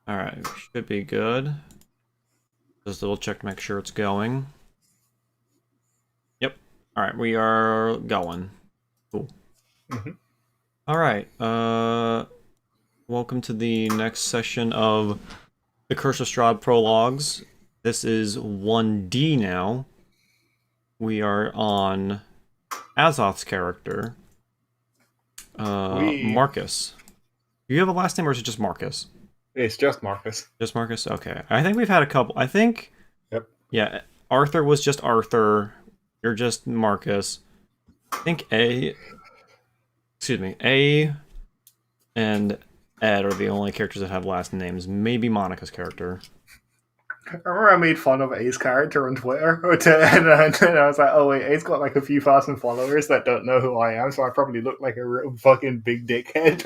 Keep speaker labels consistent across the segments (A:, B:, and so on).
A: Alright, should be good. Just double check to make sure it's going. Yep. Alright, we are going. Cool.
B: Mm-hmm.
A: Alright, welcome to the next session of the Curse of Strahd prologues. This is 1D now. We are on Azoth's character,
B: We
A: Marcus. Do you have a last name or is it just Marcus?
B: It's just Marcus.
A: Just Marcus? Okay. I think we've had a couple. I think,
B: Yep.
A: yeah, Arthur was just Arthur. You're just Marcus. I think A and Ed are the only characters that have last names. Maybe Monica's character.
B: I remember I made fun of A's character on Twitter, and I was like, "Oh wait, A's got like a few thousand followers that don't know who I am, so I probably look like a real fucking big dickhead."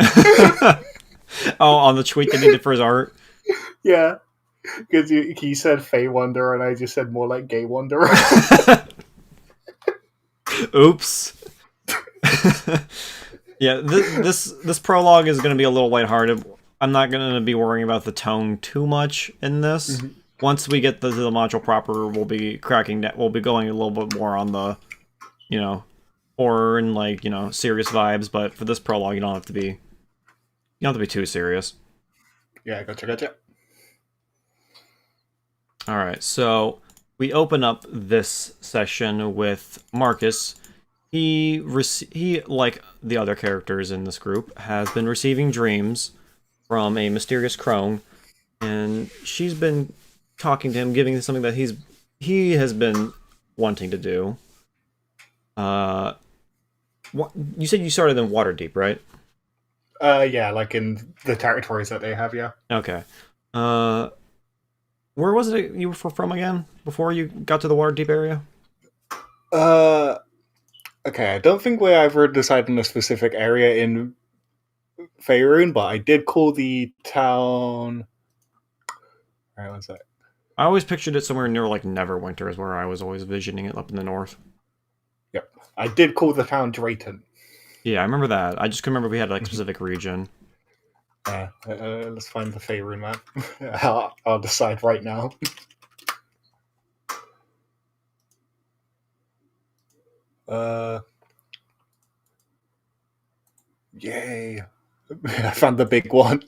A: Oh, on the tweet that he did for his art?
B: Yeah, because he said Fey Wonder, and I just said more like Gay Wonder.
A: Oops. Yeah, this prologue is going to be a little lighthearted. I'm not going to be worrying about the tone too much in this.
B: Mhm.
A: Once we get to the module proper, we'll be cracking that. We'll be going a little bit more on the, horror and serious vibes. But for this prologue, you don't have to be too serious.
B: Yeah, gotcha.
A: All right, so we open up this session with Marcus. He, like the other characters in this group, has been receiving dreams from a mysterious crone, and she's been talking to him, giving him something that he has been wanting to do. You said you started in Waterdeep, right?
B: Yeah, like in the territories that they have. Yeah.
A: Okay. Where was it you were from again before you got to the Waterdeep area?
B: Okay, I don't think we ever decided on a specific area in Faerun, but I did call the town. Where was that?
A: I always pictured it somewhere near like Neverwinter is where I was always visioning it up in the north.
B: Yep, I did call the town Drayton.
A: Yeah, I remember that. I just couldn't remember if we had like a specific region.
B: Let's find the Faerun map. I'll decide right now. Yay! I found the big one.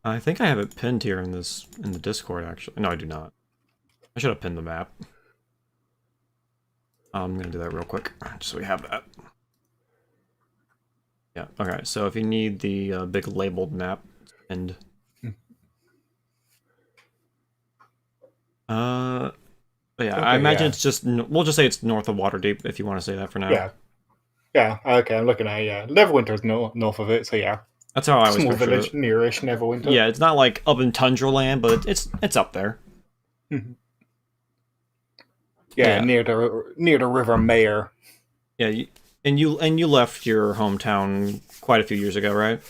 A: I think I have it pinned here in the Discord actually. No, I do not. I should have pinned the map. I'm gonna do that real quick, just so we have that. Yeah, okay, so if you need the big labeled map, and but yeah,
B: Okay,
A: I imagine
B: yeah.
A: it's just, we'll just say it's north of Waterdeep, if you want to say that for now.
B: Yeah. Okay, I'm looking at it. Yeah, Neverwinter's north of it, so yeah.
A: That's how I always
B: Small
A: picture
B: village,
A: it.
B: nearish Neverwinter.
A: Yeah, it's not like up in Tundra Land, but it's up there.
B: Mhm. Yeah,
A: Yeah,
B: near the River Mayer.
A: yeah, and you left your hometown quite a few years ago, right?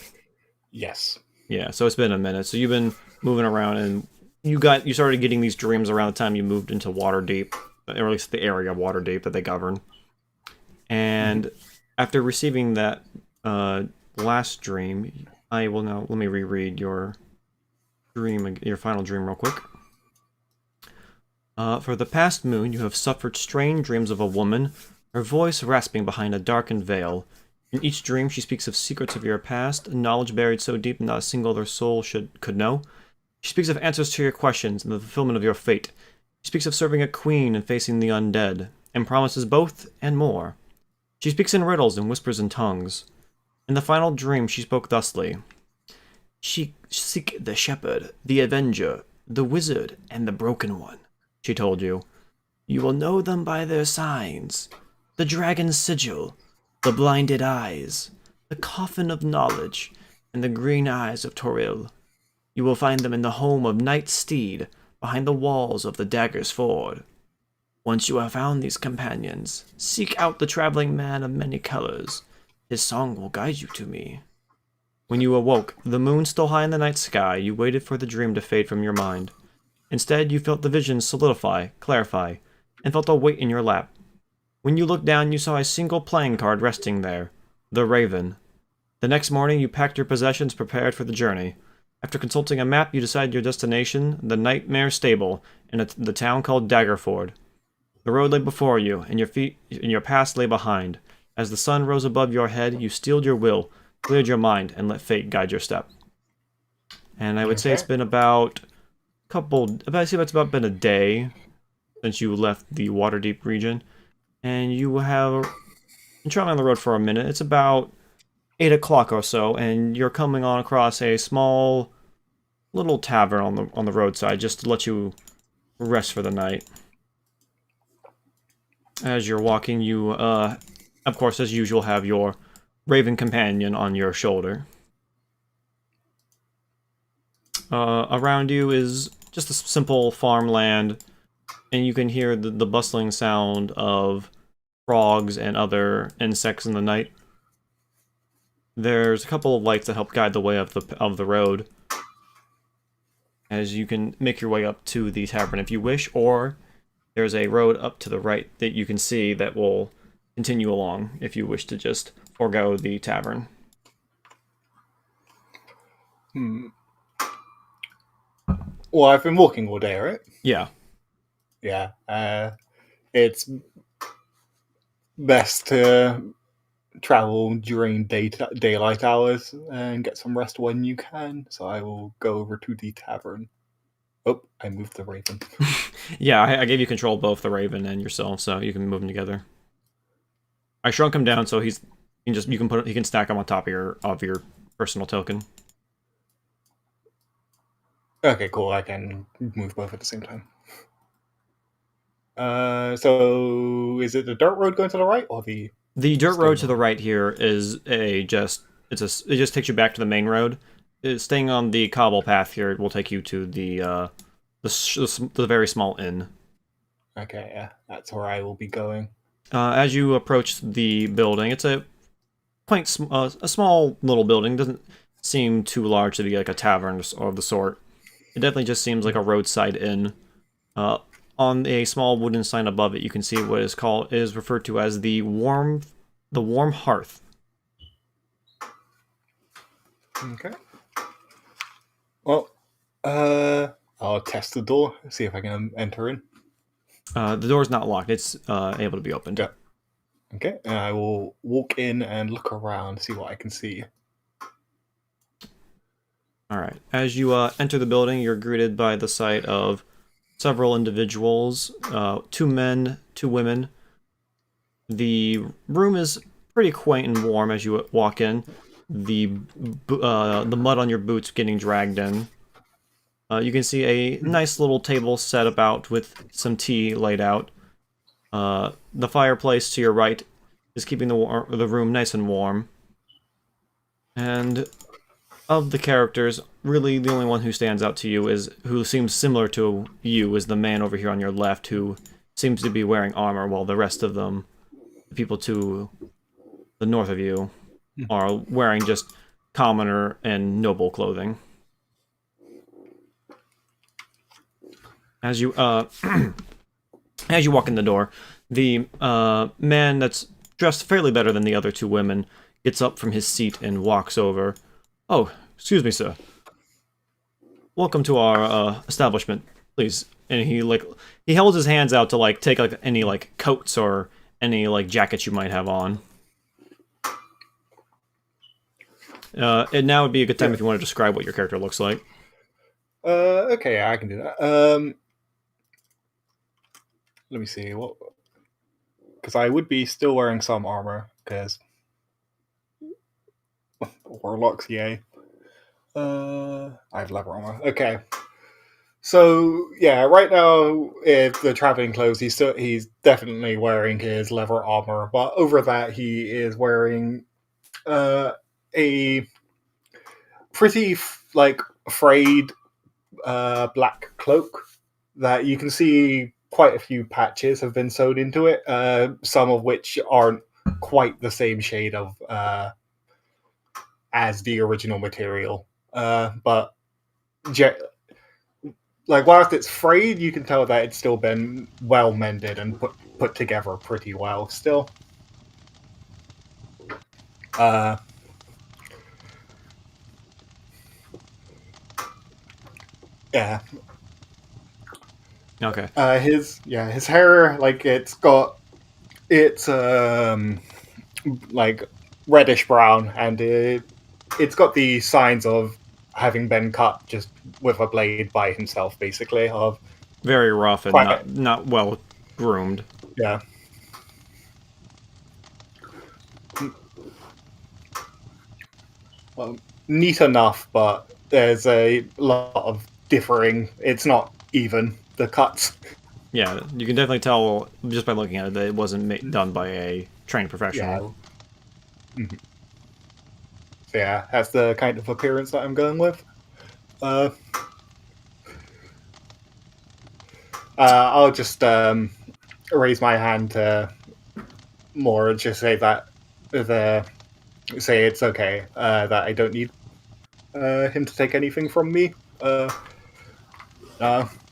B: Yes.
A: Yeah, so it's been a minute. So you've been moving around, and you started getting these dreams around the time you moved into Waterdeep, or at least the area of Waterdeep that they govern. And after receiving that last dream, I will now let me reread your your final dream, real quick. For the past moon, you have suffered strange dreams of a woman, her voice rasping behind a darkened veil. In each dream, she speaks of secrets of your past, knowledge buried so deep not a single other soul could know. She speaks of answers to your questions and the fulfillment of your fate. She speaks of serving a queen and facing the undead, and promises both and more. She speaks in riddles and whispers in tongues. In the final dream, she spoke thusly. Seek the shepherd, the avenger, the wizard, and the broken one, she told you. You will know them by their signs. The dragon's sigil, the blinded eyes, the coffin of knowledge, and the green eyes of Toril. You will find them in the home of Knight Steed, behind the walls of the Dagger's Ford. Once you have found these companions, seek out the traveling man of many colors. His song will guide you to me. When you awoke, the moon still high in the night sky, you waited for the dream to fade from your mind. Instead, you felt the vision solidify, clarify, and felt a weight in your lap. When you looked down, you saw a single playing card resting there, the Raven. The next morning, you packed your possessions, prepared for the journey. After consulting a map, you decide your destination, the Nightmare Stable, in the town called Daggerford. The road lay before you, and your past lay behind. As the sun rose above your head, you steeled your will, cleared your mind, and let fate guide your step. And I would say it's
B: Okay.
A: been about it's about been a day since you left the Waterdeep region, and you have been traveling on the road for a minute. It's about 8 o'clock or so, and you're coming on across a small little tavern on the roadside just to let you rest for the night. As you're walking, you of course, as usual, have your raven companion on your shoulder. Around you is just a simple farmland, and you can hear the bustling sound of frogs and other insects in the night. There's a couple of lights that help guide the way of the road, as you can make your way up to the tavern if you wish, or there's a road up to the right that you can see that will continue along if you wish to just forego the tavern.
B: Well, I've been walking all day, right?
A: Yeah.
B: Yeah. It's best to travel during daylight hours and get some rest when you can. So I will go over to the tavern. Oh, I moved the raven.
A: Yeah, I gave you control of both the raven and yourself, so you can move them together. I shrunk him down so you can stack him on top of your personal token.
B: Okay, cool. I can move both at the same time. So is it the dirt road going to the right or the
A: The dirt
B: stone
A: road to the right here is it just takes you back to the main road. Staying on the cobble path here will take you to the very small inn.
B: Okay, yeah, that's where I will be going.
A: As you approach the building, it's a a small little building. Doesn't seem too large to be like a tavern of the sort. It definitely just seems like a roadside inn. Uh, on a small wooden sign above it, you can see what is referred to as the Warm Hearth.
B: Okay. Well, I'll test the door, see if I can enter in.
A: The door's not locked; it's able to be opened.
B: Yeah. Okay, and I will walk in and look around, see what I can see.
A: All right. As you enter the building, you're greeted by the sight of several individuals, 2 men, 2 women. The room is pretty quaint and warm as you walk in. The mud on your boots getting dragged in. You can see a nice little table set about with some tea laid out. The fireplace to your right is keeping the room nice and warm. And of the characters, really the only one who stands out to you who seems similar to you is the man over here on your left, who seems to be wearing armor, while the rest of them, the people to the north of you, are wearing just commoner and noble clothing. As you as you walk in the door, the man that's dressed fairly better than the other 2 women gets up from his seat and walks over. Oh, excuse me, sir. Welcome to our establishment, please. And he holds his hands out to take any coats or any jackets you might have on. And now would be a good time if you want to describe what your character looks like.
B: Okay, I can do that. Let me see what, because I would be still wearing some armor because warlocks, yay. I have leather armor. Okay. So yeah, right now if the traveling clothes, he's definitely wearing his leather armor, but over that he is wearing a pretty frayed black cloak that you can see quite a few patches have been sewed into it. Some of which aren't quite the same shade of as the original material, but whilst it's frayed, you can tell that it's still been well mended and put together pretty well still. Yeah.
A: Okay.
B: His hair, like it's like reddish brown, and it's got the signs of having been cut just with a blade by himself, basically. Of
A: Very rough and
B: quite
A: not well groomed.
B: yeah, well, neat enough, but there's a lot of differing. It's not even the cuts.
A: Yeah, you can definitely tell just by looking at it that it wasn't done by a trained
B: Yeah.
A: professional.
B: Mhm. So yeah, that's the kind of appearance that I'm going with. Uh, I'll just raise my hand to more just say that the say it's okay that I don't need him to take anything from me. Uh,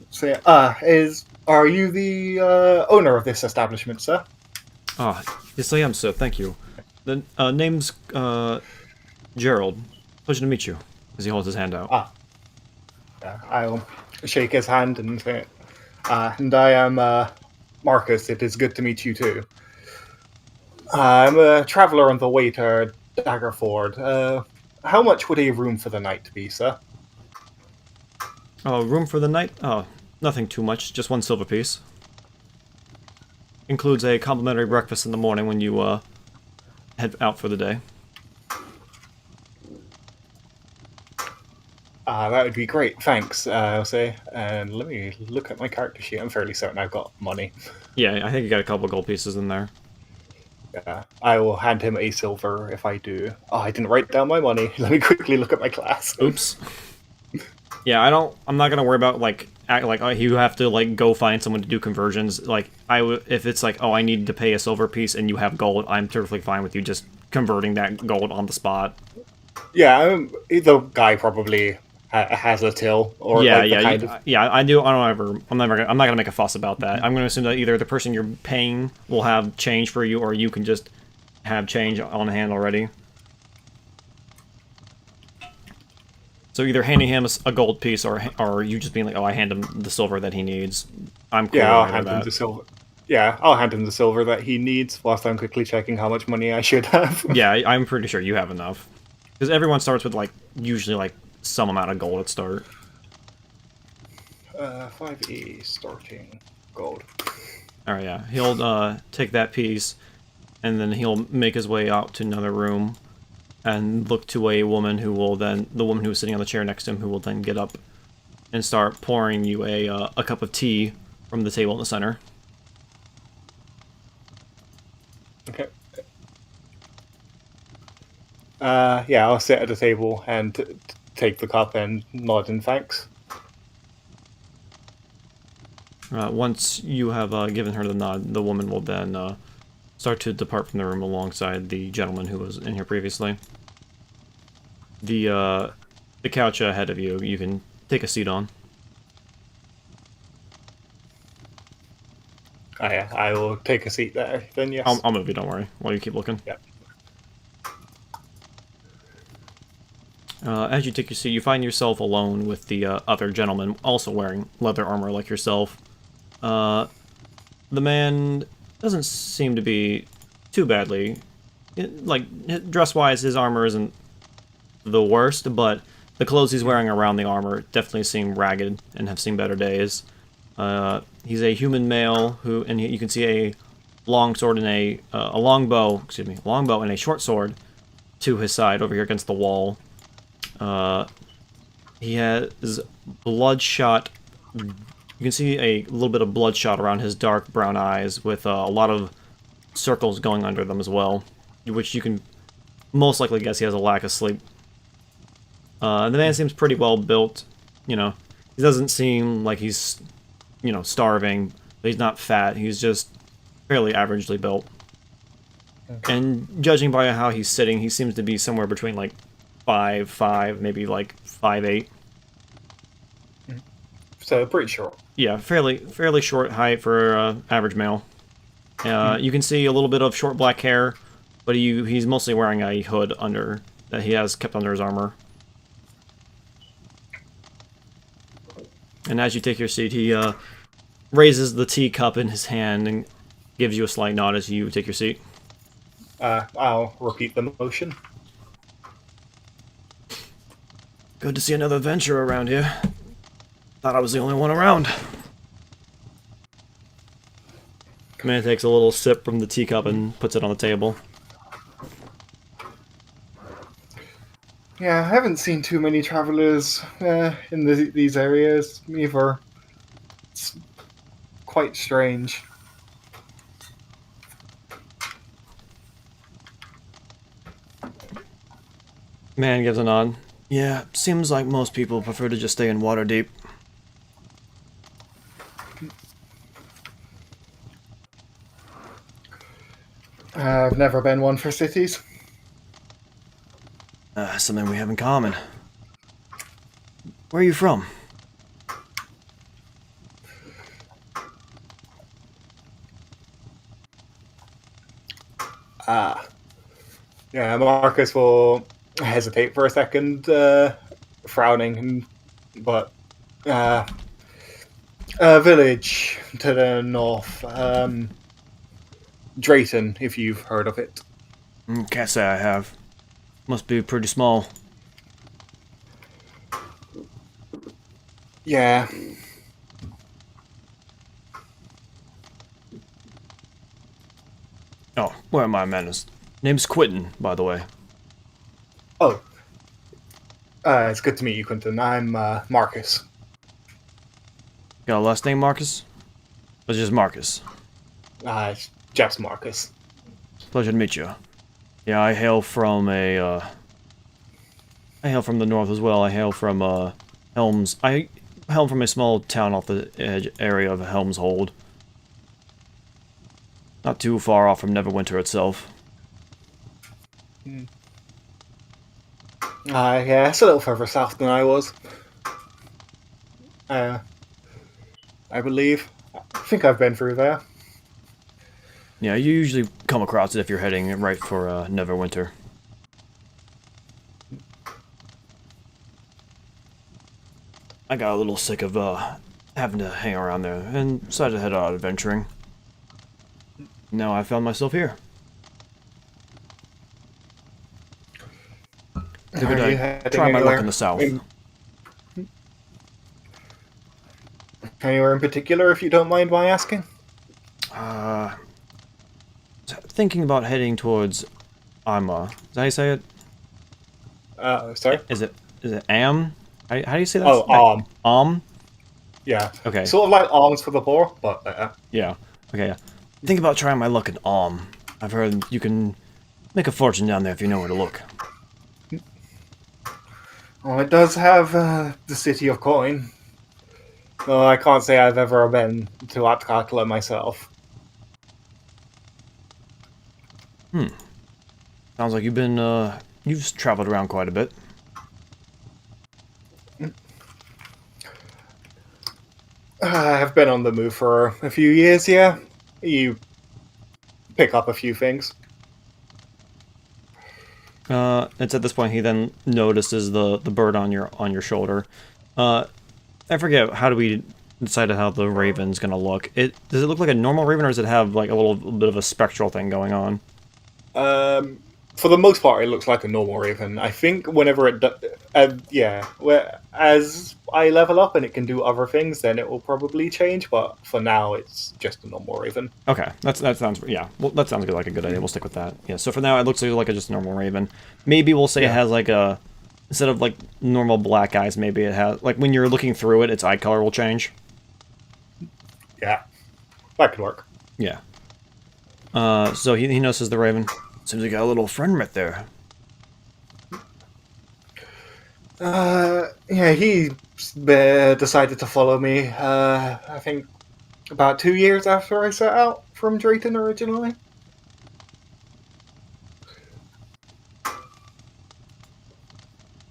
B: say, is are you the owner of this establishment, sir?
A: Ah, yes I am, sir. Thank you. The name's Gerald. Pleasure to meet you. As he holds his hand out.
B: Ah, yeah, I'll shake his hand and say, and I am Marcus. It is good to meet you too. I'm a traveler on the way to Daggerford. How much would a room for the night be, sir?
A: Oh, room for the night? Oh, nothing too much. Just one silver piece. Includes a complimentary breakfast in the morning when you head out for the day.
B: That would be great. Thanks, I'll say. And let me look at my character sheet. I'm fairly certain I've got money.
A: Yeah, I think you got a couple gold pieces in there.
B: Yeah, I will hand him a silver if I do. Oh, I didn't write down my money. Let me quickly look at my class.
A: Oops. Yeah, I'm not gonna worry about like act like you have to like go find someone to do conversions. Like if it's like, oh, I need to pay a silver piece and you have gold, I'm perfectly fine with you just converting that gold on the spot.
B: Yeah, the guy probably has a till or
A: Yeah,
B: like the
A: yeah,
B: kind of
A: yeah. I do. I don't ever. I'm not gonna make a fuss about that. I'm gonna assume that either the person you're paying will have change for you, or you can just have change on hand already. So either handing him a gold piece, or you just being like, oh, I hand him the silver that he needs. I'm cool
B: yeah.
A: with
B: I'll
A: either of
B: hand him
A: that.
B: the silver. Yeah, I'll hand him the silver that he needs whilst I'm quickly checking how much money I should have.
A: Yeah, I'm pretty sure you have enough. Because everyone starts with, like, usually, like, some amount of gold at start.
B: 5e starting gold.
A: Alright, yeah. He'll, take that piece, and then he'll make his way out to another room, and look to a woman who will then, the woman who was sitting on the chair next to him, who will then get up and start pouring you a cup of tea from the table in the center.
B: Okay. Yeah, I'll sit at the table and take the cup and nod in thanks.
A: Once you have given her the nod, the woman will then start to depart from the room alongside the gentleman who was in here previously. The couch ahead of you, you can take a seat on.
B: Yeah, I will take a seat there. Then yes.
A: I'll move you, don't worry, while you keep looking.
B: Yep.
A: As you take your seat, you find yourself alone with the other gentleman, also wearing leather armor like yourself. The man doesn't seem to be too badly. Dress-wise, his armor isn't the worst, but the clothes he's wearing around the armor definitely seem ragged and have seen better days. He's a human male and you can see a long sword and a long bow, and a short sword to his side over here against the wall. He has bloodshot. You can see a little bit of bloodshot around his dark brown eyes, with a lot of circles going under them as well, which you can most likely guess he has a lack of sleep. The man seems pretty well built. You know, he doesn't seem like he's, starving, but he's not fat. He's just fairly averagely built. Okay. And judging by how he's sitting, he seems to be somewhere between like 5'5", maybe like 5'8".
B: So pretty short.
A: Yeah, fairly short height for average male. You can see a little bit of short black hair, but he's mostly wearing a hood that he has kept under his armor. And as you take your seat, he raises the teacup in his hand and gives you a slight nod as you take your seat.
B: I'll repeat the motion.
A: Good to see another adventurer around here. Thought I was the only one around. Man takes a little sip from the teacup and puts it on the table.
B: Yeah, I haven't seen too many travelers in these areas either. It's quite strange.
A: Man gives a nod. Yeah, seems like most people prefer to just stay in Waterdeep.
B: I've never been one for cities.
A: Something we have in common. Where are you from?
B: Yeah, Marcus will hesitate for a second, frowning, but a village to the north, Drayton, if you've heard of it.
A: Can't say I have. Must be pretty small.
B: Yeah.
A: Oh, where are my manners? Name's Quentin, by the way.
B: Oh. It's good to meet you, Quentin. I'm Marcus.
A: Got a last name, Marcus? Or just Marcus?
B: It's just Marcus.
A: Pleasure to meet you. Yeah, I hail from I hail from the north as well. I hail from Helms. I hail from a small town off the edge area of Helmshold. Not too far off from Neverwinter itself.
B: Yeah, it's a little further south than I was. I believe. I think I've been through there.
A: Yeah, you usually come across it if you're heading right for Neverwinter. I got a little sick of having to hang around there and decided to head out adventuring. Now I found myself here. Figured I'd try my luck in the south.
B: Anywhere in particular, if you don't mind my asking?
A: Thinking about heading towards Amma. Is that how you say it?
B: Sorry?
A: Is it Am? How do you say that?
B: Oh,
A: Am?
B: Yeah.
A: Okay.
B: Sort of like alms for the poor, but
A: Yeah. Okay, yeah. Think about trying my luck in Am. I've heard you can make a fortune down there if you know where to look.
B: well, it does have the city of coin. Though I can't say I've ever been to Atkatla myself.
A: Sounds like you've traveled around quite a bit.
B: I've been on the move for a few years, yeah. You pick up a few things.
A: It's at this point he then notices the bird on your shoulder. I forget, how do we decide how the raven's gonna look? Does it look like a normal raven, or does it have like a little bit of a spectral thing going on?
B: For the most part, it looks like a normal raven. I think whenever it as I level up and it can do other things, then it will probably change. But for now, it's just a normal raven.
A: Okay, that sounds well, that sounds good, like a good idea. We'll stick with that. Yeah. So for now, it looks like just a normal raven. Maybe we'll say it has like a instead of like normal black eyes, maybe it has like when you're looking through it, its eye color will change.
B: Yeah, that could work.
A: Yeah. So he notices the raven. Seems like you got a little friend right there.
B: Yeah, he decided to follow me. I think about 2 years after I set out from Drayton originally.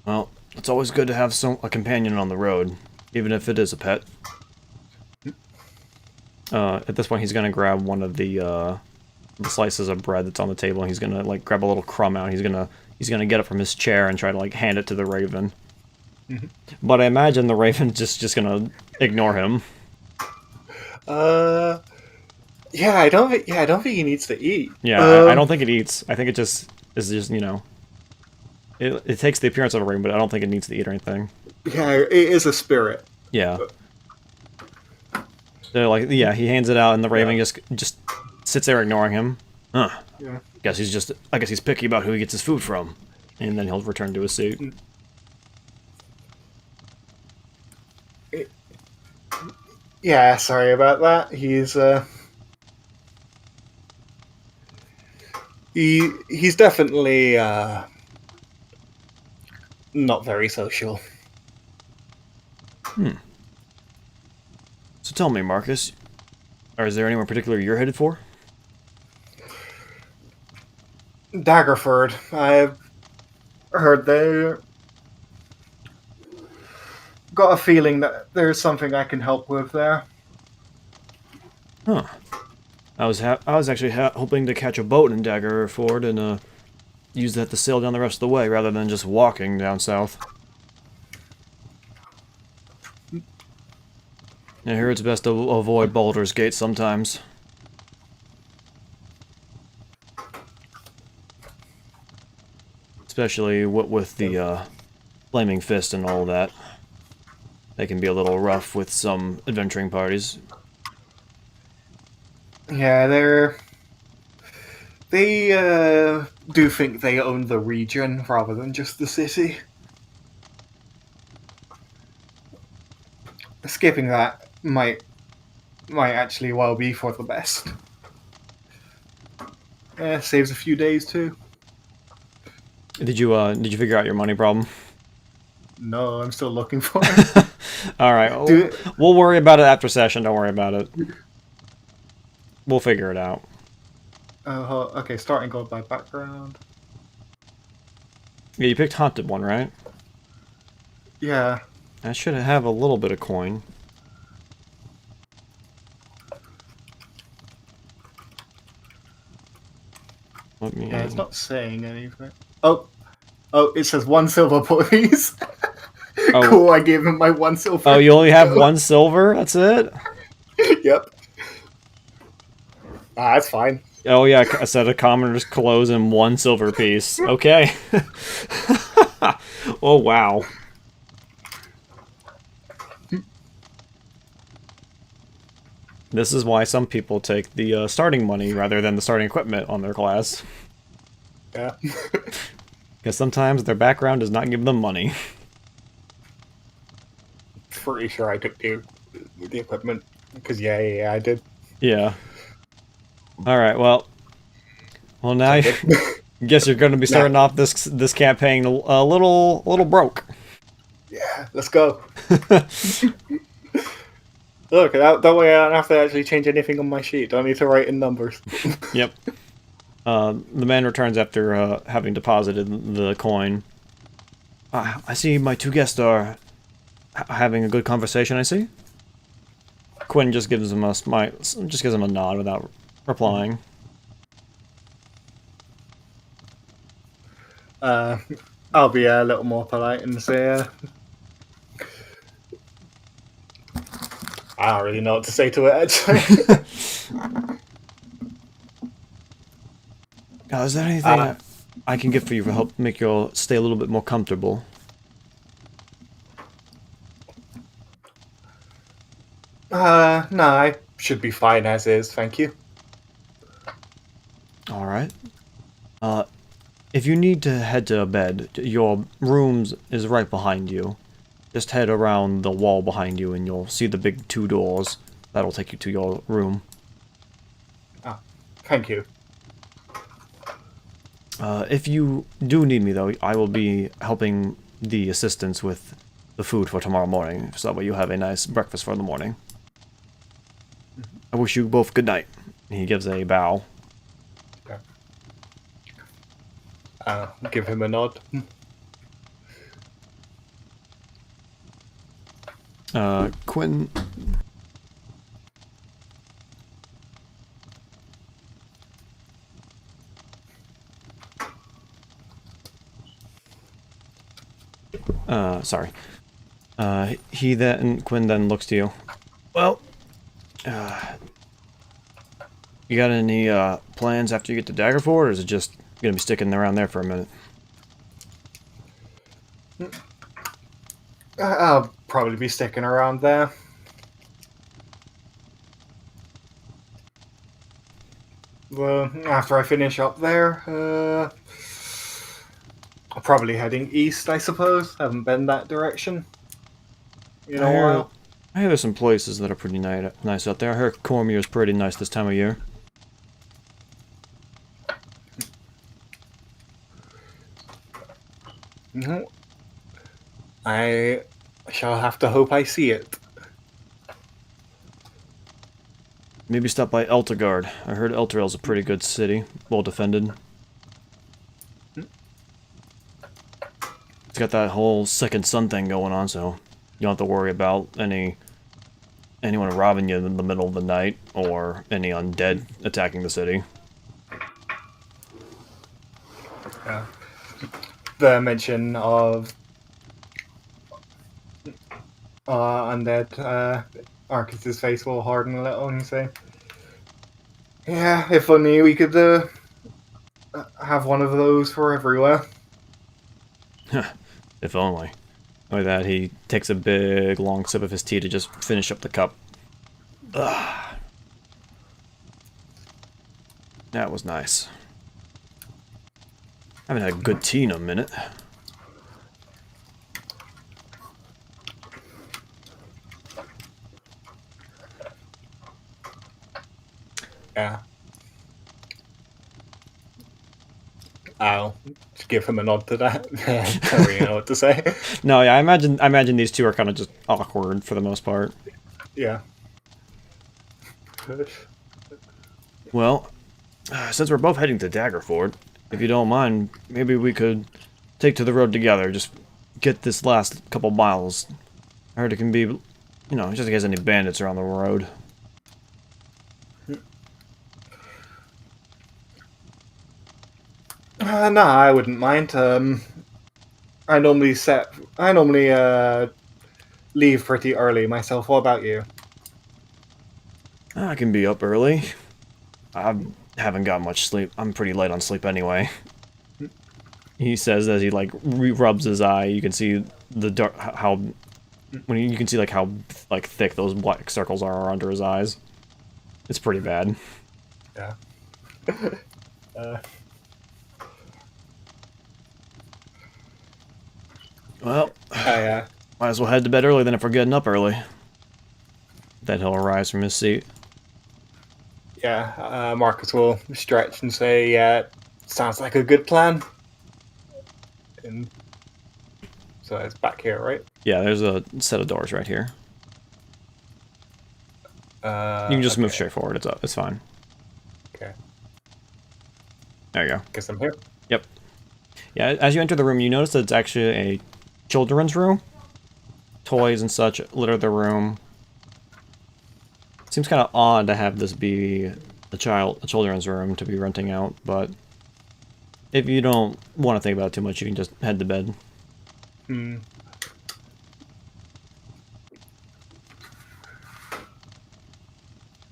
A: Well, it's always good to have a companion on the road, even if it is a pet. At this point, he's gonna grab one of the slices of bread that's on the table, and he's gonna like grab a little crumb out. He's gonna get it from his chair and try to like hand it to the raven.
B: Mhm.
A: But I imagine the Raven's just gonna ignore him.
B: Uh, yeah, I don't. Yeah, I don't think he needs to eat.
A: Yeah, I don't think it eats. I think it just is just, it takes the appearance of a Raven, but I don't think it needs to eat or anything.
B: Yeah, it is a spirit.
A: Yeah. So like, yeah, he hands it out, and the Raven
B: Yeah.
A: just sits there ignoring him. Huh.
B: Yeah.
A: I guess he's picky about who he gets his food from, and then he'll return to his seat.
B: Yeah, sorry about that. He's definitely not very social.
A: Hmm. So tell me, Marcus, or is there anywhere particular you're headed for?
B: Daggerford, I've heard they got a feeling that there's something I can help with there.
A: Huh. I was actually hoping to catch a boat in Daggerford and use that to sail down the rest of the way rather than just walking down south. I hear it's best to avoid Baldur's Gate sometimes. Especially what with the Flaming Fist and all that. They can be a little rough with some adventuring parties.
B: Yeah, they do think they own the region rather than just the city. Skipping that might actually well be for the best. Yeah, saves a few days too.
A: Did you figure out your money problem?
B: No, I'm still looking for it.
A: All right,
B: Do
A: we'll worry about it after session. Don't worry about it. We'll figure it out.
B: okay, starting gold by background.
A: Yeah, you picked Haunted one, right?
B: Yeah,
A: I should have a little bit of coin. Let me.
B: yeah, it's not saying anything. Oh, it says 1 silver, please.
A: Oh,
B: Cool, I gave him my 1 silver.
A: oh, you only have 1 silver. That's it.
B: Yep. That's fine.
A: Oh yeah, a set of commoners' clothes and 1 silver piece. Okay. Oh wow. This is why some people take the starting money rather than the starting equipment on their class.
B: Yeah.
A: Because sometimes their background does not give them money.
B: Pretty sure I took the equipment. Because, yeah, I did.
A: Yeah. Alright, well, now I guess you're going to be starting off this campaign a little broke.
B: Yeah, let's go. Look, that way I don't have to actually change anything on my sheet. Don't need to write in numbers.
A: Yep. The man returns after having deposited the coin. I see my two guests are having a good conversation, I see. Quinn just gives him a nod without replying.
B: I'll be a little more polite and say, I don't really know what to say to it, actually.
A: Is there anything I can get for you to help make your stay a little bit more comfortable?
B: No, I should be fine as is, thank you.
A: Alright. If you need to head to bed, your rooms is right behind you. Just head around the wall behind you and you'll see the big 2 doors. That'll take you to your room.
B: Oh, thank you.
A: If you do need me, though, I will be helping the assistants with the food for tomorrow morning, so that way you have a nice breakfast for the morning. I wish you both good night. He gives a bow.
B: Give him a nod.
A: Quinn... Sorry. Quinn then looks to you. Well, you got any plans after you get to Daggerford, or is it just gonna be sticking around there for a minute?
B: I'll probably be sticking around there. Well, after I finish up there, I'm probably heading east, I suppose. Haven't been that direction in
A: I
B: a
A: hear,
B: while.
A: I hear there's some places that are pretty nice out there. I heard Cormier's pretty nice this time of year.
B: Mhm. I shall have to hope I see it.
A: Maybe stop by Eltegard. I heard Elturel's a pretty good city, well defended. It's got that whole second sun thing going on, so you don't have to worry about anyone robbing you in the middle of the night or any undead attacking the city.
B: The mention of undead Arcus's face will harden a little and say, "Yeah, if only we could have one of those for everywhere."
A: If only. Like that, he takes a big, long sip of his tea to just finish up the cup. Ugh. That was nice. I haven't had good tea in a minute.
B: Yeah. I'll just give him a nod to that. Don't really know what to say.
A: No, yeah, I imagine these two are kind of just awkward for the most part.
B: Yeah.
A: Well, since we're both heading to Daggerford, if you don't mind, maybe we could take to the road together. Just get this last couple miles. I heard it can be, just in case any bandits are on the road.
B: No, I wouldn't mind. I normally leave pretty early myself. What about you?
A: I can be up early. I haven't got much sleep. I'm pretty light on sleep anyway. He says as he rubs his eye. You can see the dark you can see how thick those black circles are under his eyes. It's pretty bad.
B: Yeah.
A: Well,
B: I
A: might as well head to bed early then if we're getting up early. Then he'll arise from his seat.
B: Yeah, Marcus will stretch and say, "Yeah, sounds like a good plan." And so it's back here, right?
A: Yeah, there's a set of doors right here. You can just move straight forward. It's fine.
B: Okay.
A: There you go.
B: Guess I'm here.
A: Yep. Yeah, as you enter the room, you notice that it's actually a children's room. Toys and such litter the room. Seems kind of odd to have this be a children's room to be renting out, but if you don't want to think about it too much, you can just head to bed.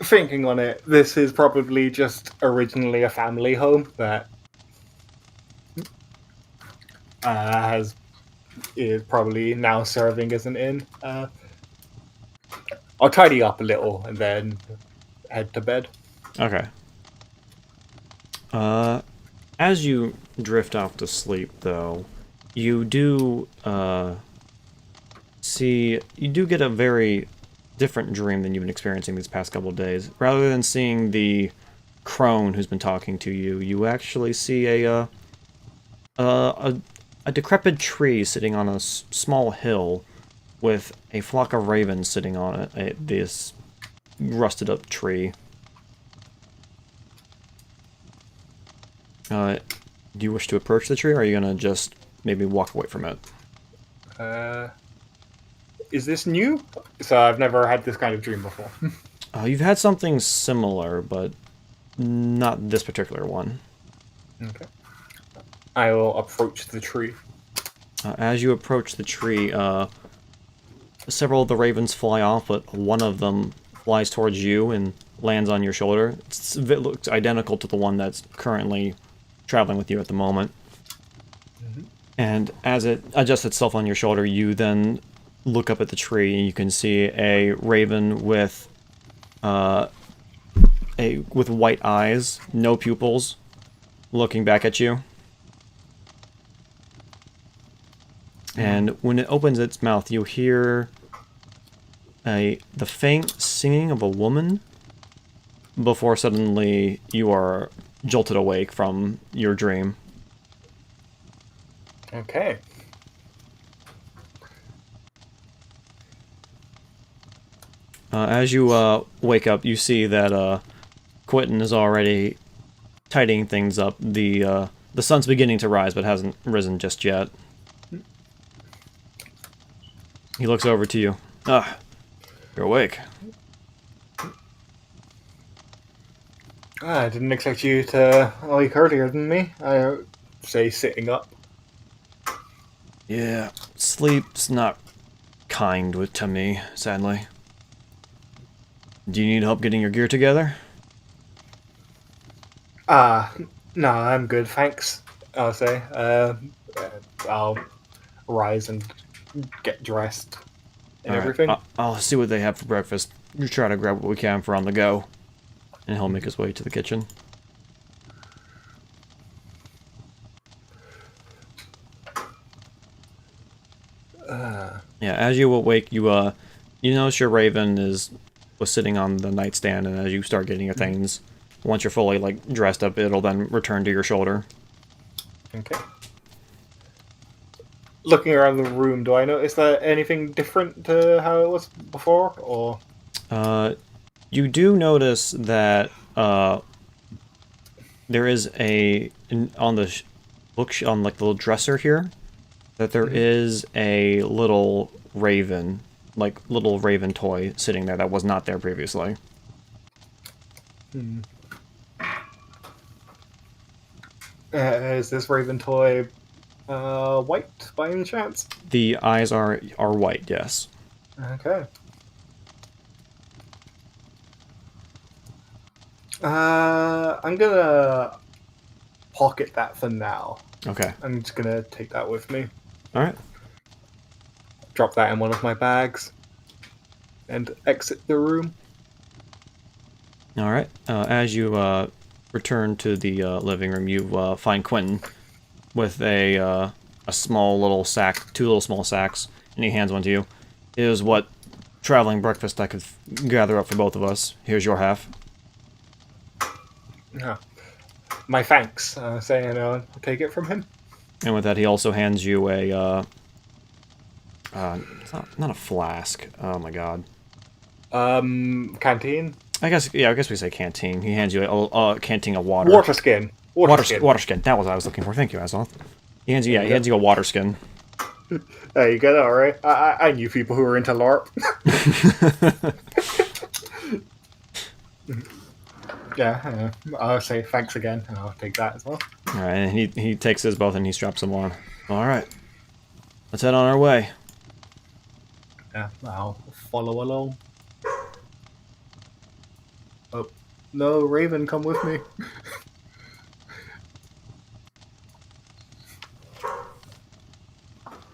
B: Thinking on it, this is probably just originally a family home that is probably now serving as an inn. I'll tidy up a little and then head to bed.
A: Okay. As you drift off to sleep, though, you do get a very different dream than you've been experiencing these past couple of days. Rather than seeing the crone who's been talking to you, you actually see a decrepit tree sitting on a small hill with a flock of ravens sitting on it. This rusted up tree. Do you wish to approach the tree, or are you gonna just maybe walk away from it?
B: Is this new? So I've never had this kind of dream before.
A: You've had something similar, but not this particular one.
B: Okay. I will approach the tree.
A: As you approach the tree, several of the ravens fly off, but one of them flies towards you and lands on your shoulder. It looks identical to the one that's currently traveling with you at the moment. And as it adjusts itself on your shoulder, you then look up at the tree and you can see a raven with with white eyes, no pupils, looking back at you. And when it opens its mouth, you hear the faint singing of a woman before suddenly you are jolted awake from your dream.
B: Okay.
A: As you wake up, you see that Quentin is already tidying things up. The sun's beginning to rise, but hasn't risen just yet. He looks over to you. Ah, you're awake.
B: I didn't expect you to wake earlier than me. I say sitting up.
A: Yeah, sleep's not kind to me, sadly. Do you need help getting your gear together?
B: No, I'm good, thanks. I'll say. I'll rise and get dressed and
A: All right,
B: everything.
A: I'll see what they have for breakfast. You try to grab what we can for on the go. And he'll make his way to the kitchen. Yeah, as you awake, you notice your raven was sitting on the nightstand, and as you start getting your things, once you're fully dressed up, it'll then return to your shoulder.
B: Okay. Looking around the room, do I notice that anything different to how it was before, or?
A: You do notice that there is on the on the little dresser here, that there is a little raven, little raven toy sitting there that was not there previously.
B: Is this raven toy white by any chance?
A: The eyes are white, yes.
B: Okay. I'm gonna pocket that for now.
A: Okay.
B: I'm just gonna take that with me.
A: All right.
B: Drop that in one of my bags. And exit the room.
A: All right. As you return to the living room, you find Quentin with a small little sack, two little small sacks, and he hands one to you. It is what traveling breakfast I could gather up for both of us. Here's your half.
B: Yeah. My thanks. Saying I'll take it from him.
A: And with that, he also hands you a it's not a flask. Oh my god.
B: Canteen.
A: I guess we say canteen. He hands you a canteen of water.
B: Water skin. Water skin.
A: Water skin. That was what I was looking for. Thank you, Asal. He hands you a water skin.
B: There you go. All right. I knew people who were into LARP. Yeah. I'll say thanks again, and I'll take that as well.
A: All right, and he takes his both and he straps them on. All right, let's head on our way.
B: Yeah. I'll follow along. Oh no, Raven, come with me.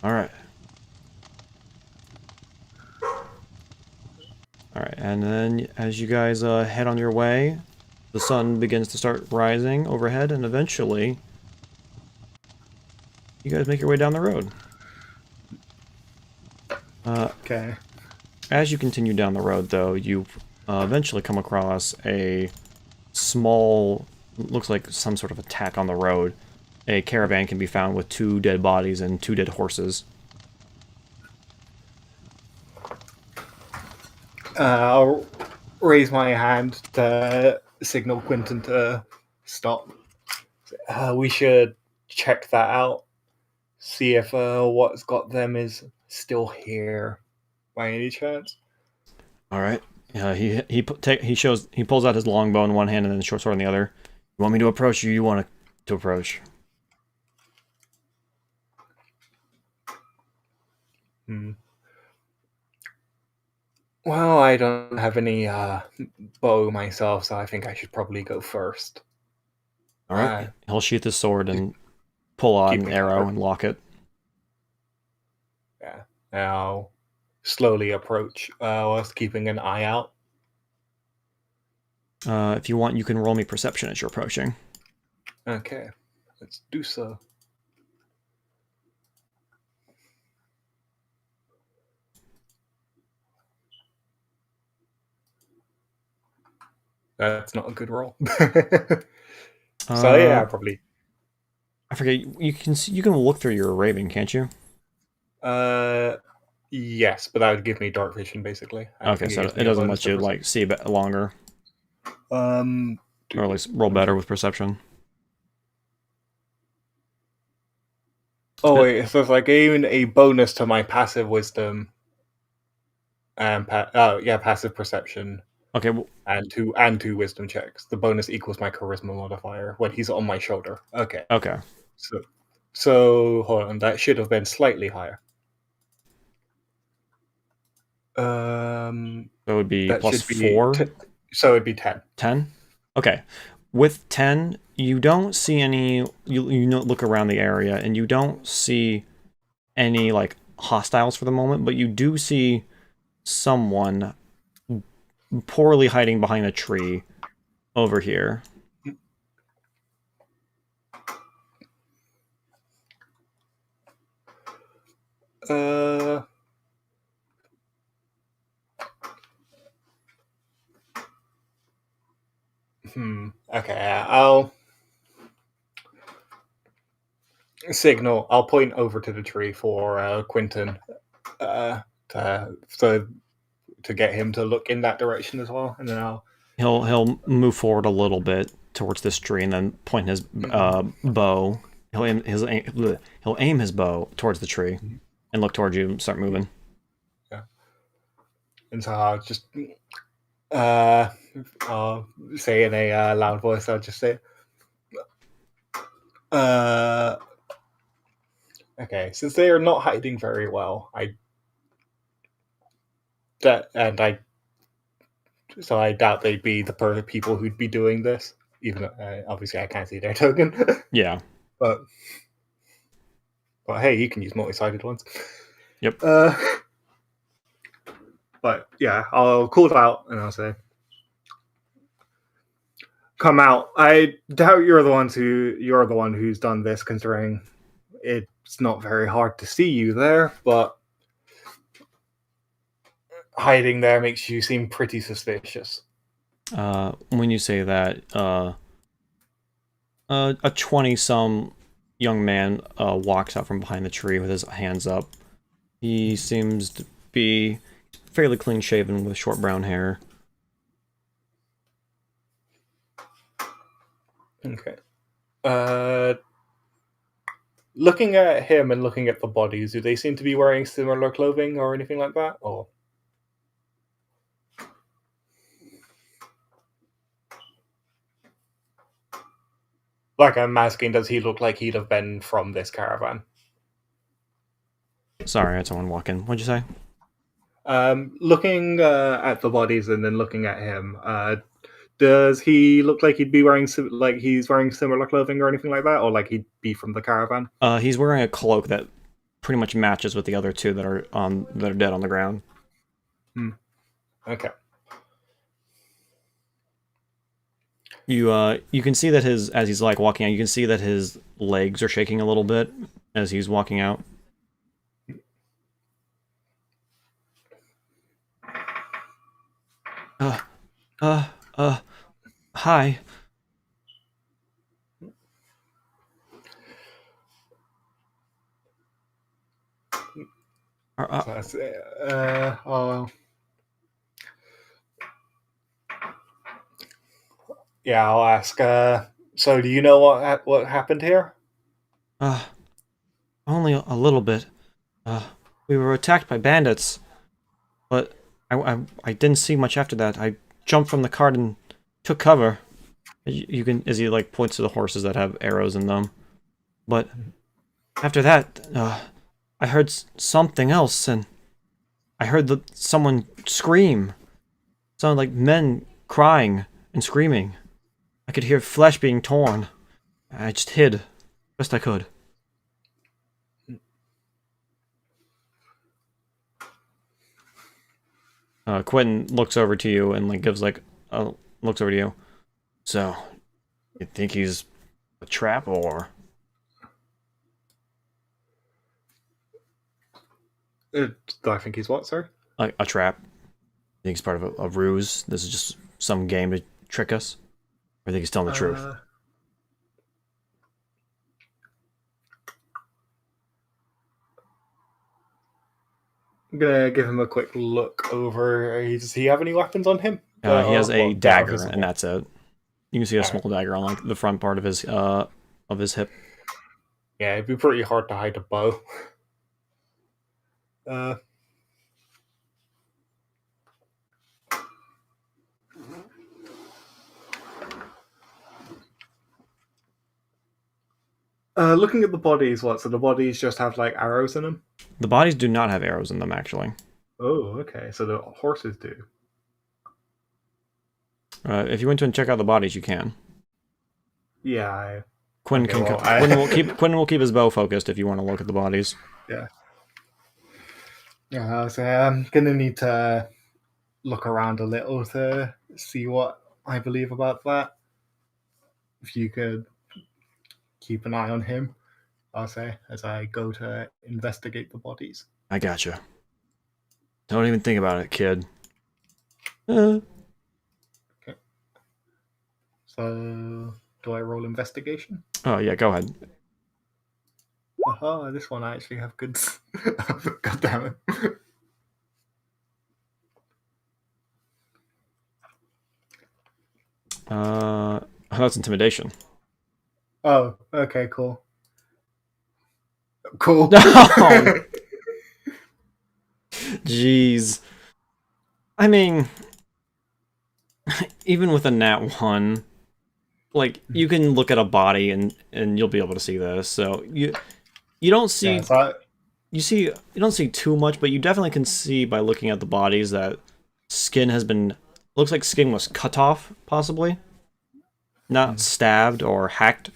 A: All right. All right, and then as you guys head on your way, the sun begins to start rising overhead, and eventually, you guys make your way down the road.
B: Okay.
A: As you continue down the road, though, you eventually come across a small, looks like some sort of attack on the road. A caravan can be found with 2 dead bodies and 2 dead horses.
B: I'll raise my hand to signal Quentin to stop. We should check that out. See if what's got them is still here by any chance.
A: All right. He pulls out his longbow in one hand and then the short sword in the other. You want me to approach, or you want to approach?
B: Hmm. Well, I don't have any bow myself, so I think I should probably go first.
A: All right. He'll sheath his sword
B: To
A: and pull out
B: keep
A: an
B: me
A: arrow
B: covered.
A: and lock it.
B: Yeah. Now, slowly approach whilst keeping an eye out.
A: If you want, you can roll me perception as you're approaching.
B: Okay, let's do so. That's not a good roll. So yeah, probably.
A: I forget. You can look through your raven, can't you?
B: Yes, but that would give me dark vision basically. I don't
A: Okay,
B: think it
A: so
B: gives
A: it
B: me a
A: doesn't
B: bonus
A: let
B: to
A: you like
B: perception.
A: see a bit longer, or at least roll better with perception.
B: Oh wait, it says like even a bonus to my passive wisdom and passive perception
A: Okay, well,
B: and two wisdom checks. The bonus equals my charisma modifier when he's on my shoulder. Okay,
A: okay.
B: so hold on, that should have been slightly higher.
A: So it would be
B: That
A: plus
B: should be
A: 4.
B: so it'd be 10.
A: 10? Okay. With 10, you don't see any. You look around the area and you don't see any like hostiles for the moment, but you do see someone poorly hiding behind a tree over here.
B: Uh, Okay, I'll signal. I'll point over to the tree for Quentin to get him to look in that direction as well, and then I'll.
A: He'll move forward a little bit towards this tree and then point his bow. He'll aim his bow towards the tree and look towards you and start moving.
B: Yeah, and so I'll just I'll say in a loud voice. I'll just say, okay, since they are not hiding very well, I doubt they'd be the people who'd be doing this. Even though, obviously I can't see their token.
A: Yeah.
B: but hey, you can use multi-sided ones.
A: Yep.
B: But yeah, I'll call it out and I'll say, "Come out." I doubt you're the one who's done this, considering it's not very hard to see you there, but hiding there makes you seem pretty suspicious.
A: When you say that, a 20-some young man walks out from behind the tree with his hands up. He seems to be fairly clean-shaven with short brown hair.
B: Okay. Looking at him and looking at the bodies, do they seem to be wearing similar clothing or anything like that? Or like I'm asking, does he look like he'd have been from this caravan?
A: Sorry, I had someone walk in. What'd you say?
B: Looking at the bodies and then looking at him, does he look like he'd be wearing he's wearing similar clothing or anything like that, or like he'd be from the caravan?
A: He's wearing a cloak that pretty much matches with the other two that are dead on the ground.
B: Okay.
A: You can see that as he's like walking out, you can see that his legs are shaking a little bit as he's walking out. Hi.
B: So that's, yeah, I'll ask. So, do you know what happened here?
A: Only a little bit. We were attacked by bandits, but I didn't see much after that. I jumped from the cart and took cover. You can, as he like points to the horses that have arrows in them. But after that, I heard something else, and I heard someone scream. It sounded like men crying and screaming. I could hear flesh being torn. I just hid best I could. Quentin looks over to you and like gives like a looks over to you. So, you think he's a trap or
B: Do I think he's what, sir?
A: a trap? You think he's part of a ruse? This is just some game to trick us? Or I think he's telling the truth?
B: I'm gonna give him a quick look over. Does he have any weapons on him?
A: He has a dagger,
B: visible.
A: and that's it. You can see a small dagger on like the front part of his hip.
B: Yeah, it'd be pretty hard to hide a bow. Looking at the bodies, so the bodies just have like arrows in them?
A: The bodies do not have arrows in them, actually.
B: Oh, okay. So the horses do.
A: If you want to check out the bodies, you can.
B: Yeah.
A: Quinn will keep his bow focused if you want to look at the bodies.
B: Yeah. Yeah, so I'm gonna need to look around a little to see what I believe about that. If you could keep an eye on him, I'll say, as I go to investigate the bodies.
A: I gotcha. Don't even think about it, kid.
B: Okay. So, do I roll investigation?
A: Oh, yeah, go ahead.
B: Aha, this one I actually have good. God damn it.
A: That's intimidation.
B: Oh, okay, cool. Cool.
A: No! Jeez. I mean, even with a nat 1, like, you can look at a body and you'll be able to see this. So you don't see you don't see too much, but you definitely can see by looking at the bodies that skin has been looks like skin was cut off, possibly. Not stabbed or hacked.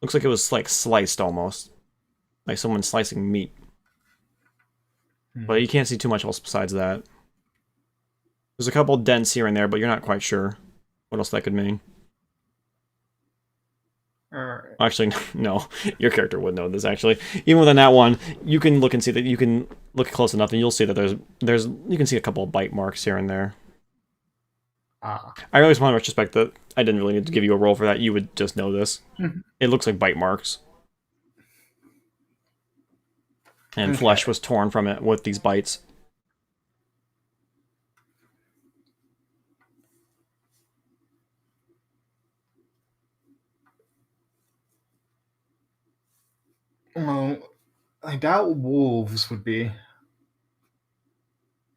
A: Looks like it was like sliced almost. Like someone slicing meat. But you can't see too much else besides that. There's a couple dents here and there, but you're not quite sure what else that could mean.
B: Alright.
A: Actually, no. Your character would know this, actually. Even with a nat 1, you can look and see that you can look close enough and you'll see that there's you can see a couple of bite marks here and there. I always want to retrospect that I didn't really need to give you a roll for that. You would just know this. It looks like bite marks. And flesh was torn from it with these bites.
B: Well, I doubt wolves would be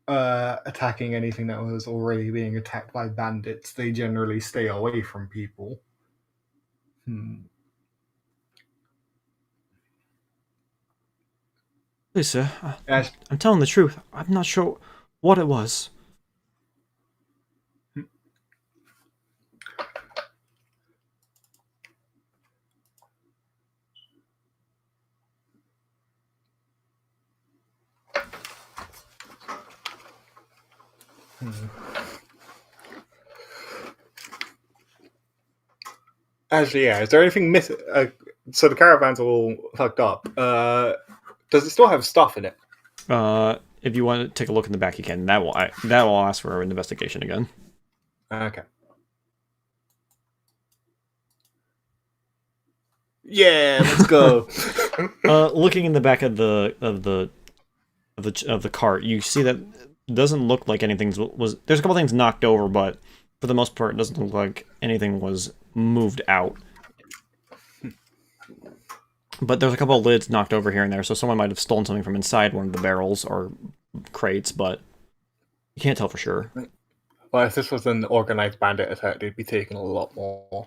B: attacking anything that was already being attacked by bandits. They generally stay away from people.
A: Please, sir. I'm telling the truth. I'm not sure what it was.
B: Actually, yeah. Is there anything missing? So the caravan's all fucked up. Does it still have stuff in it?
A: If you want to take a look in the back, you can. That will ask for an investigation again.
B: Okay. Yeah, let's go.
A: Looking in the back of the cart, you see that it doesn't look like anything was. There's a couple things knocked over, but for the most part, it doesn't look like anything was moved out. But there's a couple of lids knocked over here and there, so someone might have stolen something from inside one of the barrels or crates, but you can't tell for sure.
B: Well, if this was an organized bandit attack, they'd be taking a lot more.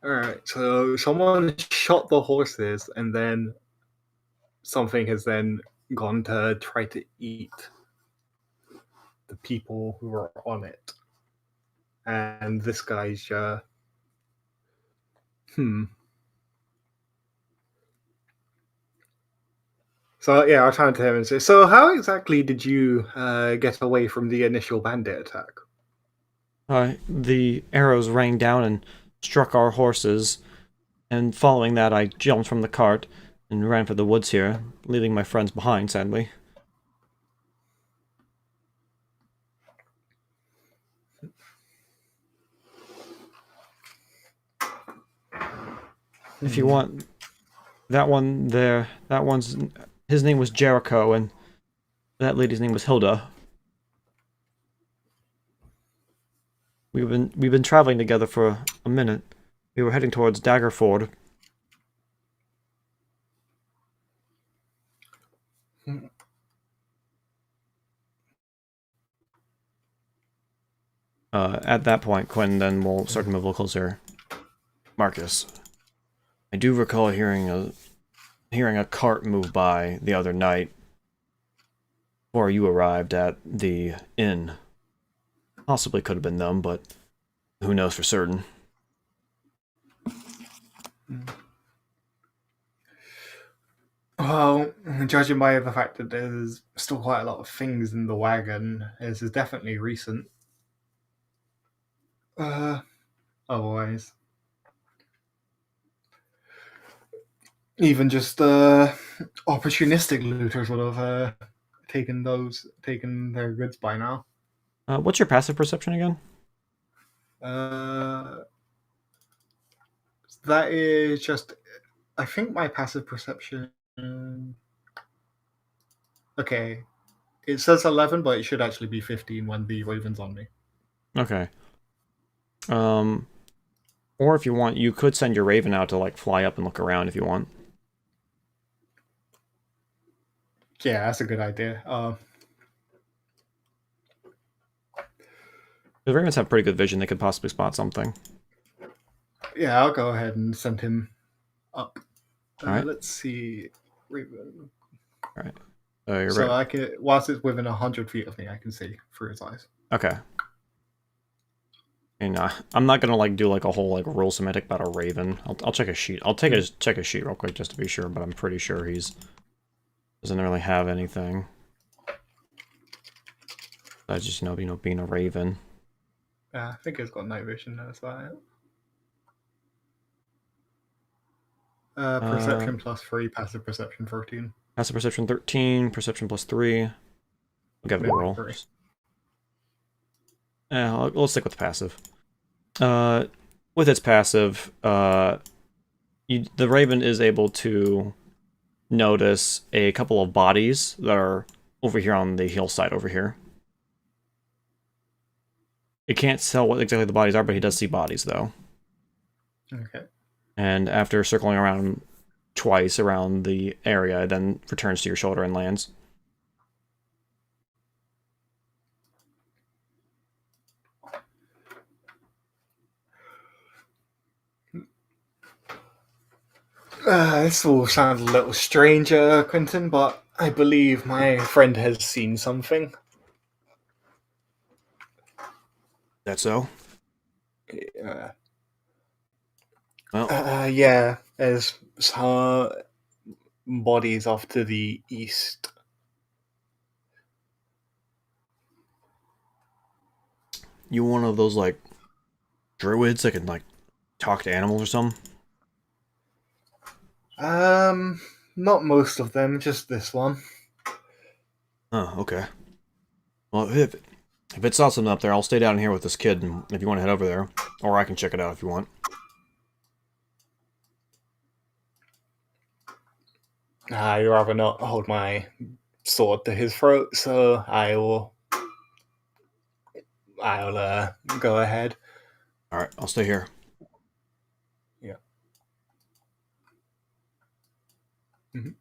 B: Alright, so someone shot the horses, and then something has then gone to try to eat the people who are on it. And this guy's, So, yeah, I'll turn to him and say, so how exactly did you get away from the initial bandit attack?
A: The arrows rang down and struck our horses, and following that I jumped from the cart and ran for the woods here, leaving my friends behind, sadly. If you want, that one there, his name was Jericho, and that lady's name was Hilda. We've been traveling together for a minute. We were heading towards Daggerford. At that point, Quinn then will start to move a little closer. Marcus, I do recall hearing a cart move by the other night before you arrived at the inn. Possibly could have been them, but who knows for certain.
B: Well, judging by the fact that there's still quite a lot of things in the wagon, this is definitely recent. Otherwise, even just opportunistic looters would have taken their goods by now.
A: What's your passive perception again?
B: That is just, I think my passive perception. Okay, it says 11, but it should actually be 15 when the raven's on me.
A: Okay. Or if you want, you could send your raven out to like fly up and look around if you want.
B: Yeah, that's a good idea.
A: The ravens have pretty good vision; they could possibly spot something.
B: Yeah, I'll go ahead and send him up.
A: All right.
B: Let's see, raven.
A: All right. You're
B: So
A: right.
B: I can, whilst it's within 100 feet of me, I can see through his eyes.
A: Okay. And I'm not gonna like do like a whole like rule semantic about a raven. I'll check a sheet. I'll check a sheet real quick just to be sure, but I'm pretty sure he's doesn't really have anything. I just know being a raven.
B: Yeah, I think it's got night vision. That's right. Perception +3, passive perception 13.
A: Passive perception 13, perception +3. We'll give it a roll. Let's stick with the passive. With its passive, the raven is able to notice a couple of bodies that are over here on the hillside over here. It can't tell what exactly the bodies are, but he does see bodies, though.
B: Okay.
A: And after circling around twice around the area, it then returns to your shoulder and lands.
B: This will sound a little stranger, Quentin, but I believe my friend has seen something.
A: That so?
B: Well, yeah, there's some bodies off to the east.
A: You one of those like druids that can like talk to animals or something?
B: Not most of them, just this one.
A: Oh, okay. Well, if it's awesome up there, I'll stay down here with this kid, and if you want to head over there, or I can check it out if you want.
B: I'd rather not hold my sword to his throat, so I'll go ahead.
A: All right, I'll stay here.
B: Yeah.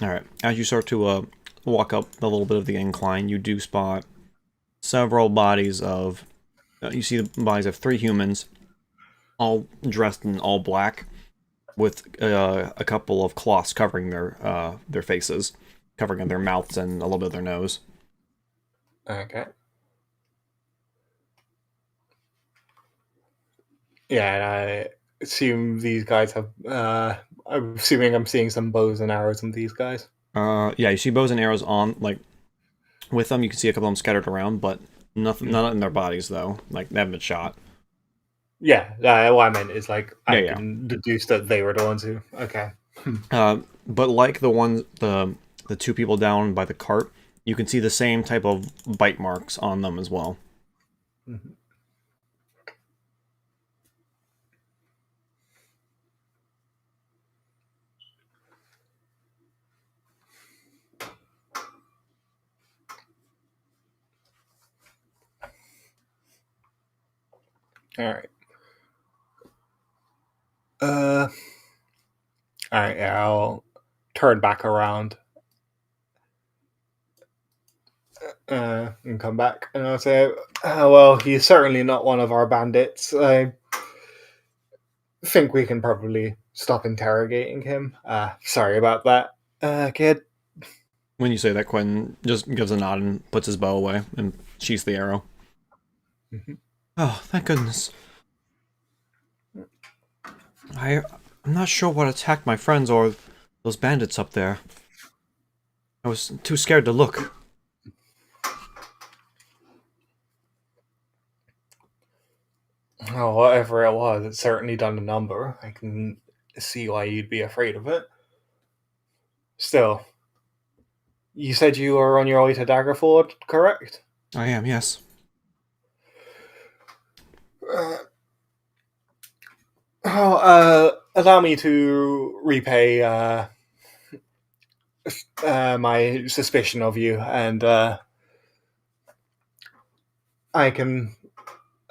A: All right. As you start to walk up a little bit of the incline, you do spot several bodies of. You see the bodies of 3 humans, all dressed in all black, with a couple of cloths covering their faces, covering their mouths and a little bit of their nose.
B: Okay. Yeah, and I assume these guys have. I'm assuming I'm seeing some bows and arrows in these guys.
A: Yeah, you see bows and arrows on like with them. You can see a couple of them scattered around, but nothing,
B: Mm.
A: none in their bodies though. Like they haven't been shot.
B: Yeah, what I meant is like
A: Yeah,
B: I
A: yeah.
B: can deduce that they were the ones who. Okay.
A: But like the two people down by the cart, you can see the same type of bite marks on them as well.
B: Mhm. All right. Uh. All right. Yeah, I'll turn back around and come back, and I'll say, "Well, he's certainly not one of our bandits. I think we can probably stop interrogating him. Sorry about that, kid."
A: When you say that, Quentin just gives a nod and puts his bow away and sheaths the arrow.
B: Mhm.
A: Oh, thank goodness. I'm not sure what attacked my friends or those bandits up there. I was too scared to look.
B: Oh, whatever it was, it's certainly done a number. I can see why you'd be afraid of it. Still, you said you were on your way to Daggerford, correct?
A: I am, yes.
B: Uh, Allow me to repay my suspicion of you, and I can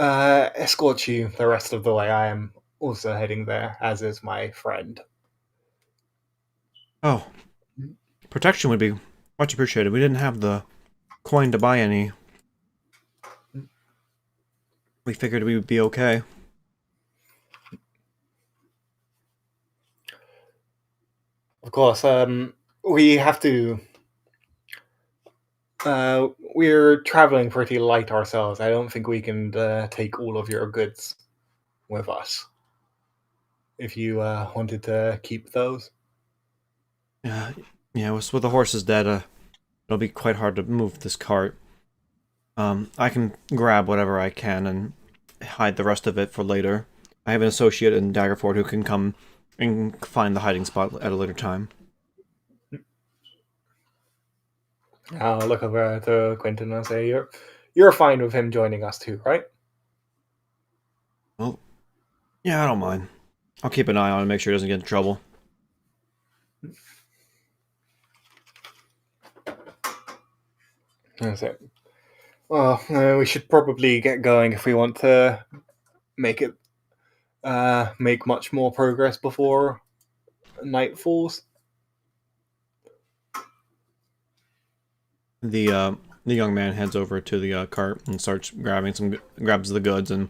B: escort you the rest of the way. I am also heading there, as is my friend.
A: Oh, protection would be much appreciated. We didn't have the coin to buy any. We figured we would be okay.
B: Of course, we have to. We're traveling pretty light ourselves. I don't think we can take all of your goods with us. If you wanted to keep those.
A: Yeah, yeah. With the horses dead, it'll be quite hard to move this cart. I can grab whatever I can and hide the rest of it for later. I have an associate in Daggerford who can come and find the hiding spot at a later time.
B: I'll look over to Quentin and say, "You're fine with him joining us too, right?"
A: Well, yeah, I don't mind. I'll keep an eye on him and make sure he doesn't get in trouble.
B: I say, "Well, we should probably get going if we want to make it make much more progress before night falls."
A: The young man heads over to the cart and starts grabs the goods and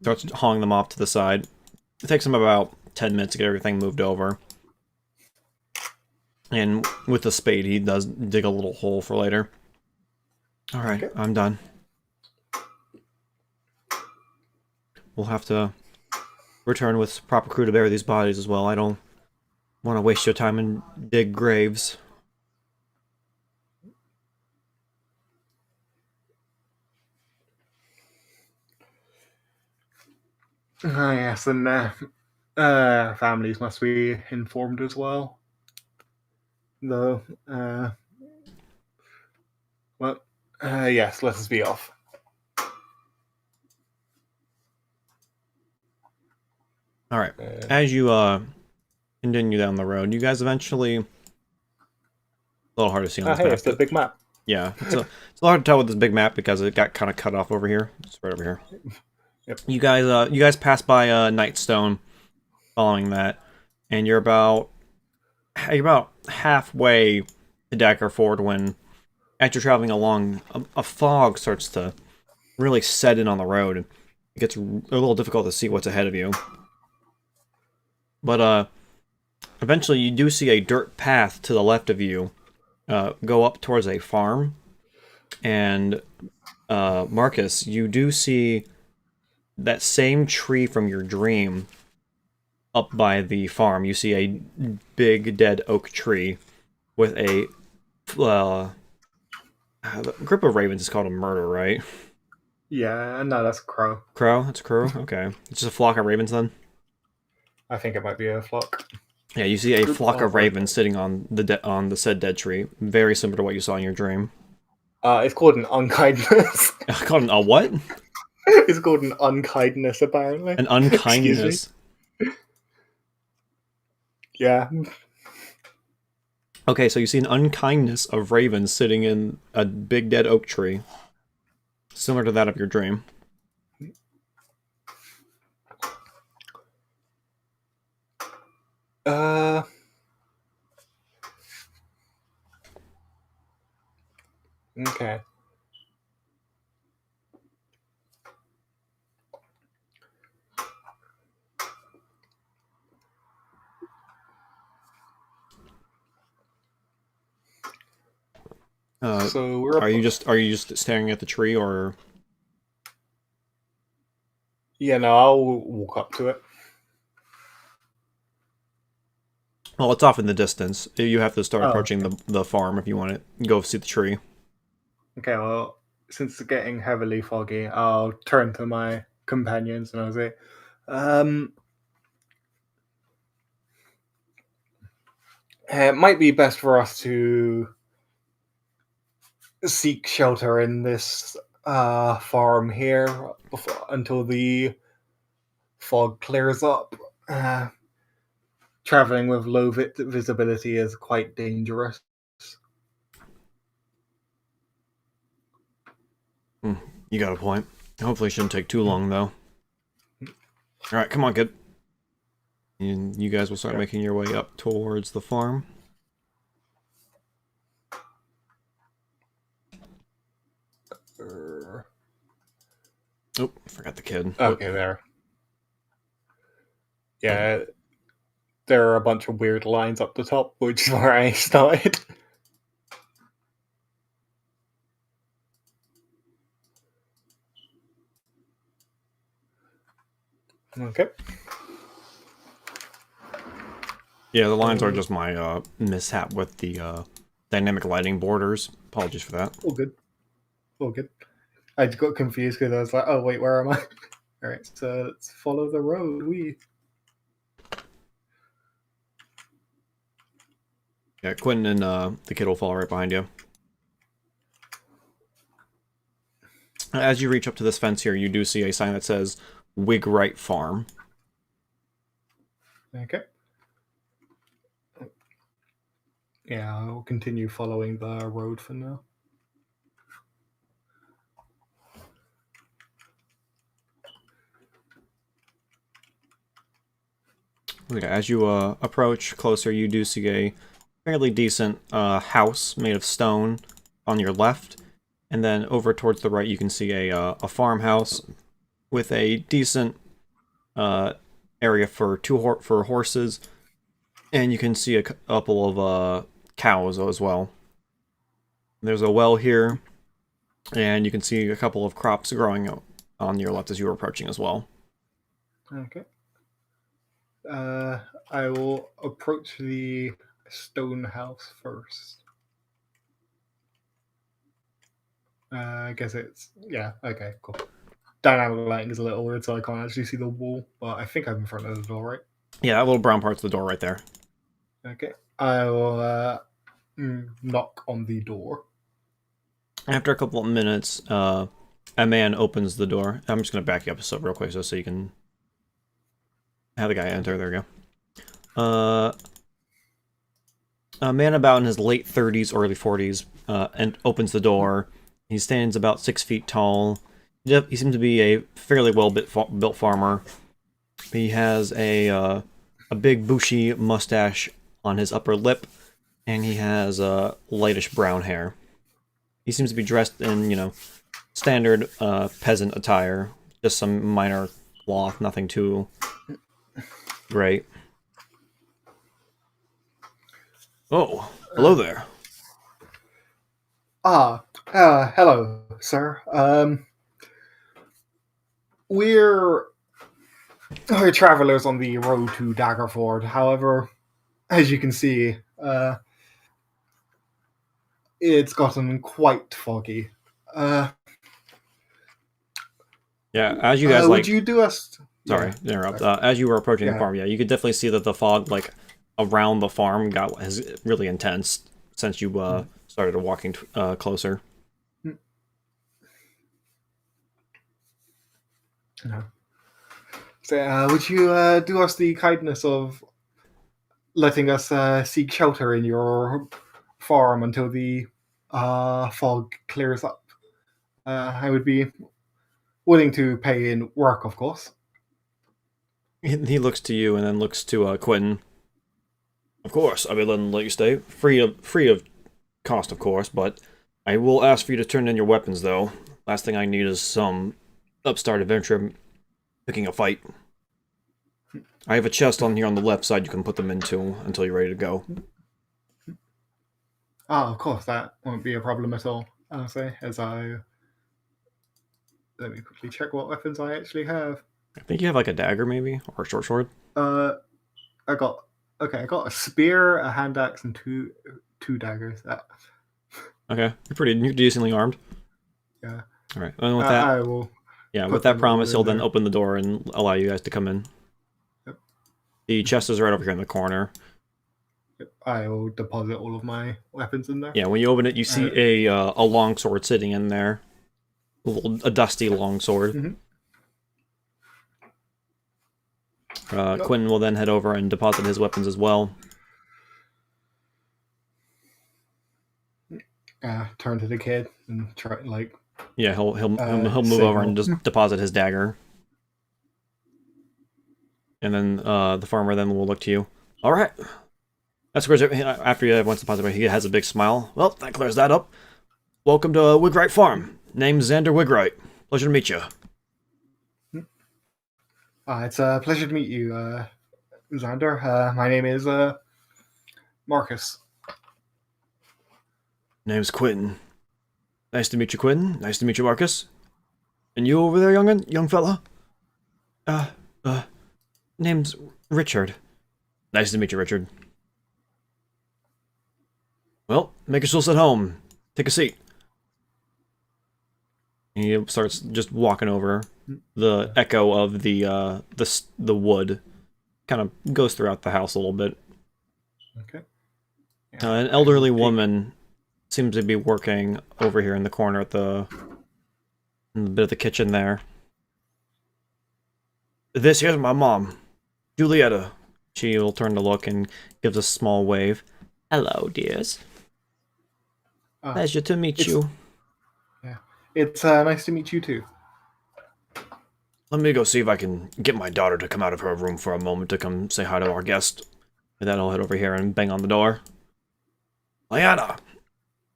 A: starts hauling them off to the side. It takes him about 10 minutes to get everything moved over. And with the spade, he does dig a little hole for later. Alright,
B: Okay.
A: I'm done. We'll have to return with proper crew to bury these bodies as well. I don't want to waste your time and dig graves.
B: Ah, yes, and families must be informed as well. Though, well, yes, let us be off.
A: Alright,
B: Uh,
A: as you continue down the road, you guys eventually... A little hard to see on this
B: hey,
A: map,
B: it's the
A: but
B: big map.
A: yeah, it's a little hard to tell with this big map because it got kind of cut off over here. It's right over here.
B: Yep.
A: You guys pass by Nightstone following that, and you're about halfway to Daggerford when, as you're traveling along, a fog starts to really set in on the road. it gets a little difficult to see what's ahead of you. But eventually you do see a dirt path to the left of you go up towards a farm. And Marcus, you do see that same tree from your dream up by the farm. You see a big dead oak tree with a the group of ravens is called a murder, right?
B: Yeah, no, that's a crow.
A: Crow? That's a crow? Okay. It's just a flock of ravens then?
B: I think it might be a flock.
A: Yeah, you see a
B: Group
A: flock of
B: of
A: ravens sitting on the said dead tree. Very similar to what you saw in your dream.
B: It's called an unkindness.
A: Called a what?
B: It's called an unkindness, apparently.
A: An
B: Excuse me.
A: unkindness.
B: Yeah.
A: Okay, so you see an unkindness of ravens sitting in a big dead oak tree. Similar to that of your dream.
B: Okay. So we're up.
A: Are you just staring at the tree, or?
B: Yeah, no, I'll walk up to it.
A: Well, it's off in the distance. You have to start
B: Oh,
A: approaching the farm if you want to go see the tree.
B: Okay, well, since it's getting heavily foggy, I'll turn to my companions and I'll say, it might be best for us to seek shelter in this farm here until the fog clears up. Traveling with low visibility is quite dangerous.
A: You got a point. Hopefully it shouldn't take too long, though. Alright, come on, kid. And you guys will start making your way up towards the farm. Oh, I forgot the kid.
B: Okay, there. Yeah, there are a bunch of weird lines up the top, which is where I started. Okay.
A: Yeah, the lines are just my mishap with the dynamic lighting borders. Apologies for that.
B: All good. All good. I just got confused because I was like, oh, wait, where am I? Alright, so let's follow the road.
A: Yeah, Quentin and the kid will follow right behind you. As you reach up to this fence here, you do see a sign that says Wigwright Farm.
B: Okay. Yeah, I'll continue following the road for now.
A: Okay, as you approach closer, you do see a fairly decent house made of stone on your left, and then over towards the right, you can see a farmhouse with a decent area for for horses, and you can see a couple of cows as well. There's a well here, and you can see a couple of crops growing on your left as you are approaching as well.
B: Okay. I will approach the stone house first. I guess it's... Yeah, okay, cool. Dynamic lighting is a little weird, so I can't actually see the wall, but I think I'm in front of the door, right?
A: Yeah, that little brown part's the door right there.
B: Okay. I will knock on the door.
A: After a couple of minutes, a man opens the door. I'm just going to back you up so real quick so you can have the guy enter. There we go. A man about in his late 30s, early 40s, and opens the door. He stands about 6 feet tall. He seems to be a fairly well-built farmer. He has a big bushy mustache on his upper lip, and he has lightish brown hair. He seems to be dressed in, standard peasant attire, just some minor cloth, nothing too great. Oh, hello there.
B: Hello, sir. We're travelers on the road to Daggerford. However, as you can see, it's gotten quite foggy. Uh,
A: Yeah, as you guys
B: would
A: like,
B: you do us?
A: sorry,
B: Yeah,
A: to interrupt.
B: sorry.
A: As you were approaching the
B: Yeah.
A: farm, yeah, you could definitely see that the fog, like around the farm, got has really intense since you started walking closer.
B: No. So, would you do us the kindness of letting us seek shelter in your farm until the fog clears up? I would be willing to pay in work, of course.
A: He looks to you and then looks to Quentin. Of course, I'll be letting let you stay, free of cost, of course, but I will ask for you to turn in your weapons, though. Last thing I need is some upstart adventurer picking a fight. I have a chest on here on the left side you can put them into until you're ready to go.
B: Ah, of course, that won't be a problem at all. I'll say, as I let me quickly check what weapons I actually have.
A: I think you have like a dagger, maybe, or a short sword.
B: Uh, I got I got a spear, a hand axe, and two daggers.
A: Okay, you're decently armed.
B: Yeah,
A: All right, and with that,
B: I will
A: yeah, with
B: put
A: that
B: them all
A: promise,
B: in
A: he'll then
B: there.
A: open the door and allow you guys to come in.
B: Yep.
A: The chest is right over here in the corner.
B: Yep. I will deposit all of my weapons in there.
A: Yeah, when you open it, you see a long sword sitting in there, a dusty long sword.
B: Mm-hmm. Nope.
A: Quentin will then head over and deposit his weapons as well.
B: Turn to the kid and try like
A: Yeah, he'll move over and
B: signal.
A: just deposit his dagger. And then the farmer then will look to you. All right. That's great. After you have once deposited, he has a big smile. Well, that clears that up. Welcome to Wigwright Farm. Name's Xander Wigwright. Pleasure to meet you.
B: It's a pleasure to meet you, Xander. My name is Marcus.
A: Name's Quentin. Nice to meet you, Quentin. Nice to meet you, Marcus. And you over there, young fella? Uh, uh, name's Richard. Nice to meet you, Richard. Well, make yourselves at home. Take a seat. He starts just walking over. The echo of the wood kind of goes throughout the house a little bit.
B: Okay.
A: An elderly woman seems to be working over here in the corner at in the bit of the kitchen there. This here's my mom, Julietta. She will turn to look and gives a small wave. Hello, dears. Pleasure to meet you.
B: Yeah, it's nice to meet you too.
A: Let me go see if I can get my daughter to come out of her room for a moment to come say hi to our guest. With that, I'll head over here and bang on the door. Lyanna,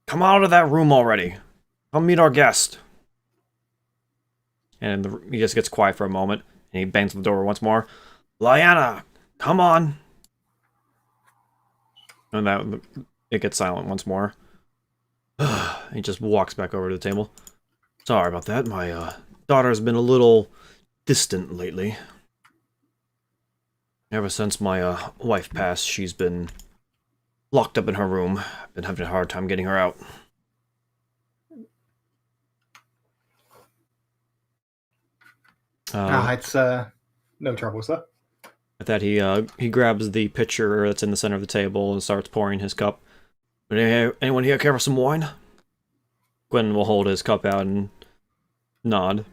A: come out of that room already. Come meet our guest. And he just gets quiet for a moment, and he bangs on the door once more. Lyanna, come on. And it gets silent once more. He just walks back over to the table. Sorry about that. My daughter's been a little distant lately. Ever since my wife passed, she's been locked up in her room. I've been having a hard time getting her out.
B: It's no trouble, sir.
A: With that, he grabs the pitcher that's in the center of the table and starts pouring his cup. Anyone here care for some wine? Gwen will hold his cup out and nod.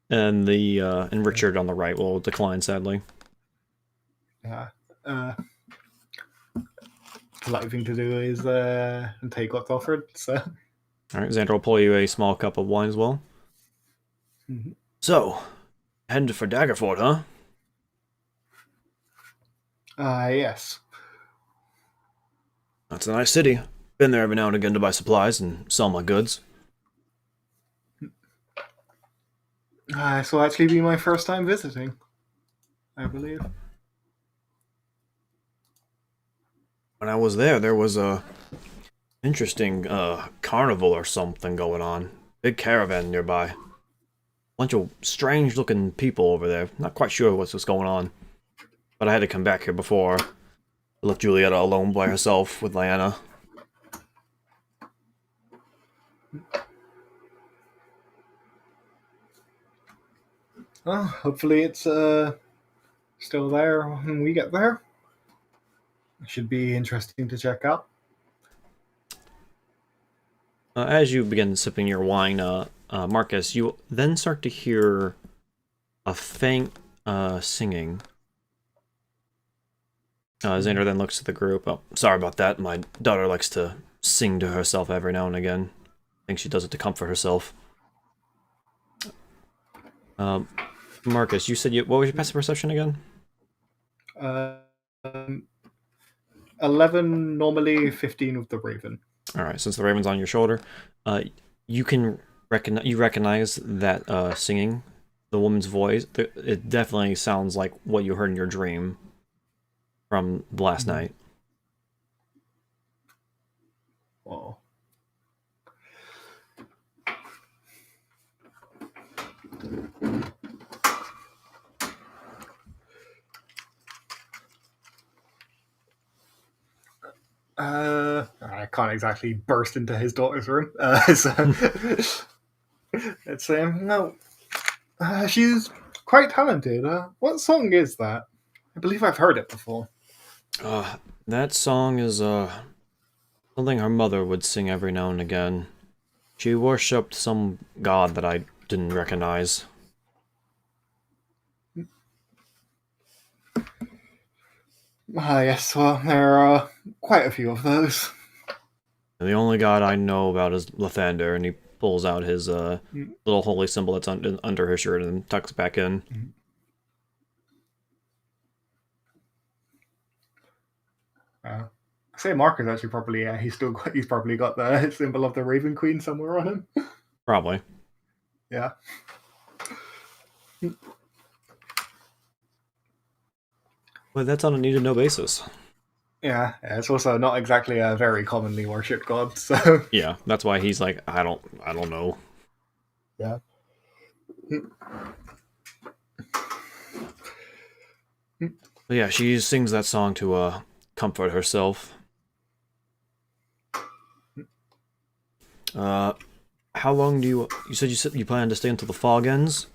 A: And and Richard on the right will decline sadly.
B: Yeah. Polite thing to do is take what's offered. So.
A: All right, Xander will pull you a small cup of wine as well.
B: Mm-hmm.
A: So, headed for Daggerford, huh?
B: Yes.
A: That's a nice city. Been there every now and again to buy supplies and sell my goods.
B: This will actually be my first time visiting, I believe.
A: When I was there was a interesting carnival or something going on. Big caravan nearby. Bunch of strange looking people over there. Not quite sure what's going on. But I had to come back here before. I left Julieta alone by herself with Lyanna.
B: Well, hopefully it's still there when we get there. It should be interesting to check out.
A: As you begin sipping your wine, Marcus, you then start to hear a faint singing. Xander then looks at the group. Oh, sorry about that. My daughter likes to sing to herself every now and again. I think she does it to comfort herself. Marcus, you said what was your passive perception again?
B: Uh, 11 normally, 15 with the Raven.
A: All right, since the raven's on your shoulder, you can recognize that singing, the woman's voice. It definitely sounds like what you heard in your dream from last night.
B: Oh. I can't exactly burst into his daughter's room. So let's say, no, she's quite talented. What song is that? I believe I've heard it before.
A: That song is something her mother would sing every now and again. She worshipped some god that I didn't recognize.
B: Yes, well, there are quite a few of those.
A: And the only god I know about is Lathander, and he pulls out his little holy symbol that's under his shirt and tucks back in.
B: I say Mark is actually probably he's probably got the symbol of the Raven Queen somewhere on him.
A: Probably.
B: Yeah.
A: But that's on a need-to-know basis.
B: Yeah, it's also not exactly a very commonly worshipped god, so
A: Yeah, that's why he's like, I don't know.
B: yeah.
A: But yeah, she sings that song to comfort herself. How long do you said you plan to stay until the fog ends?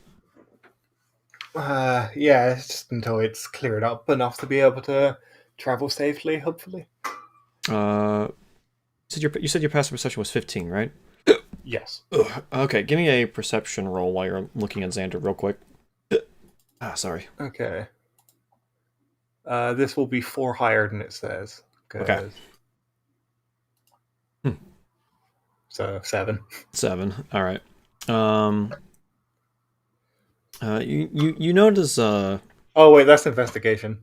B: Yeah, it's just until it's cleared up enough to be able to travel safely, hopefully.
A: Uh, you said your passive perception was 15, right?
B: Yes.
A: Ugh. Okay, give me a perception roll while you're looking at Xander real quick. Sorry.
B: Okay. This will be 4 higher than it says.
A: Okay.
B: So 7.
A: 7. All right. You notice
B: Oh wait, that's investigation.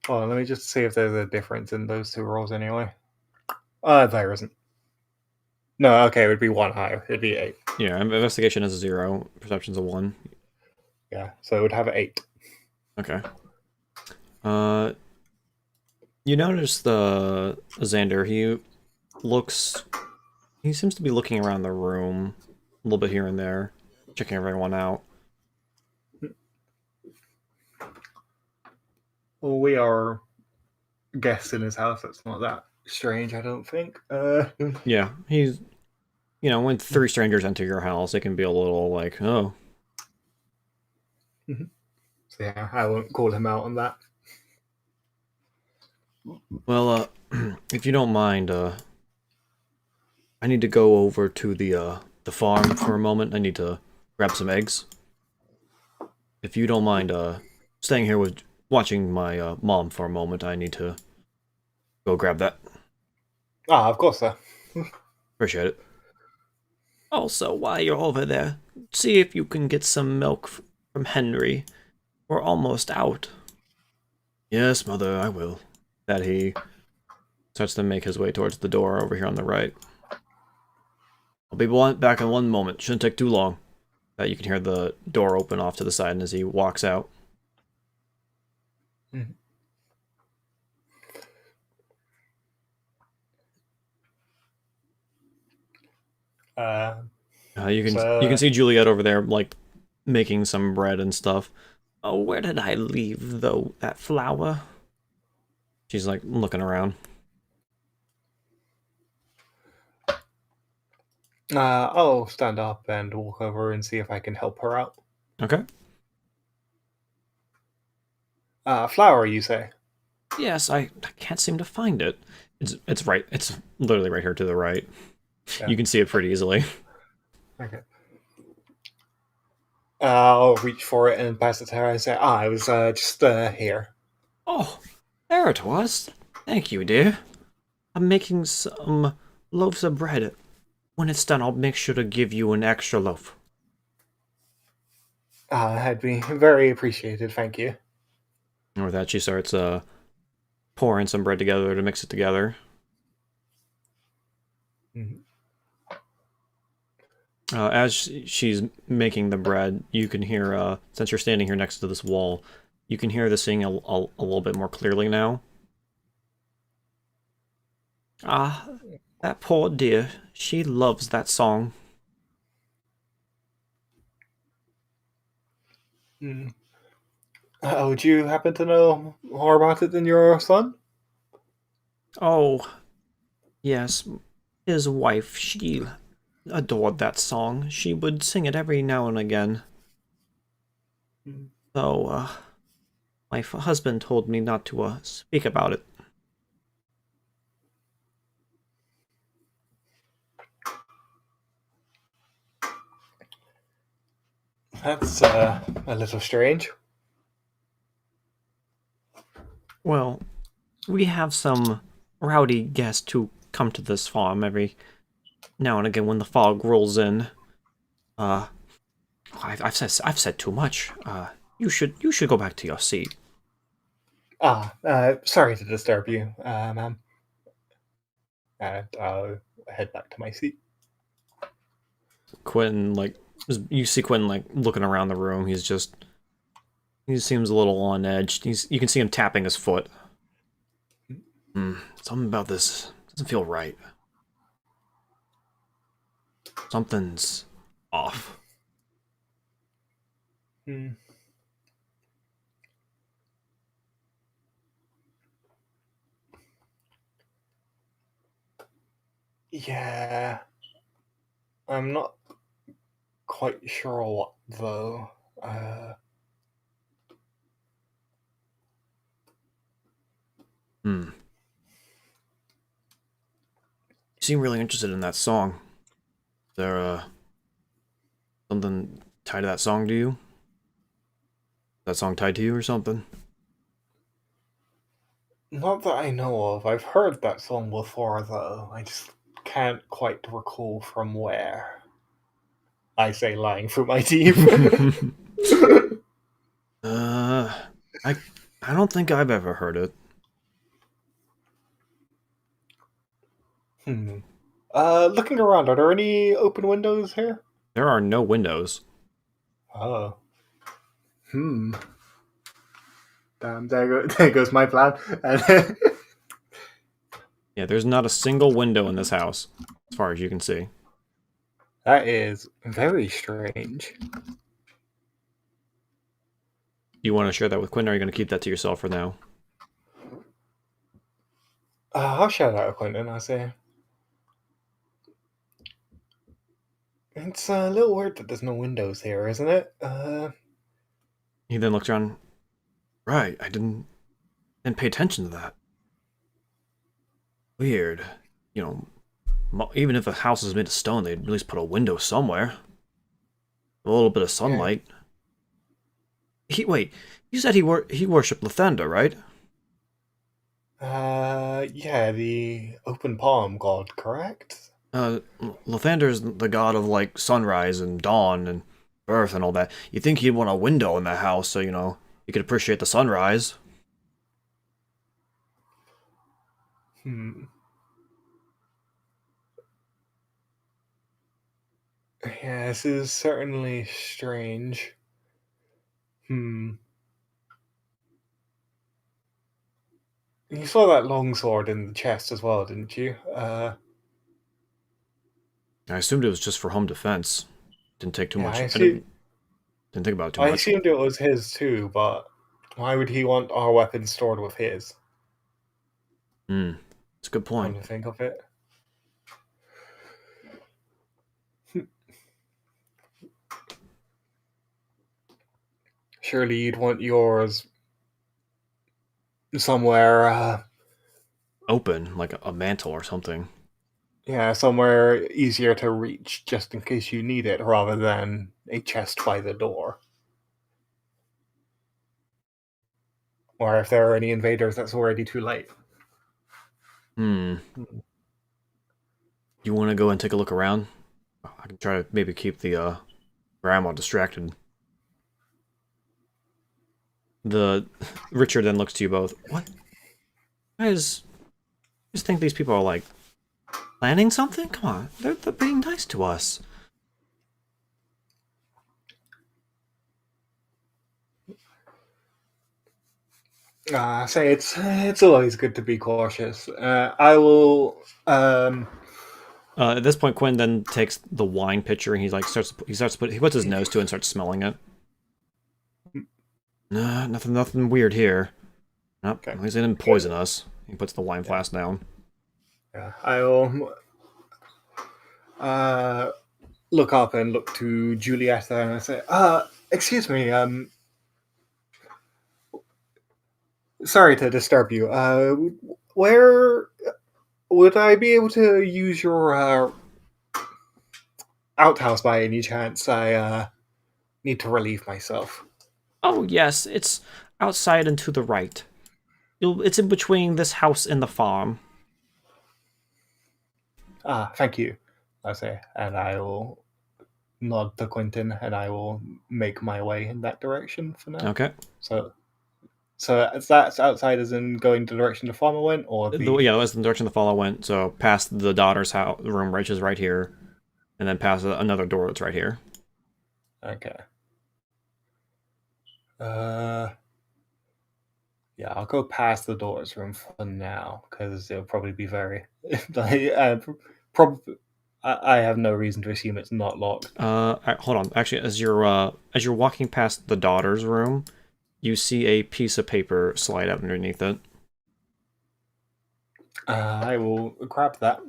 B: Oh, let me just see if there's a difference in those two rolls anyway. There isn't. No, okay, it would be 1 higher. It'd be 8.
A: yeah, investigation is a 0, perception's a 1.
B: Yeah, so it would have 8.
A: Okay. You notice the Xander, he seems to be looking around the room a little bit here and there, checking everyone out.
B: Well, we are guests in his house. That's not that strange, I don't think.
A: Yeah, he's, when 3 strangers enter your house, it can be a little like, oh.
B: So yeah, I won't call him out on that.
A: Well, if you don't mind, I need to go over to the farm for a moment. I need to grab some eggs. If you don't mind, staying here with watching my mom for a moment, I need to go grab that.
B: Of course, sir.
A: Appreciate it. Also, while you're over there, see if you can get some milk from Henry. We're almost out. Yes, mother, I will. That he starts to make his way towards the door over here on the right. I'll be back in one moment. Shouldn't take too long. You can hear the door open off to the side as he walks out.
B: Mhm. Uh,
A: You can
B: so
A: see Juliet over there, like making some bread and stuff. Oh, where did I leave though that flour? She's like looking around.
B: I'll stand up and walk over and see if I can help her out.
A: Okay.
B: Flower, you say?
A: Yes, I can't seem to find it. It's right. It's literally right here to the right.
B: Yeah.
A: You can see it pretty easily.
B: Okay. I'll reach for it and pass it to her and say, I was just here.
A: Oh, there it was. Thank you, dear. I'm making some loaves of bread. When it's done, I'll make sure to give you an extra loaf.
B: That'd be very appreciated, thank you.
A: And with that, she starts pouring some bread together to mix it together.
B: Mhm.
A: As she's making the bread, you can hear, since you're standing here next to this wall, you can hear the singing a little bit more clearly now. Ah, that poor dear. She loves that song.
B: Mm. Would you happen to know more about it than your son?
A: Oh, yes. His wife, she adored that song. She would sing it every now and again.
B: Mm.
A: Though, my husband told me not to, speak about it.
B: That's a little strange.
A: Well, we have some rowdy guests who come to this farm every now and again when the fog rolls in. Uh, I've said too much. You should go back to your seat.
B: Sorry to disturb you, ma'am. And I'll head back to my seat.
A: Quentin, like, you see Quentin like looking around the room. He seems a little on edge. You can see him tapping his foot. Something about this doesn't feel right. Something's off.
B: Mm. Yeah, I'm not quite sure what though. Uh,
A: Hmm. You seem really interested in that song. Is there something tied to that song to you? Is that song tied to you or something?
B: Not that I know of. I've heard that song before though. I just can't quite recall from where. I say lying through my teeth.
A: uh, I I don't think I've ever heard it.
B: Hmm. Looking around, are there any open windows here?
A: There are no windows.
B: Oh. Hmm. Damn, there goes my plan. And
A: Yeah, there's not a single window in this house, as far as you can see.
B: that is very strange.
A: You want to share that with Quinn, or are you going to keep that to yourself for now?
B: I'll share that with Quentin, I say. It's a little weird that there's no windows here, isn't it?
A: He then looks around. Right, I didn't pay attention to that. Weird. You know, even if a house is made of stone, they'd at least put a window somewhere. A little bit of
B: Yeah.
A: sunlight. Wait. You said he worshipped Lathander, right?
B: Yeah, the open palm god, correct?
A: Lathander's the god of like sunrise and dawn and birth and all that. You think he'd want a window in the house so you could appreciate the sunrise?
B: Hmm. Yeah, this is certainly strange. Hmm. You saw that longsword in the chest as well, didn't you?
A: I assumed it was just for home defense. Didn't take too
B: Yeah,
A: much. I didn't think about it too
B: I
A: much.
B: assumed it was his too, but why would he want our weapons stored with his?
A: Hmm. That's a good
B: Come
A: point.
B: to think of it. Surely you'd want yours somewhere,
A: Open, like a mantle or something.
B: yeah, somewhere easier to reach just in case you need it rather than a chest by the door. Or if there are any invaders, that's already too late.
A: Hmm.
B: Hmm.
A: You want to go and take a look around? I can try to maybe keep the grandma distracted. The Richard then looks to you both. What? Guys, just think these people are like planning something? Come on, they're being nice to us.
B: Say it's always good to be cautious. I will.
A: At this point, Quinn then takes the wine pitcher and he puts his nose to it and starts smelling it. Nah, nothing weird here. Nope,
B: Okay.
A: he's gonna poison us. He puts the wine
B: Yeah.
A: flask down.
B: Yeah. I will. Uh, Look up and look to Julieta and I say, excuse me. Sorry to disturb you. Where would I be able to use your outhouse by any chance? I need to relieve myself.
A: Oh yes, it's outside and to the right. It's in between this house and the farm.
B: Thank you. I say, and I will nod to Quentin, and I will make my way in that direction for now.
A: Okay.
B: So, so that's outside, as in going the direction the farmer went, or the.
A: Yeah, that's the direction the follow went. So past the daughter's house room, which is right here, and then past another door that's right here.
B: Okay. Yeah, I'll go past the daughter's room for now because it'll probably be very. like, probably, I have no reason to assume it's not locked.
A: Hold on. Actually, as you're walking past the daughter's room, you see a piece of paper slide out underneath it.
B: I will grab that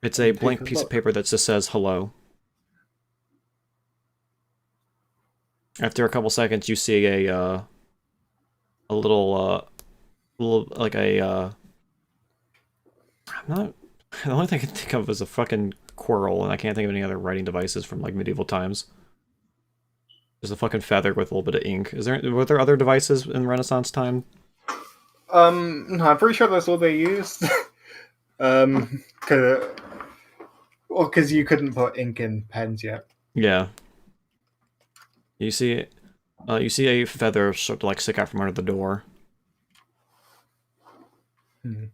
A: It's a
B: and take
A: blank
B: a
A: piece of
B: look.
A: paper that just says hello. After a couple seconds, you see a little like a I'm not. The only thing I can think of is a fucking quirl, and I can't think of any other writing devices from like medieval times. There's a fucking feather with a little bit of ink. Were there other devices in Renaissance time?
B: No, I'm pretty sure that's all they used. Cause, well, because you couldn't put ink in pens yet.
A: Yeah. You see, you see a feather sort of like stick out from under the door.
B: Hmm.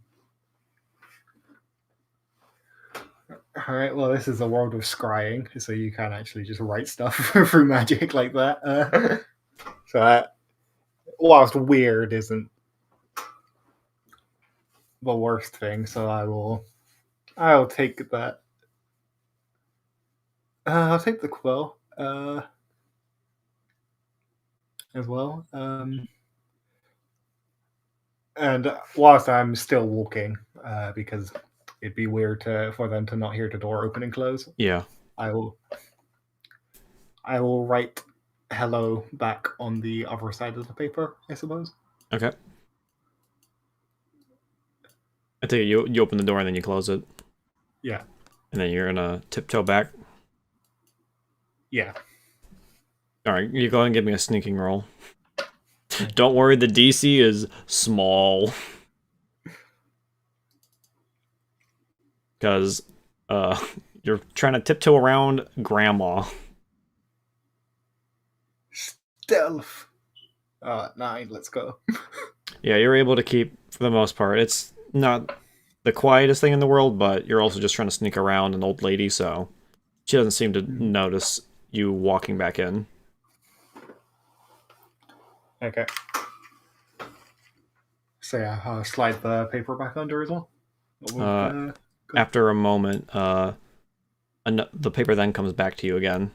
B: All right. Well, this is a world of scrying, so you can actually just write stuff through magic like that. So that, whilst weird, isn't the worst thing. So I'll take that. I'll take the quill as well. And whilst I'm still walking, because it'd be weird for them to not hear the door open and close,
A: Yeah.
B: I will I will write hello back on the other side of the paper, I suppose.
A: Okay. I take it you open the door and then you close it,
B: Yeah.
A: and then you're gonna tiptoe back.
B: Yeah.
A: All right, you go ahead and give me a sneaking roll. Don't worry, the DC is small because uh you're trying to tiptoe around grandma.
B: Stealth. 9, let's go.
A: Yeah, you're able to keep for the most part. It's not the quietest thing in the world, but you're also just trying to sneak around an old lady, so She doesn't seem to notice you walking back in.
B: Okay. So yeah, I'll slide the paper back under as well.
A: Uh, After a moment, the paper then comes back to you again.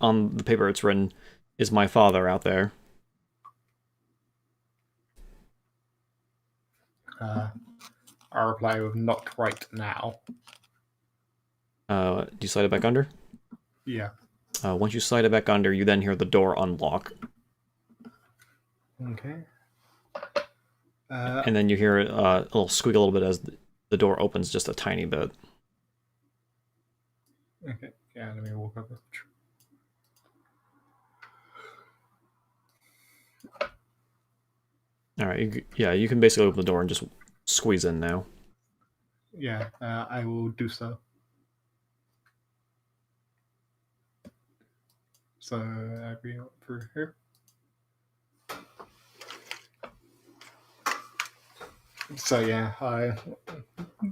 A: On the paper it's written, "Is my father out there?"
B: I'll reply with not right now.
A: Do you slide it back under?
B: Yeah.
A: Once you slide it back under, you then hear the door unlock.
B: Okay.
A: And then you hear a little squeak a little bit as the door opens just a tiny bit.
B: Okay. Yeah, let me walk up.
A: Alright, you can basically open the door and just squeeze in now.
B: Yeah, I will do so. So I'll be up through here. So yeah, I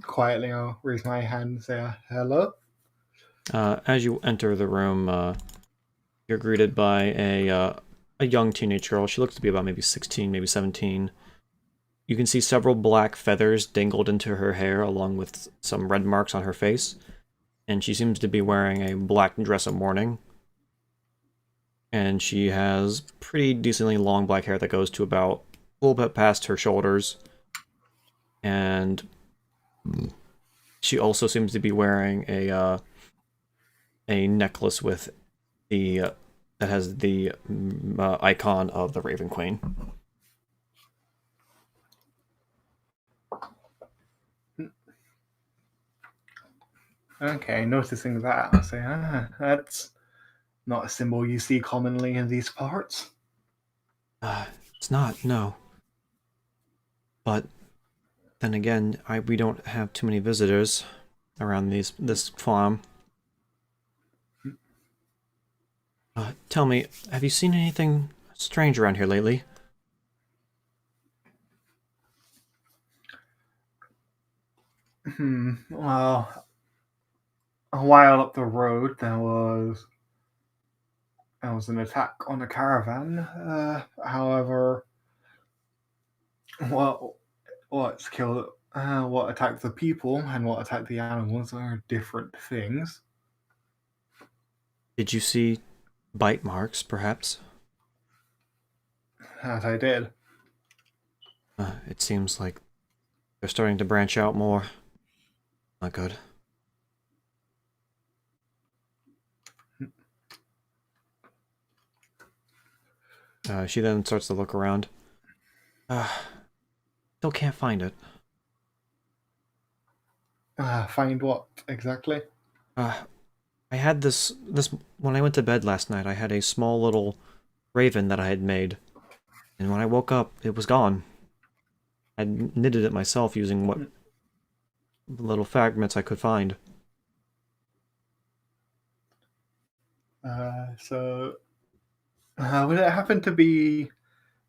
B: quietly I'll raise my hand and say hello.
A: As you enter the room, you're greeted by a young teenage girl. She looks to be about maybe 16, maybe 17. You can see several black feathers dingled into her hair, along with some red marks on her face. And she seems to be wearing a black dress of mourning. And she has pretty decently long black hair that goes to about a little bit past her shoulders. And she also seems to be wearing a necklace with the that has the icon of the Raven Queen.
B: Okay, noticing that, I'll say, that's not a symbol you see commonly in these parts.
A: It's not, no. But then again, we don't have too many visitors around this farm. Tell me, have you seen anything strange around here lately?
B: Well, a while up the road, there was an attack on a caravan. However, what what's killed, what attacked the people and what attacked the animals are different things.
A: Did you see bite marks, perhaps?
B: That I did.
A: It seems like they're starting to branch out more. Not good. She then starts to look around. Still can't find it.
B: Find what exactly?
A: I had this when I went to bed last night. I had a small little raven that I had made, and when I woke up, it was gone. I knitted it myself using what little fragments I could find.
B: So, would it happen to be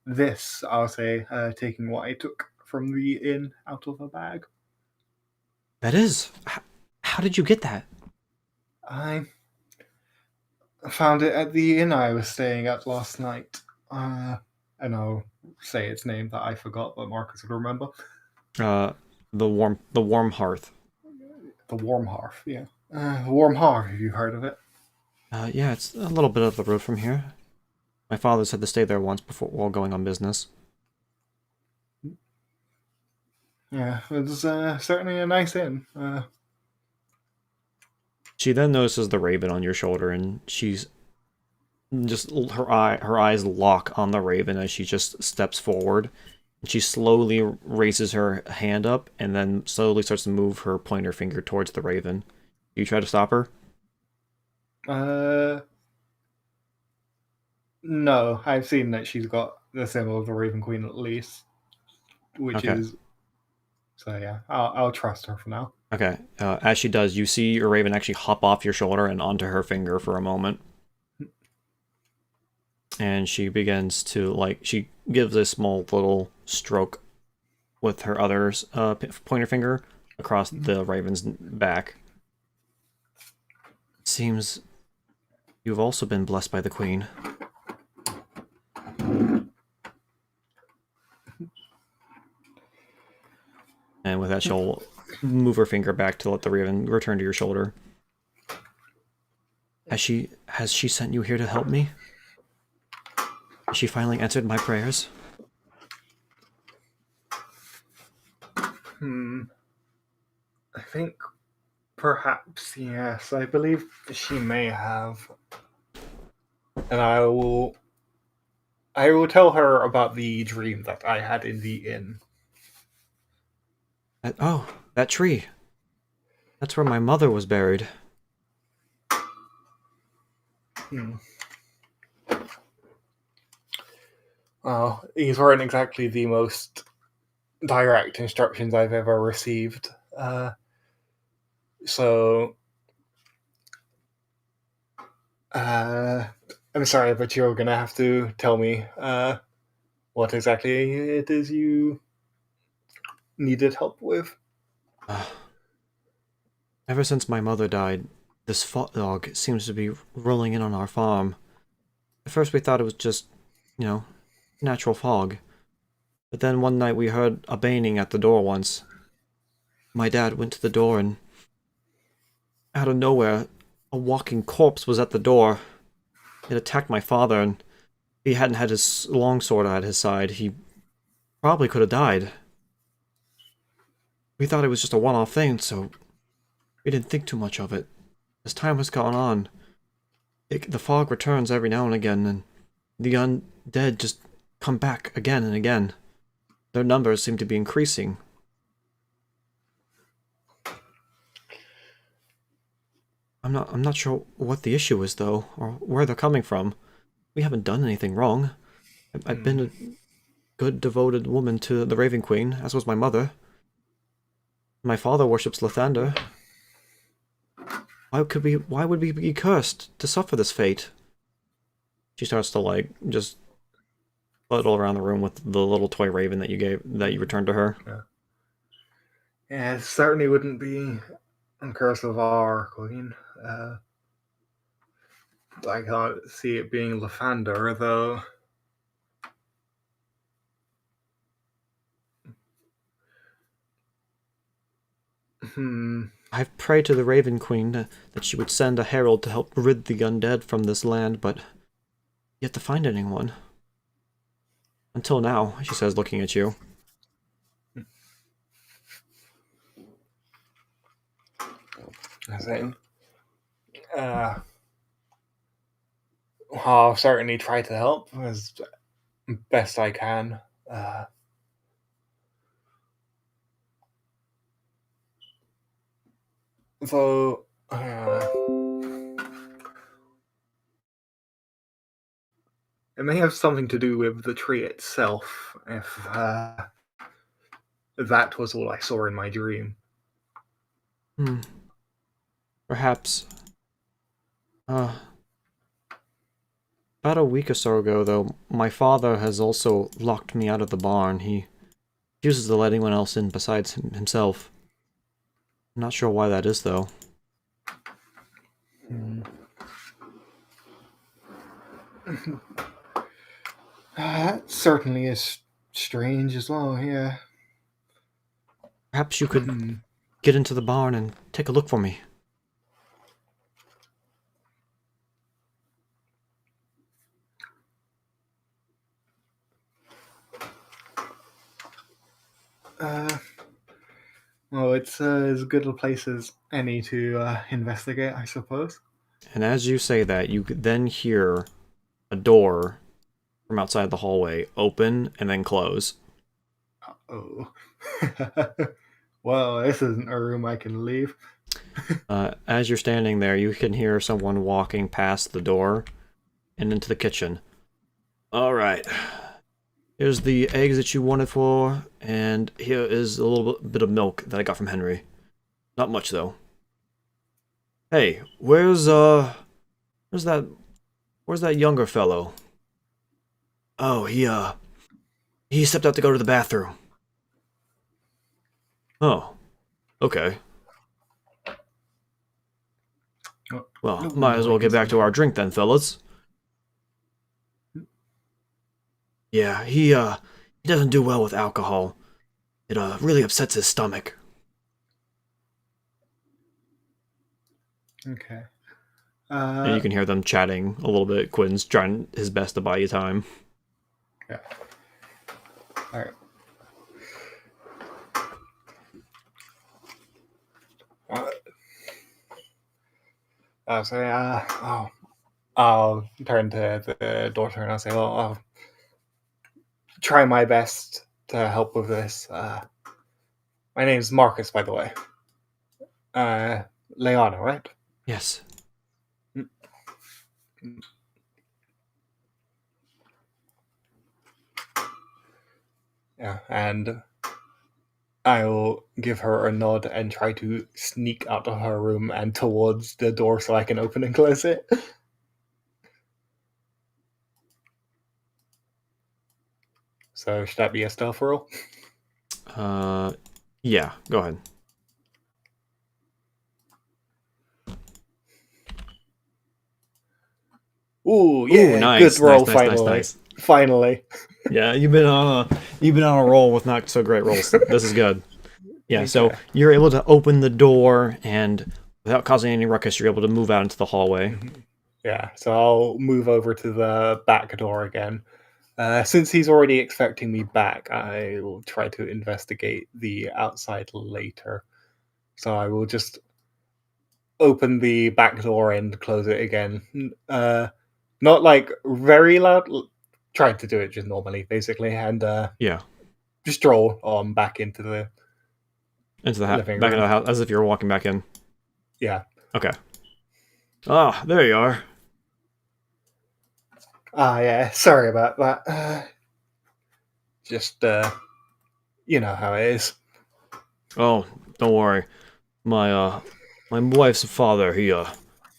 B: this? I'll say, taking what I took from the inn out of a bag.
A: That is. How did you get that?
B: I found it at the inn I was staying at last night. And I'll say its name that I forgot, but Marcus would remember.
A: The Warm Hearth.
B: The Warm Hearth, yeah. Warm Hearth, have you heard of it?
A: Yeah, it's a little bit of the road from here. My father's had to stay there once before while going on business.
B: Yeah, it's certainly a nice inn.
A: She then notices the raven on your shoulder, and she's just her eyes lock on the raven as she just steps forward. And she slowly raises her hand up, and then slowly starts to move her pointer finger towards the raven. Do you try to stop her?
B: No, I've seen that she's got the symbol of the Raven Queen at least, which
A: Okay.
B: is. So yeah, I'll trust her for now.
A: Okay. As she does, you see your raven actually hop off your shoulder and onto her finger for a moment. And she begins to, she gives a small little stroke with her other pointer finger across the raven's back. seems you've also been blessed by the Queen. And with that, she'll move her finger back to let the raven return to your shoulder. Has she sent you here to help me? Has she finally answered my prayers?
B: I think perhaps yes. I believe she may have, and I will tell her about the dream that I had in the inn.
A: Oh, that tree. That's where my mother was buried.
B: Well, these weren't exactly the most direct instructions I've ever received. So, I'm sorry, but you're gonna have to tell me what exactly it is you needed help with.
A: Uh, Ever since my mother died, this fog seems to be rolling in on our farm. At first we thought it was just, natural fog. But then one night we heard a banging at the door once. My dad went to the door and, out of nowhere, a walking corpse was at the door. It attacked my father, and if he hadn't had his longsword at his side, he probably could have died. We thought it was just a one-off thing, so we didn't think too much of it. As time has gone on, the fog returns every now and again, and the undead just come back again and again. Their numbers seem to be increasing. I'm not sure what the issue is, though, or where they're coming from. We haven't done anything wrong. I've been a good, devoted woman to the Raven Queen, as was my mother. My father worships Lathander. Why would we be cursed to suffer this fate? She starts to, just flutter around the room with the little toy raven that you returned to her.
B: Yeah, it certainly wouldn't be a curse of our queen. I can't see it being Lathander, though.
A: I've prayed to the Raven Queen that she would send a herald to help rid the undead from this land, but yet to find anyone. Until now, she says, looking at you.
B: I think. I'll certainly try to help as best I can. Though, it may have something to do with the tree itself, if that was all I saw in my dream.
A: Perhaps. About a week or so ago, though, my father has also locked me out of the barn. He refuses to let anyone else in besides himself. I'm not sure why that is, though.
B: That certainly is strange as well, yeah.
A: Perhaps you could get into the barn and take a look for me.
B: Well, it's as good a place as any to investigate, I suppose.
A: And as you say that, you could then hear a door from outside the hallway open and then close.
B: Oh. Well, this isn't a room I can leave.
A: As you're standing there, you can hear someone walking past the door and into the kitchen. Alright. Here's the eggs that you wanted for, and here is a little bit of milk that I got from Henry. Not much, though. Hey, where's that younger fellow? Oh, he stepped out to go to the bathroom. Oh, okay.
B: Oh,
A: Well,
B: no,
A: might as
B: I
A: well
B: can
A: get back
B: see.
A: to our drink then, fellas. Yeah, he doesn't do well with alcohol. It really upsets his stomach.
B: Okay.
A: And you
B: Uh,
A: can hear them chatting a little bit. Quinn's trying his best to buy you time.
B: yeah. All right. Uh, I'll say, I'll turn to the daughter and I'll say, well, I'll try my best to help with this. My name's Marcus, by the way. Uh, Leona, right?
A: Yes.
B: Yeah, and I'll give her a nod and try to sneak out of her room and towards the door so I can open and close it. So should that be a stealth roll?
A: Yeah, go ahead.
B: Ooh,
A: Ooh,
B: yeah, good
A: nice,
B: roll.
A: nice, nice, nice,
B: Finally,
A: nice.
B: finally.
A: Yeah, you've been on a roll with not so great rolls. This is good. Yeah, so
B: Okay.
A: you're able to open the door and without causing any ruckus, you're able to move out into the hallway.
B: Mhm. Yeah, so I'll move over to the back door again. Since he's already expecting me back, I will try to investigate the outside later. So I will just open the back door and close it again. Not like very loud. Try to do it just normally, basically, and
A: Yeah,
B: just stroll on back into the
A: into the
B: living
A: back into
B: room.
A: the house as if you were walking back in.
B: Yeah.
A: Okay. Ah, there you are.
B: Yeah. Sorry about that. Just you know how it is.
A: Oh, don't worry. My my wife's father,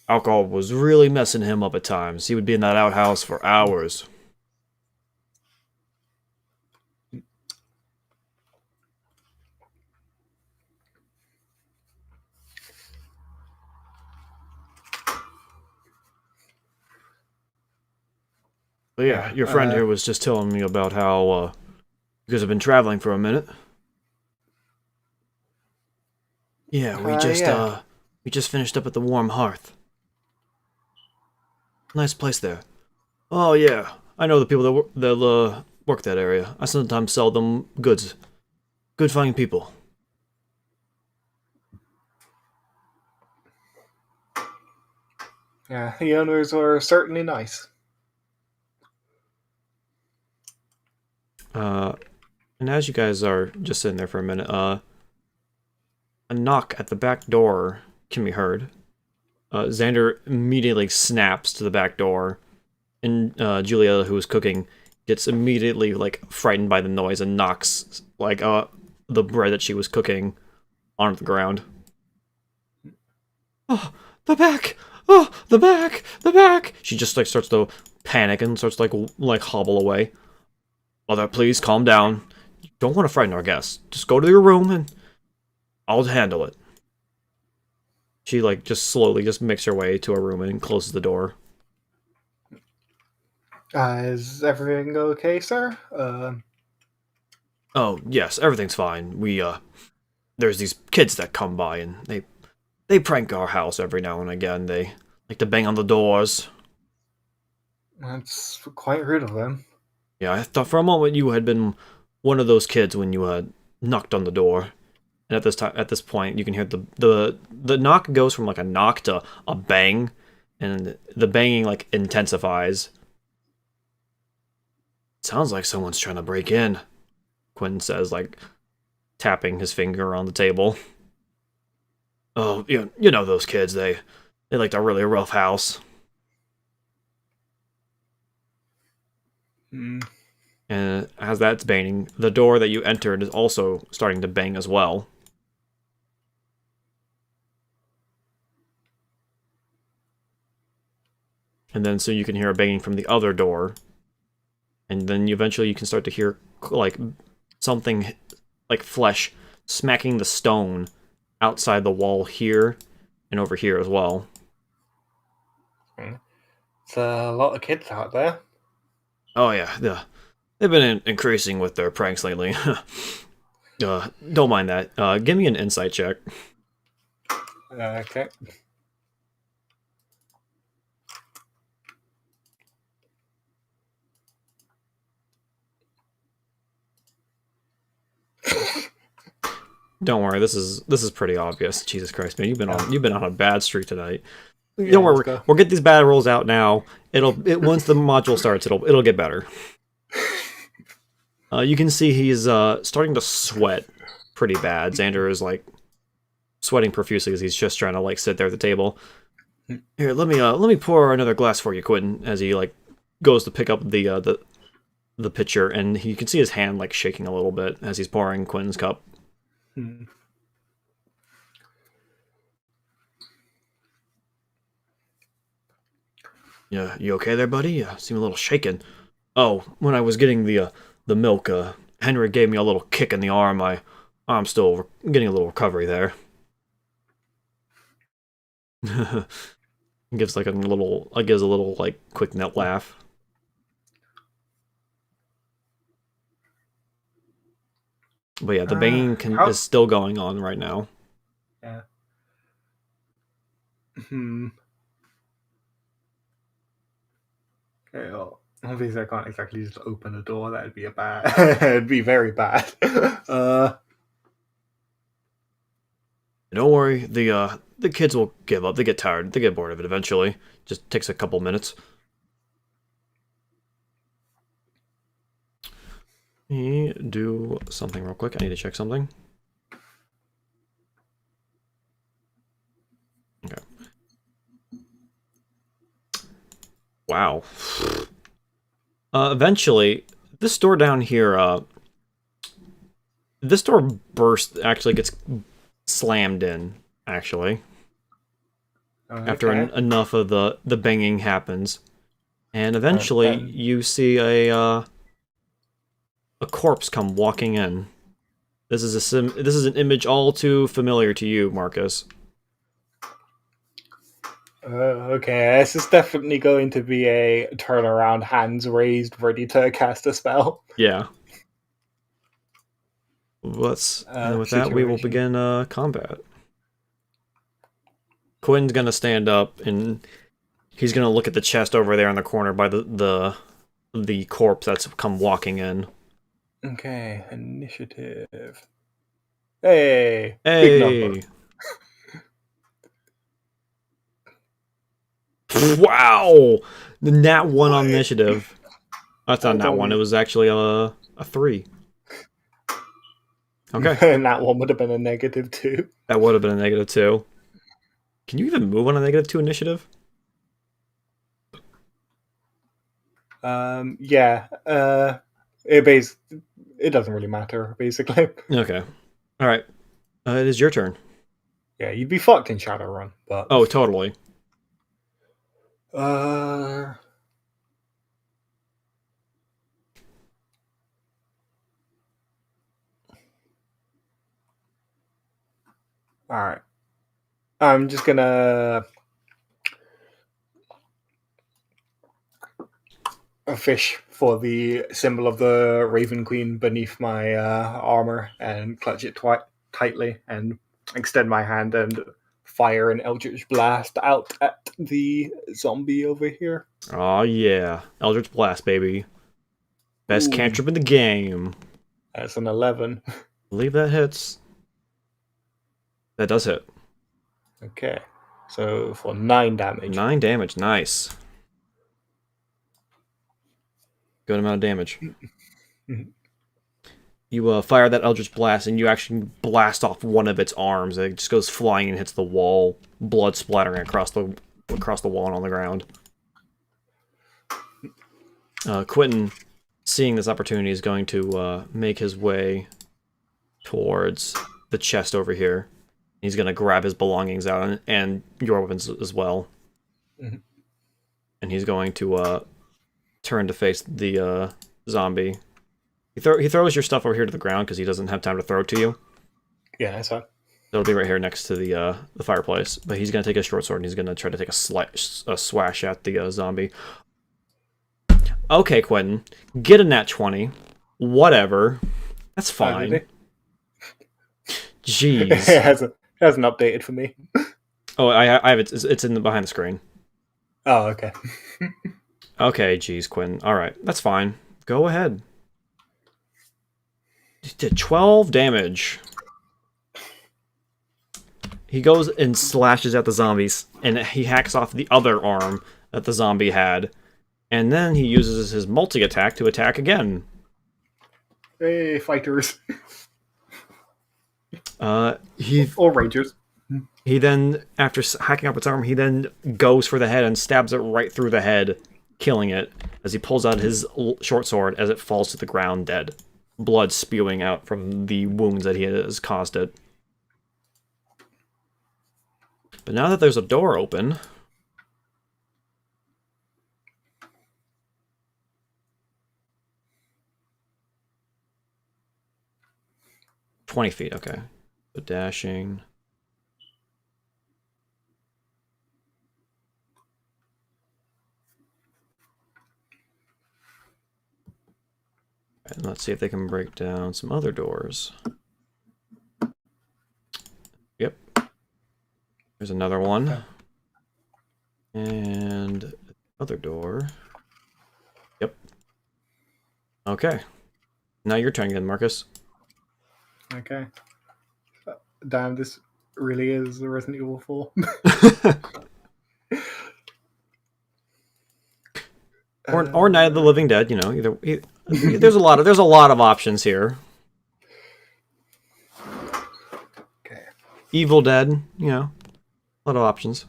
A: alcohol was really messing him up at times. He would be in that outhouse for hours. But yeah,
B: Yeah.
A: your friend here was just telling me about how you guys have been traveling for a minute. Yeah,
B: Yeah.
A: we just finished up at the Warm Hearth. Nice place there. Oh yeah, I know the people that work that area. I sometimes sell them goods. Good fine people.
B: Yeah. The owners were certainly nice.
A: Uh, and as you guys are just sitting there for a minute, a knock at the back door can be heard. Xander immediately snaps to the back door, and Julia, who is cooking, gets immediately like frightened by the noise and knocks like the bread that she was cooking onto the ground. Oh, the back! Oh, the back! The back! She just like starts to panic and starts like hobble away. Mother, please calm down. You don't want to frighten our guests. Just go to your room and I'll handle it. She like just slowly just makes her way to her room and closes the door.
B: Is everything okay, sir?
A: Oh yes, everything's fine. There's these kids that come by and they prank our house every now and again. They like to bang on the doors.
B: That's quite rude of them.
A: Yeah, I thought for a moment you had been one of those kids when you had knocked on the door. And at this point, you can hear the knock goes from like a knock to a bang, and the banging like intensifies. Sounds like someone's trying to break in. Quinn says, like tapping his finger on the table. Oh, you know those kids. They like to really rough house.
B: Hmm.
A: And as that's banging, the door that you entered is also starting to bang as well. And then so you can hear a banging from the other door, and then eventually you can start to hear like something like flesh smacking the stone outside the wall here and over here as well.
B: It's a lot of kids out there.
A: Oh yeah, they've been increasing with their pranks lately. Don't mind that. Give me an insight check.
B: Okay.
A: Don't worry, this is pretty obvious. Jesus Christ, man, you've been on a bad streak tonight. Don't
B: Yeah, let's
A: worry,
B: go.
A: we'll get these bad rolls out now. Once the module starts, it'll get better. You can see he's starting to sweat pretty bad. Xander is like sweating profusely as he's just trying to like sit there at the table. Here, let me pour another glass for you, Quentin. As he like goes to pick up the pitcher, and you can see his hand like shaking a little bit as he's pouring Quentin's cup.
B: Hmm.
A: Yeah, you okay there, buddy? You seem a little shaken. Oh, when I was getting the milk, Henry gave me a little kick in the arm. I'm still getting a little recovery there. Gives like gives a little like quick net laugh. But yeah, the banging is still going on right now.
B: Yeah. Hmm. Okay, well, obviously I can't exactly just open a door. That'd be it'd be very bad.
A: Don't worry, the kids will give up. They get tired. They get bored of it eventually. Just takes a couple minutes. Let me do something real quick. I need to check something. Okay. Wow. Eventually, this door down here, this door actually gets slammed in, actually.
B: Okay.
A: After enough of the banging happens. And eventually, you see a corpse come walking in. This is an image all too familiar to you, Marcus.
B: Okay, this is definitely going to be a turnaround, hands raised, ready to cast a spell.
A: Yeah. And with that, we will begin combat. Quinn's gonna stand up and he's gonna look at the chest over there in the corner by the corpse that's come walking in.
B: Okay, initiative. Hey,
A: Hey!
B: big number.
A: Wow! The nat 1 on initiative. That's not nat 1, it was actually a 3. Okay.
B: And that one would have been a -2.
A: That would have been a -2. Can you even move on a -2 initiative?
B: Yeah. It doesn't really matter, basically.
A: Okay. Alright. It is your turn.
B: Yeah, you'd be fucked in Shadowrun, but...
A: Oh, totally.
B: Alright. I'm just gonna... fish for the symbol of the Raven Queen beneath my armor and clutch it tightly and extend my hand and fire an Eldritch Blast out at the zombie over here.
A: Oh yeah. Eldritch Blast, baby. Best cantrip in the game.
B: That's an 11.
A: I believe that hits. That does hit.
B: Okay. So for 9 damage.
A: 9 damage, nice. Good amount of damage. You fire that Eldritch Blast, and you actually blast off one of its arms. It just goes flying and hits the wall, blood splattering across the wall and on the ground. Quentin, seeing this opportunity, is going to make his way towards the chest over here. He's going to grab his belongings out and your weapons as well.
B: Mm-hmm.
A: And he's going to turn to face the zombie. He throws your stuff over here to the ground because he doesn't have time to throw it to you.
B: Yeah, that's fine.
A: It'll be right here next to the fireplace. But he's gonna take a short sword and he's gonna try to take a swash at the zombie. Okay, Quentin, get a nat 20. Whatever, that's fine.
B: It
A: Jeez.
B: hasn't updated for me.
A: Oh, I have it. It's in the behind the screen.
B: Oh, okay.
A: Okay, jeez, Quentin. All right, that's fine. Go ahead. He did 12 damage. He goes and slashes at the zombies, and he hacks off the other arm that the zombie had. And then he uses his multi-attack to attack again.
B: Hey, fighters.
A: He
B: Or rangers.
A: He then, after hacking up its arm, he then goes for the head and stabs it right through the head, killing it as he pulls out his short sword as it falls to the ground dead. Blood spewing out from the wounds that he has caused it. But now that there's a door open... 20 feet, okay. So dashing... And let's see if they can break down some other doors. Yep. There's another one. And other door. Yep. Okay. Now your turn again, Marcus.
B: Okay. Damn, this really is a Resident Evil 4.
A: Or Night of the Living Dead, you know, either there's a lot of options here.
B: Okay.
A: Evil Dead, you know, a lot of options.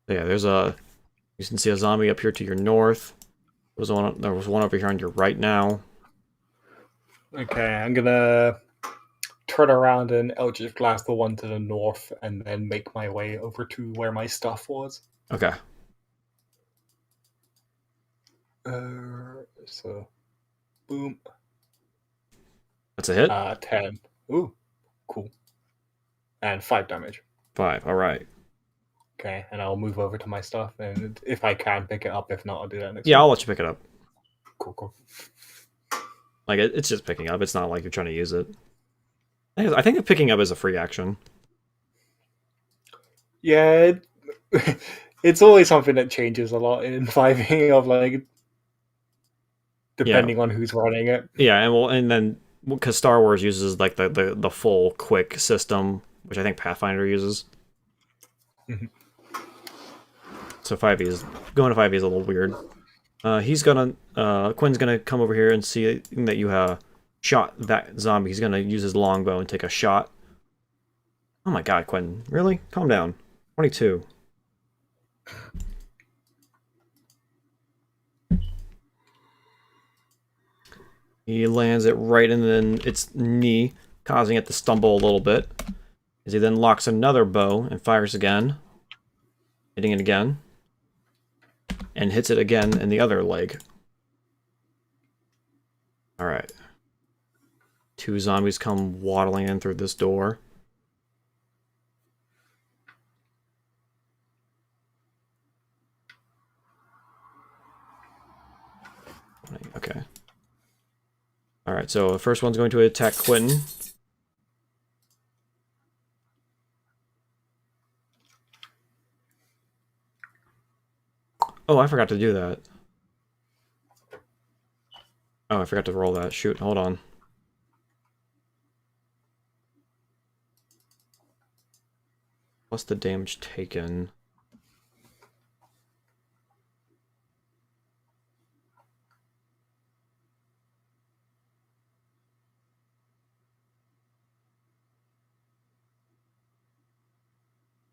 A: So yeah, you can see a zombie up here to your north. There was one over here on your right now.
B: Okay, I'm gonna turn around and Eldritch Blast the one to the north and then make my way over to where my stuff was.
A: Okay.
B: So, boom.
A: That's a hit?
B: 10. Ooh, cool. And 5 damage.
A: 5, alright.
B: Okay, and I'll move over to my stuff, and if I can pick it up, if not, I'll do that next
A: Yeah,
B: time.
A: I'll let you pick it up.
B: Cool.
A: Like, it's just picking up. It's not like you're trying to use it. I think picking up is a free action.
B: Yeah, it's always something that changes a lot in 5e of, like, depending on who's running it.
A: Yeah, and then, because Star Wars uses, like, the full quick system, which I think Pathfinder uses.
B: Mm-hmm.
A: So 5e going to 5e is a little weird. Quinn's gonna come over here and see that you shot that zombie. He's gonna use his longbow and take a shot. Oh my god, Quinn. Really? Calm down. 22. He lands it right in its knee, causing it to stumble a little bit. As he then locks another bow and fires again. Hitting it again. And hits it again in the other leg. Alright. 2 zombies come waddling in through this door. Okay. Alright, so the first one's going to attack Quentin. Oh, I forgot to do that. Oh, I forgot to roll that. Shoot, hold on. What's the damage taken?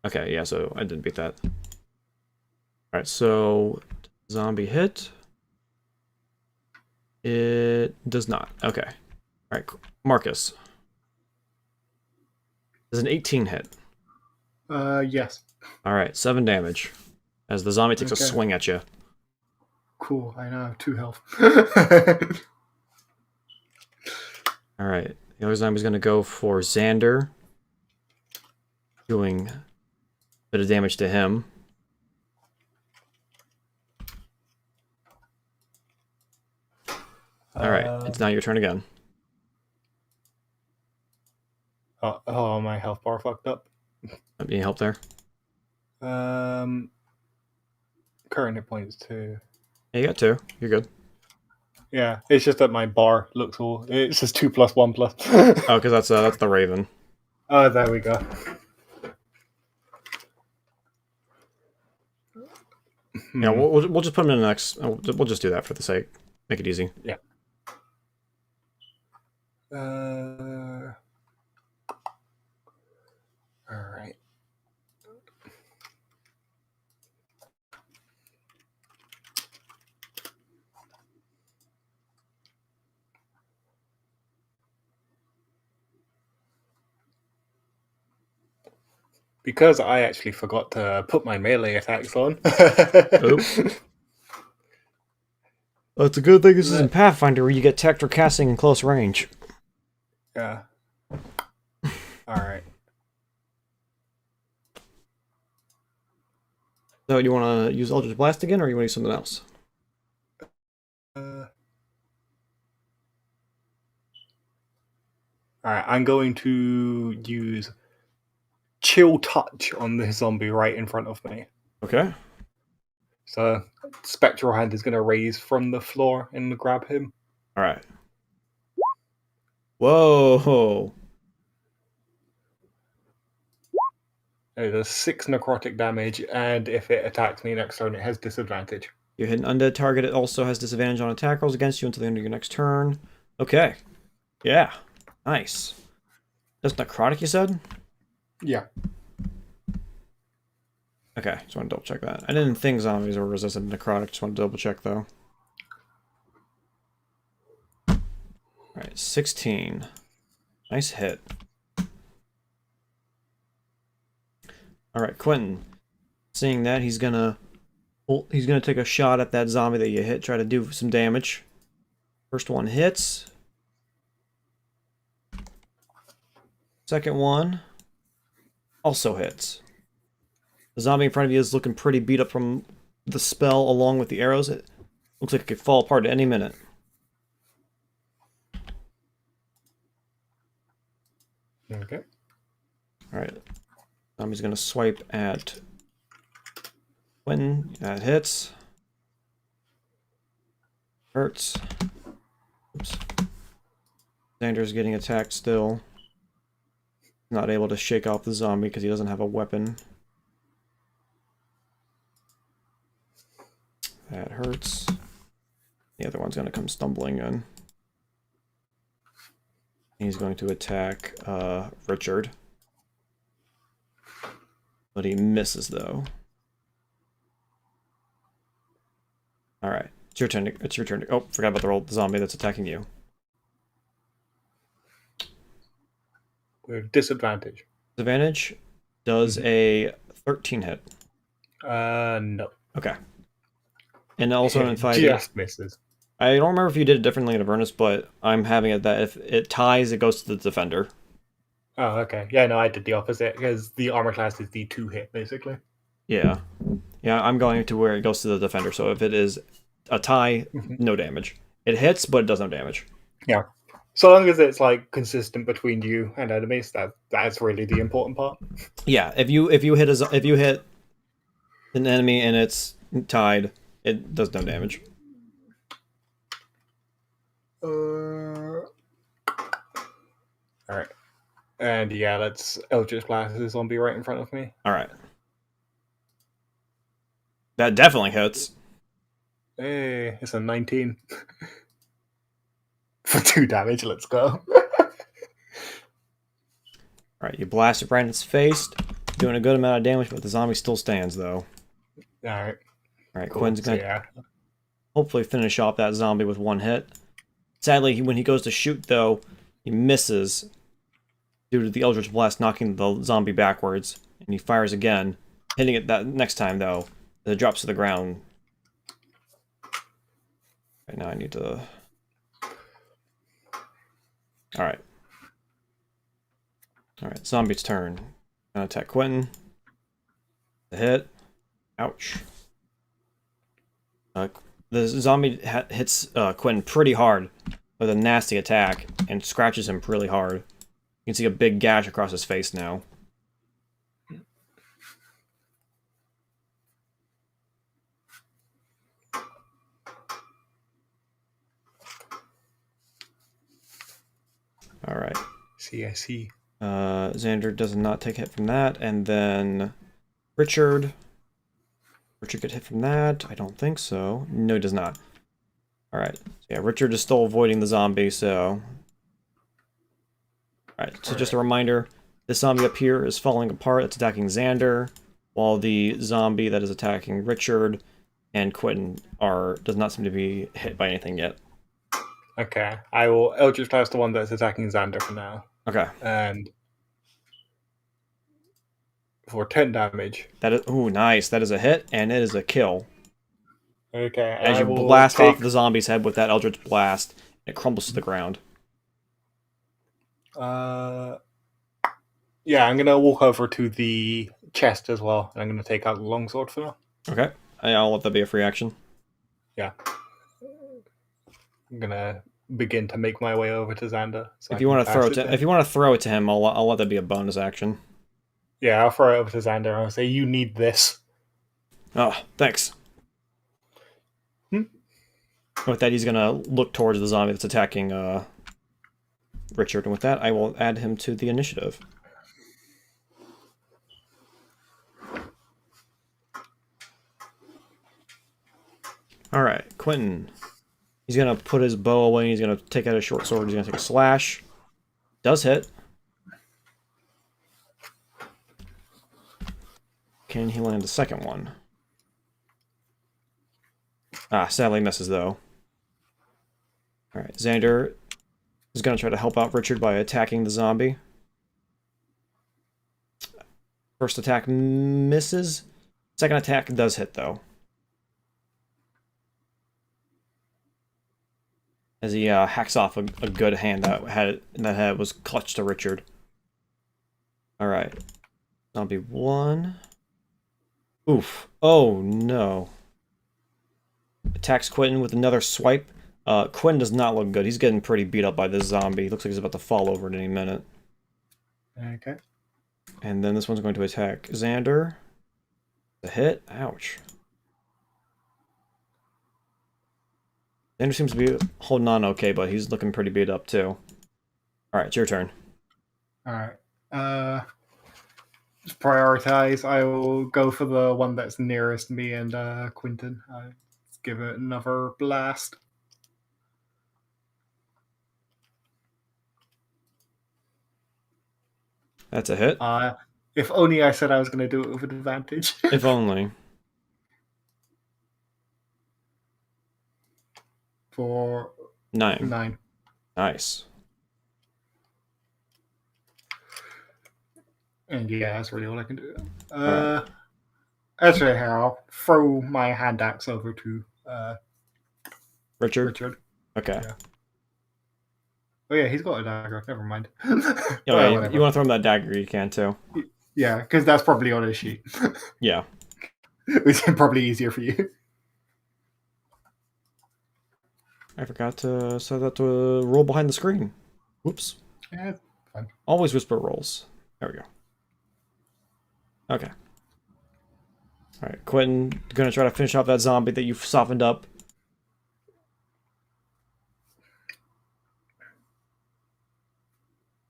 A: Okay, yeah, so I didn't beat that. Alright, so zombie hit. It does not. Okay. Alright, Marcus. Does an 18 hit?
B: Yes.
A: Alright, 7 damage. as the zombie takes a
B: Okay.
A: swing at you.
B: Cool, I now have 2 health.
A: Alright, the other zombie's gonna go for Xander, doing a bit of damage to him. Alright, it's now your turn again.
B: Oh, my health bar fucked up.
A: Any help there?
B: Current hit points too.
A: Yeah, you got 2. You're good.
B: Yeah, it's just that my bar looks all. It says 2 plus 1 plus.
A: Oh, because that's the Raven.
B: Oh, there we go.
A: Yeah, we'll just put him in the next. We'll just do that for the sake. Make it easy.
B: Yeah. All right. Because I actually forgot to put my melee attacks on.
A: Oops. Well, it's a good thing this isn't Pathfinder where you get Tector casting in close range.
B: Yeah. Alright.
A: So you want to use Eldritch Blast again, or you want to use something else?
B: Alright, I'm going to use Chill Touch on this zombie right in front of me.
A: Okay.
B: So, Spectral Hand is going to raise from the floor and grab him.
A: Alright. Whoa!
B: It does 6 necrotic damage, and if it attacks me next turn, it has disadvantage.
A: You hit an undead target, it also has disadvantage on attack rolls against you until the end of your next turn. Okay. Yeah. Nice. That's necrotic, you said?
B: Yeah.
A: Okay, just want to double check that. I didn't think zombies were resistant to necrotic, just want to double check though. Alright, 16. Nice hit. Alright, Quentin. Seeing that, he's gonna take a shot at that zombie that you hit, try to do some damage. First one hits. Second one also hits. The zombie in front of you is looking pretty beat up from the spell along with the arrows. It looks like it could fall apart at any minute.
B: Okay.
A: Alright. Zombie's gonna swipe at Quentin. That hits. Hurts. Oops. Xander's getting attacked still. Not able to shake off the zombie because he doesn't have a weapon. That hurts. The other one's going to come stumbling in. He's going to attack Richard. But he misses, though. Alright. It's your turn. It's your turn. Oh, forgot about the zombie that's attacking you.
B: With disadvantage.
A: Disadvantage does a 13 hit.
B: No.
A: Okay. And also in 5.
B: Just misses.
A: I don't remember if you did it differently in Avernus, but I'm having it that if it ties, it goes to the defender.
B: Oh, okay. Yeah, no, I did the opposite, because the armor class is the 2 hit, basically.
A: Yeah. Yeah, I'm going to where it goes to the defender, so if it is a tie, no damage. It hits, but it does no damage.
B: Yeah. So long as it's, like, consistent between you and enemies, that's really the important part.
A: Yeah, if you hit an enemy and it's tied, it does no damage.
B: Alright. And yeah, let's Eldritch Blast the zombie right in front of me.
A: Alright. That definitely hits.
B: Hey, it's a 19. For 2 damage, let's go.
A: Alright, you blast it right in its face, doing a good amount of damage, but the zombie still stands, though.
B: Alright.
A: Alright,
B: Cool.
A: Quinn's gonna hopefully finish off that zombie with 1 hit. Sadly, when he goes to shoot, though, he misses due to the Eldritch Blast knocking the zombie backwards, and he fires again, hitting it that next time, though. It drops to the ground. Right now I need to... Alright. Alright, zombie's turn. Gonna attack Quentin. The hit. Ouch. The zombie hits Quentin pretty hard with a nasty attack and scratches him really hard. You can see a big gash across his face now. Alright.
B: I see.
A: Xander does not take a hit from that, and then Richard. Richard get hit from that? I don't think so. No, he does not. Alright. So yeah, Richard is still avoiding the zombie, so... Alright, so just a reminder, this zombie up here is falling apart. It's attacking Xander, while the zombie that is attacking Richard and Quentin does not seem to be hit by anything yet.
B: Okay, I will Eldritch Blast the one that's attacking Xander for now.
A: Okay.
B: And for 10 damage.
A: That is, ooh, nice. That is a hit, and it is a kill.
B: Okay.
A: As you blast off the zombie's head with that Eldritch Blast, it crumbles to the ground.
B: Yeah, I'm gonna walk over to the chest as well, and I'm gonna take out the longsword for now.
A: Okay. I'll let that be a free action.
B: Yeah. I'm gonna begin to make my way over to Xander. So
A: If you want to throw it to him, I'll let that be a bonus action.
B: Yeah, I'll throw it over to Xander and I'll say, "You need this."
A: Oh, thanks. With that, he's gonna look towards the zombie that's attacking Richard, and with that, I will add him to the initiative. Alright, Quentin. He's gonna put his bow away, he's gonna take out his short sword, he's gonna take a slash. Does hit. Can he land the second one? Ah, sadly misses though. Alright, Xander is gonna try to help out Richard by attacking the zombie. First attack misses. Second attack does hit though. As he hacks off a good hand that was clutched to Richard. Alright. Zombie 1. Oof. Oh no. Attacks Quentin with another swipe. Quentin does not look good. He's getting pretty beat up by this zombie. Looks like he's about to fall over at any minute.
B: Okay.
A: And then this one's going to attack Xander. The hit. Ouch. Xander seems to be holding on okay, but he's looking pretty beat up too. Alright, it's your turn.
B: Alright. Just prioritize. I will go for the one that's nearest me and Quentin. Let's give it another blast.
A: That's a hit.
B: If only I said I was going to do it with an advantage.
A: If only.
B: For
A: 9.
B: 9.
A: Nice.
B: And yeah, that's really all I can do.
A: Right.
B: Actually, here, I'll throw my hand axe over to
A: Richard?
B: Richard.
A: Okay.
B: Yeah. Oh yeah, he's got a dagger. Never mind.
A: Yeah, you want to throw him that dagger, you can too.
B: Yeah, because that's probably on his sheet.
A: Yeah.
B: Which is probably easier for you.
A: I forgot to set that to roll behind the screen. Whoops.
B: Yeah, fine.
A: Always whisper rolls. There we go. Okay. Alright, Quentin, gonna try to finish off that zombie that you've softened up.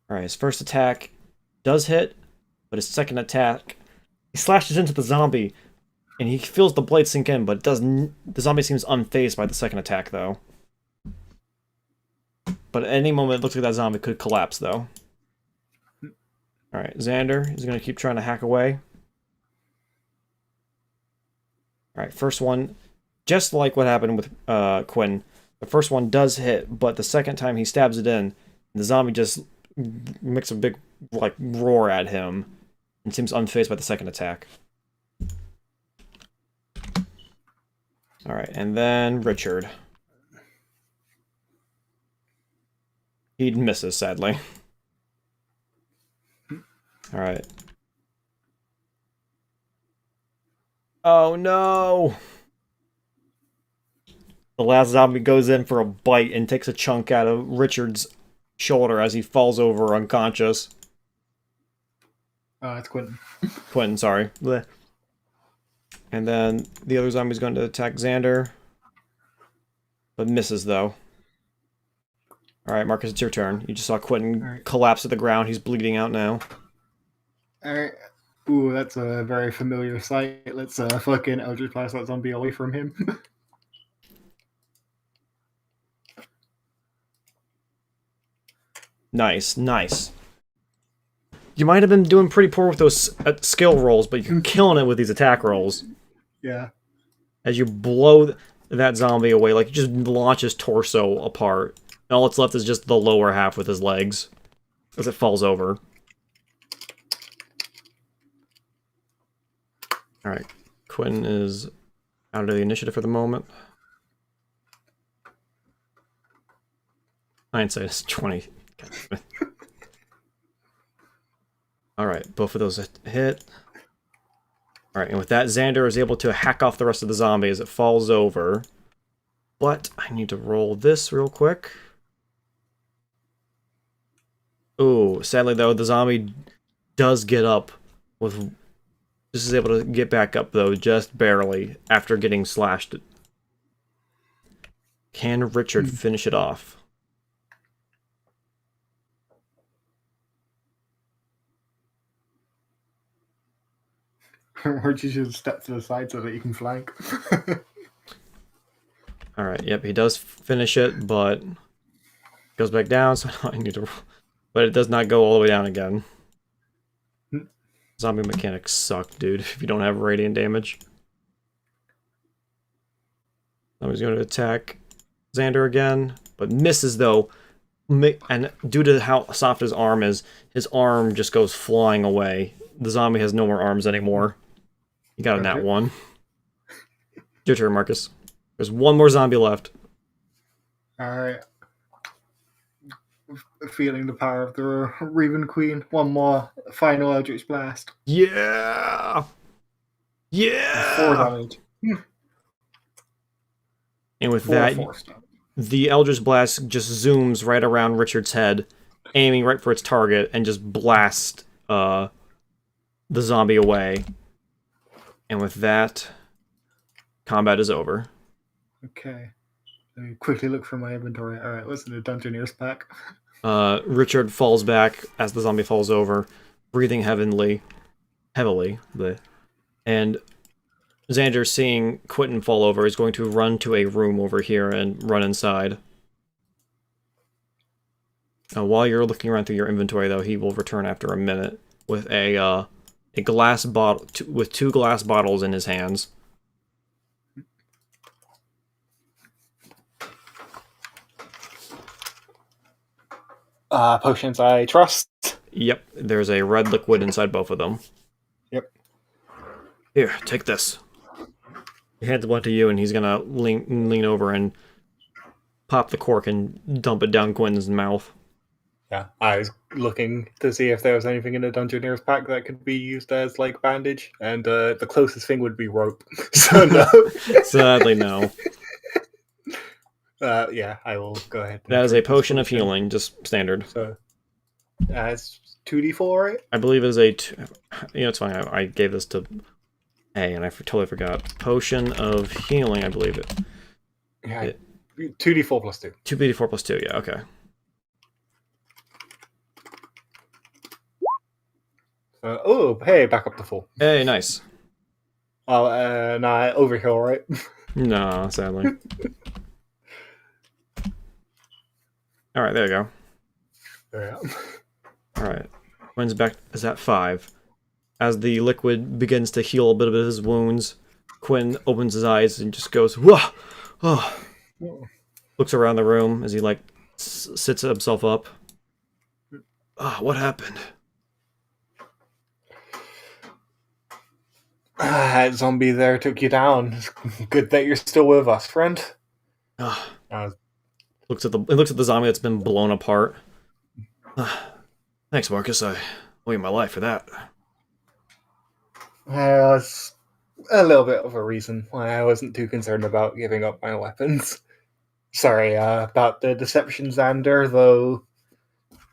A: Alright, his first attack does hit, but his second attack, he slashes into the zombie, and he feels the blade sink in, but the zombie seems unfazed by the second attack, though. But at any moment, it looks like that zombie could collapse, though. Alright, Xander is going to keep trying to hack away. Alright, first one, just like what happened with Quinn, the first one does hit, but the second time he stabs it in, the zombie just makes a big roar at him and seems unfazed by the second attack. Alright, and then Richard. He misses, sadly. Alright. Oh no! The last zombie goes in for a bite and takes a chunk out of Richard's shoulder as he falls over unconscious.
B: It's Quentin.
A: Quentin, sorry. Blech. And then the other zombie's going to attack Xander. But misses, though. Alright, Marcus, it's your turn. You just saw Quentin collapse to the ground. He's bleeding out now.
B: Alright. Ooh, that's a very familiar sight. Let's fucking Eldritch Blast that zombie away from him.
A: Nice, nice. You might have been doing pretty poor with those skill rolls, but you're killing it with these attack rolls.
B: Yeah.
A: As you blow that zombie away, like, you just launch his torso apart. And all that's left is just the lower half with his legs. As it falls over. Alright. Quentin is out of the initiative for the moment. Hindsight is 20. Alright, both of those hit. Alright, and with that, Xander is able to hack off the rest of the zombie as it falls over. But I need to roll this real quick. Ooh, sadly though, the zombie does get up with... Just is able to get back up though, just barely, after getting slashed. Can Richard finish it off?
B: Or you should step to the side so that you can flank.
A: Alright, yep, he does finish it, but goes back down, so I need to... But it does not go all the way down again. Zombie mechanics suck, dude, if you don't have radiant damage. Somebody's going to attack Xander again, but misses, though. And due to how soft his arm is, his arm just goes flying away. The zombie has no more arms anymore. You got a nat 1. Your turn, Marcus. There's one more zombie left.
B: Alright. Feeling the power of the Raven Queen. One more final Eldritch Blast.
A: Yeah! Yeah!
B: 4 damage.
A: And with that, the Eldritch Blast just zooms right around Richard's head, aiming right for its target, and just blasts the zombie away. And with that, combat is over.
B: Okay. Let me quickly look for my inventory. Alright, what's in the Dungeoneer's pack?
A: Richard falls back as the zombie falls over, breathing heavily. And Xander, seeing Quentin fall over, is going to run to a room over here and run inside. While you're looking around through your inventory, though, he will return after a minute with a glass bottle with 2 glass bottles in his hands.
B: Potions I trust.
A: Yep, there's a red liquid inside both of them.
B: Yep.
A: Here, take this. He hands one to you, and he's gonna lean over and pop the cork and dump it down Quentin's mouth.
B: Yeah, I was looking to see if there was anything in the Dungeoneer's pack that could be used as, like, bandage, and the closest thing would be rope. So, no.
A: Sadly, no.
B: Yeah, I will go ahead.
A: That is a potion of healing, just standard.
B: So, it's 2d4, right?
A: I believe it is a... it's fine, I gave this to A, and I totally forgot. Potion of healing, I believe it.
B: Yeah, 2d4 plus 2.
A: 2d4 plus 2, yeah, okay.
B: Oh, hey, back up to 4.
A: Hey, nice.
B: Oh, nah, overkill, right?
A: No, sadly. Alright, there you go.
B: Yeah.
A: Alright. Quinn's back is at 5. As the liquid begins to heal a bit of his wounds, Quinn opens his eyes and just goes, whoa! Oh. Looks around the room as he, like, sits himself up. What happened?
B: That zombie there took you down. Good that you're still with us, friend.
A: Ah,
B: Uh,
A: it looks at the zombie that's been blown apart. Ah, thanks, Marcus. I owe you my life for that.
B: it's a little bit of a reason why I wasn't too concerned about giving up my weapons. Sorry about the deception, Xander, though.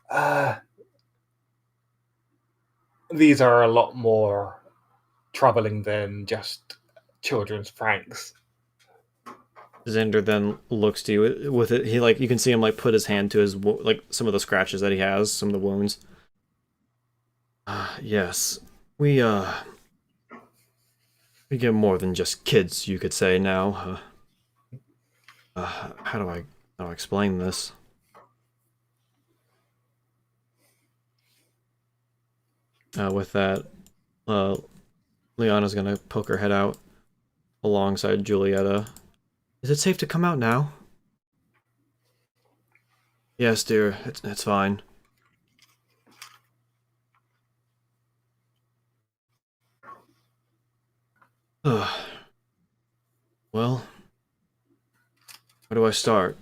B: Uh, these are a lot more troubling than just children's pranks.
A: Xander then looks to you with it. He like you can see him like put his hand to his like some of the scratches that he has, some of the wounds. Yes, we we get more than just kids, you could say now. How do I explain this? With that, uh, Liana's gonna poke her head out alongside Julieta. Is it safe to come out now? Yes, dear. It's fine. Well, where do I start?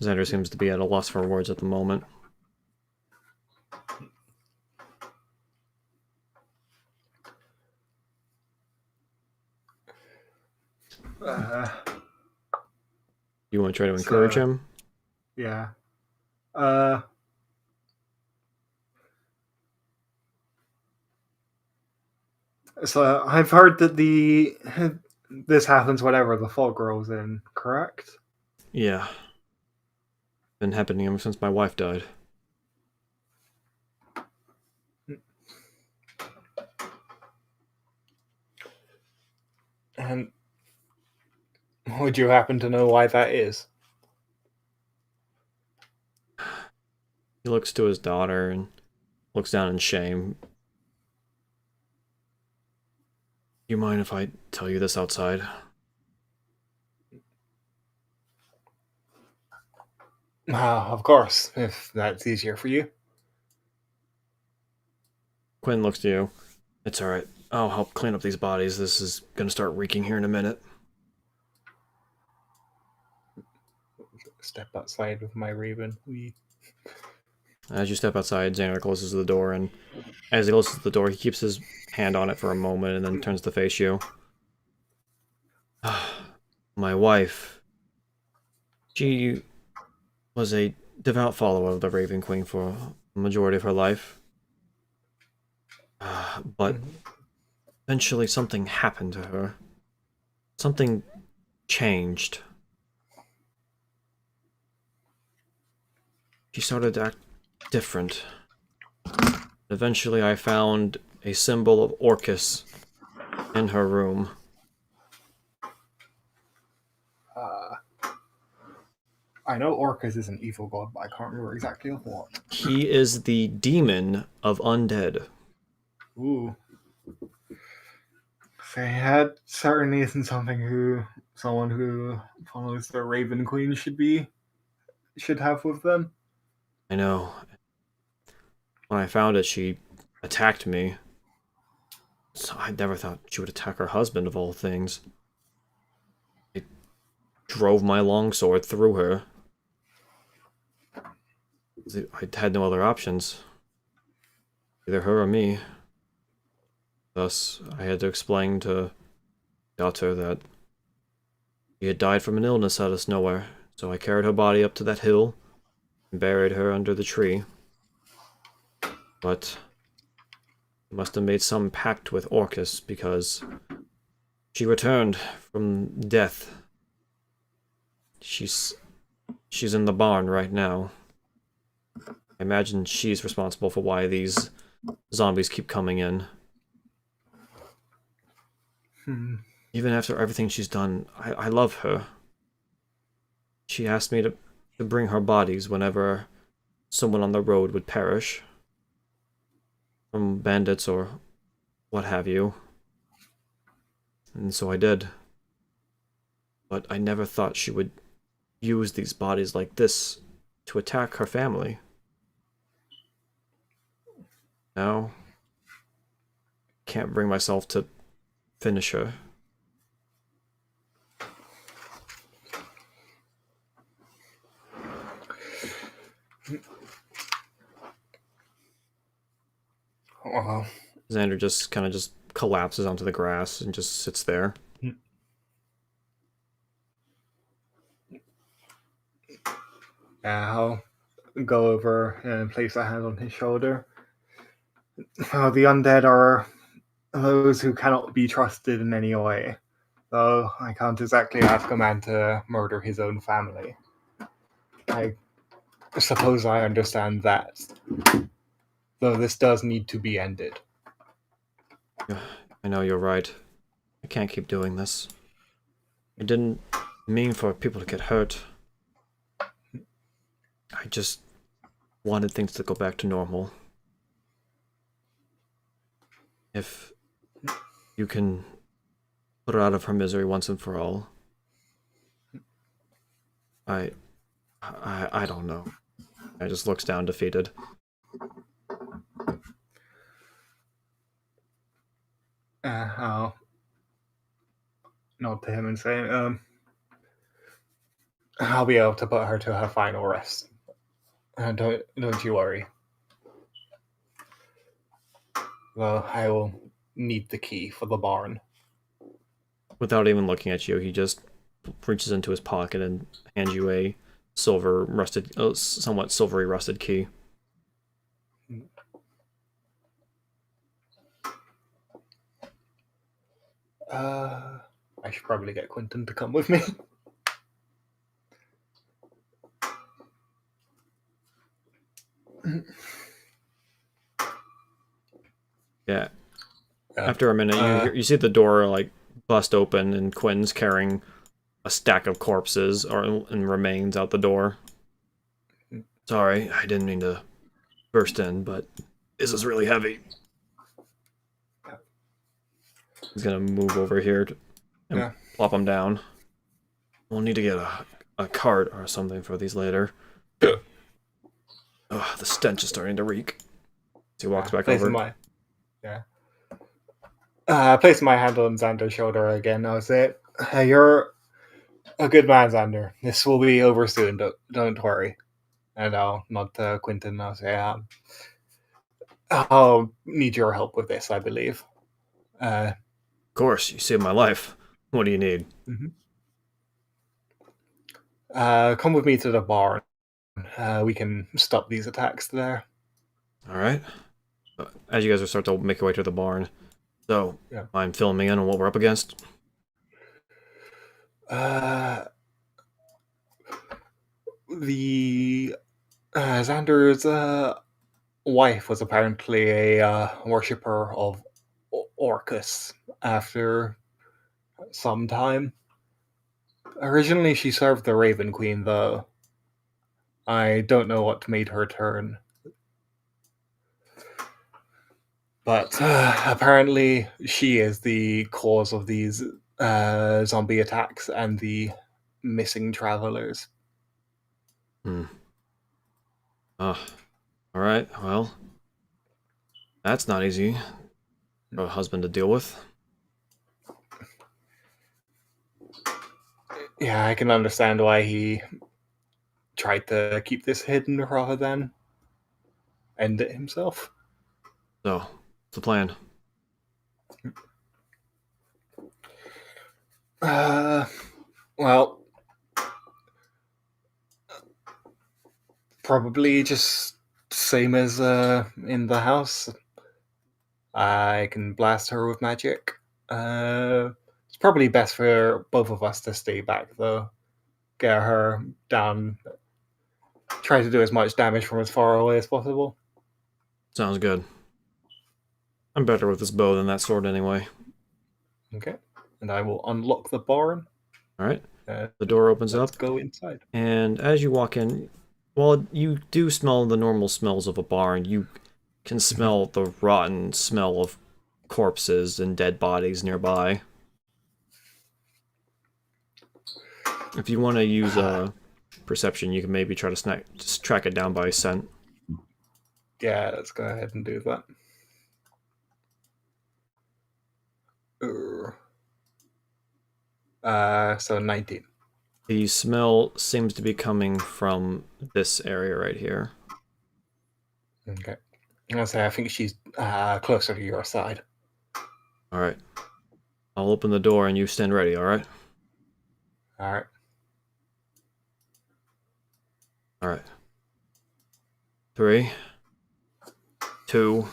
A: Xander seems to be at a loss for words at the moment.
B: Uh,
A: You want to try to encourage
B: so,
A: him?
B: yeah. Uh, so I've heard that this happens whenever the fog rolls in, correct?
A: Yeah. Been happening ever since my wife died.
B: And would you happen to know why that is?
A: He looks to his daughter and looks down in shame. You mind if I tell you this outside?
B: Of course, if that's easier for you.
A: Quinn looks to you. It's alright. I'll help clean up these bodies. This is gonna start reeking here in a minute.
B: Step outside with my raven.
A: As you step outside, Xander closes the door, and as he closes the door, he keeps his hand on it for a moment and then turns to face you. My wife. She was a devout follower of the Raven Queen for a majority of her life. But eventually something happened to her. Something changed. She started to act different. Eventually I found a symbol of Orcus in her room.
B: Uh, I know Orcus is an evil god, but I can't remember exactly what.
A: He is the demon of undead.
B: Ooh. That certainly isn't something someone who follows the Raven Queen should have with them.
A: I know. When I found it, she attacked me. So I never thought she would attack her husband, of all things. I drove my longsword through her. I had no other options. Either her or me. Thus, I had to explain to daughter that she had died from an illness out of nowhere, so I carried her body up to that hill and buried her under the tree. But she must have made some pact with Orcus because she returned from death. She's in the barn right now. I imagine she's responsible for why these zombies keep coming in. Even after everything she's done, I love her. She asked me to bring her bodies whenever someone on the road would perish. From bandits or what have you. And so I did. But I never thought she would use these bodies like this to attack her family. now. Can't bring myself to finish her.
B: Well,
A: Xander just kind of just collapses onto the grass and just sits there.
B: I'll go over and place a hand on his shoulder. The undead are those who cannot be trusted in any way, though I can't exactly ask a man to murder his own family. I suppose I understand that, though this does need to be ended.
A: I know you're right. I can't keep doing this. I didn't mean for people to get hurt. I just wanted things to go back to normal. If you can put her out of her misery once and for all. I don't know. I just looks down defeated.
B: I'll nod to him and say, I'll be able to put her to her final rest. Don't you worry. Well, I will need the key for the barn.
A: Without even looking at you, he just reaches into his pocket and hands you a somewhat silvery rusted key. I should probably get Quentin to come with me. Yeah. After a minute, you see the door like bust open, and Quinn's carrying a stack of corpses and remains out the door. Sorry, I didn't mean to burst in, but this is really heavy. He's gonna move over here and plop them down. We'll need to get a cart or something for these later. The stench is starting to reek. So he walks back over.
B: Place my hand on Xander's shoulder again. I'll say, you're a good man, Xander. This will be over soon. Don't worry. And I'll nod to Quentin and I'll say, I'll need your help with this, I believe.
A: Of course, you saved my life. What do you need?
B: Come with me to the barn. We can stop these attacks there.
A: Alright. As you guys are starting to make your way to the barn. So, I'm filming in on what we're up against.
B: Xander's wife was apparently a worshipper of Orcus after some time. Originally, she served the Raven Queen, though. I don't know what made her turn. But apparently, she is the cause of these zombie attacks and the missing travelers.
A: Alright, well. That's not easy for a husband to deal with.
B: Yeah, I can understand why he tried to keep this hidden rather than end it himself.
A: So, what's the plan?
B: Well, probably just same as in the house. I can blast her with magic. It's probably best for both of us to stay back, though. Get her down. Try to do as much damage from as far away as possible.
A: Sounds good. I'm better with this bow than that sword anyway.
B: Okay. And I will unlock the barn.
A: Alright. The door opens up.
B: Let's go inside.
A: And as you walk in, while you do smell the normal smells of a barn, you can smell the rotten smell of corpses and dead bodies nearby. If you want to use perception, you can maybe try to just track it down by scent.
B: Yeah, let's go ahead and do that. So 19.
A: The smell seems to be coming from this area right here.
B: Okay. I'll say I think she's closer to your side.
A: Alright. I'll open the door and you stand ready, alright?
B: Alright.
A: Alright. 3, 2,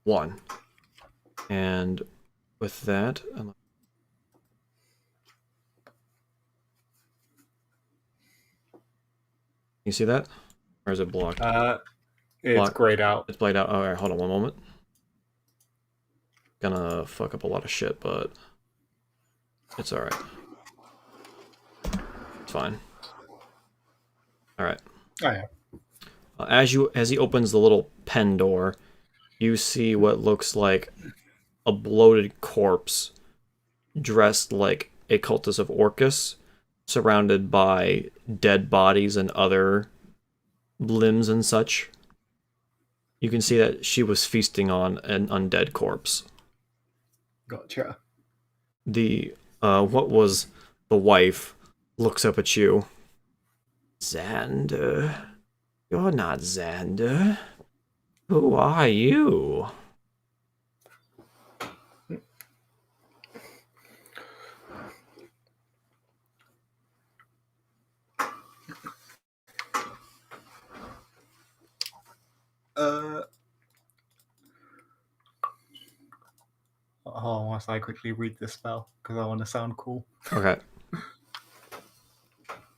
A: 1. And with that, you see that? Or is it blocked?
B: It's
A: Block.
B: grayed out.
A: It's played out. Alright, hold on one moment. Gonna fuck up a lot of shit, but it's alright. It's fine. Alright.
B: Oh, yeah.
A: As he opens the little pen door, you see what looks like a bloated corpse dressed like a cultist of Orcus, surrounded by dead bodies and other limbs and such. You can see that she was feasting on an undead corpse.
B: Gotcha.
A: The what was the wife looks up at you. Xander, you're not Xander. Who are you?
B: Once I quickly read this spell because I want to sound cool.
A: Okay.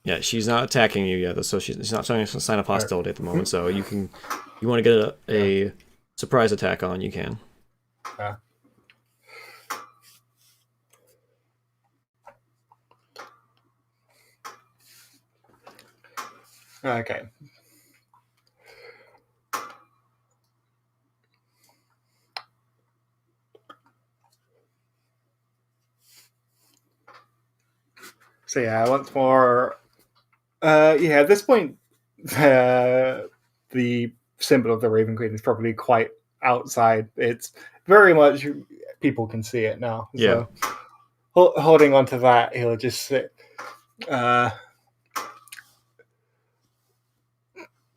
A: Yeah, she's not attacking you yet, so she's not showing a sign of hostility at the moment. So you want to get a surprise attack on, you can.
B: Yeah. Okay. So yeah, once more. At this point, the symbol of the Raven Queen is probably quite outside. It's very much people can see it now.
A: Yeah.
B: So holding on to that, he'll just sit. Because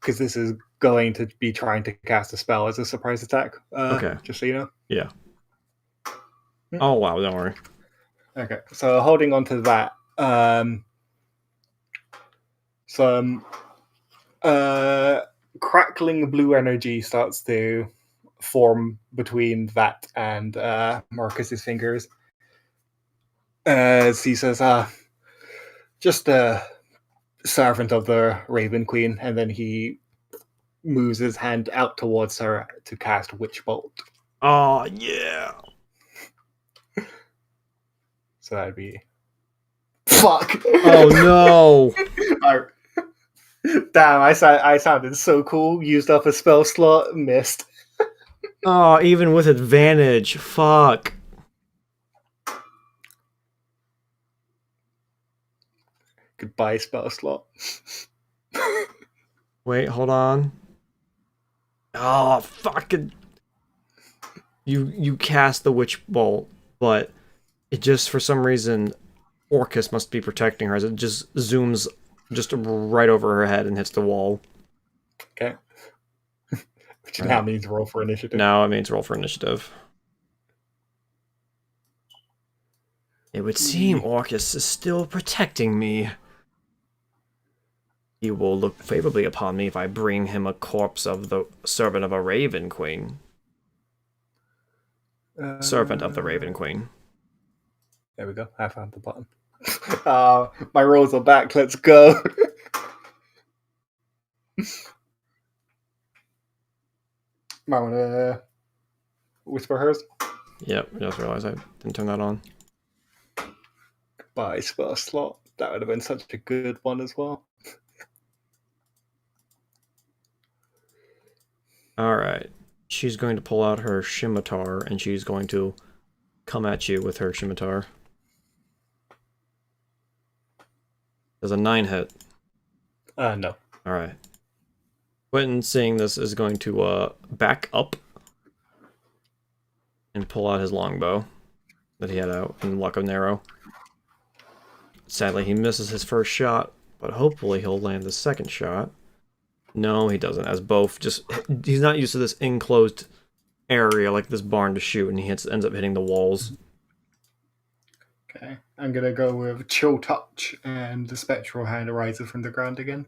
B: this is going to be trying to cast a spell as a surprise attack.
A: Okay.
B: Just so you know.
A: Yeah. Oh wow! Don't worry.
B: Okay, so holding on to that, some crackling blue energy starts to form between that and Marcus's fingers. As he says, just a servant of the Raven Queen, and then he moves his hand out towards her to cast Witch Bolt.
A: Oh yeah.
B: So that'd be fuck.
A: Oh no.
B: Damn, I sounded so cool. Used up a spell slot, missed.
A: Oh, even with advantage. Fuck.
B: Goodbye, spell slot.
A: Wait, hold on. Oh, fucking. You cast the Witch Bolt, but it just, for some reason, Orcus must be protecting her as it just zooms just right over her head and hits the wall.
B: Okay. Which now means roll for initiative.
A: Now it means roll for initiative. It would seem Orcus is still protecting me. He will look favorably upon me if I bring him a corpse of the servant of a Raven Queen. Servant of the Raven Queen.
B: There we go. I found the button. My rolls are back. Let's go. Might want to whisper hers.
A: Yep, I just realized I didn't turn that on.
B: Goodbye, spell slot. That would have been such a good one as well.
A: Alright. She's going to pull out her scimitar and she's going to come at you with her scimitar. Does a 9 hit?
B: No.
A: Alright. Quentin, seeing this, is going to back up. and pull out his longbow that he had out in Luck of Narrow. Sadly, he misses his first shot, but hopefully he'll land the second shot. No, he doesn't, as both just... He's not used to this enclosed area like this barn to shoot, and he ends up hitting the walls.
B: Okay, I'm gonna go with Chill Touch, and the Spectral Hand arises from the ground again.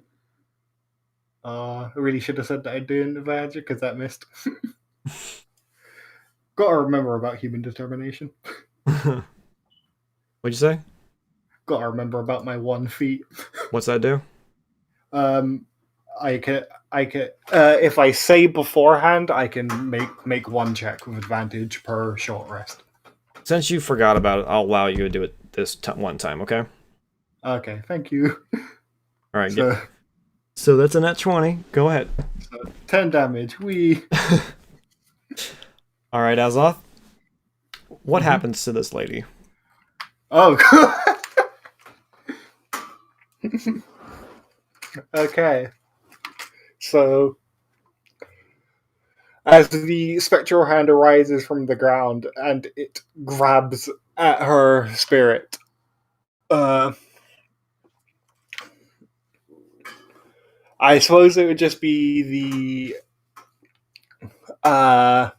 B: I really should have said that I'd do an advantage because that missed. Gotta remember about human determination.
A: What'd you say?
B: Gotta remember about my 1 feat.
A: What's that do?
B: I can if I say beforehand, I can make 1 check with advantage per short rest.
A: Since you forgot about it, I'll allow you to do it this one time, okay?
B: Okay, thank you.
A: All right, so that's a net 20. Go ahead.
B: So 10 damage.
A: All right, Azoth. What happens to this lady?
B: Oh, okay. So, as the spectral hand arises from the ground and it grabs at her spirit, I suppose it would just be as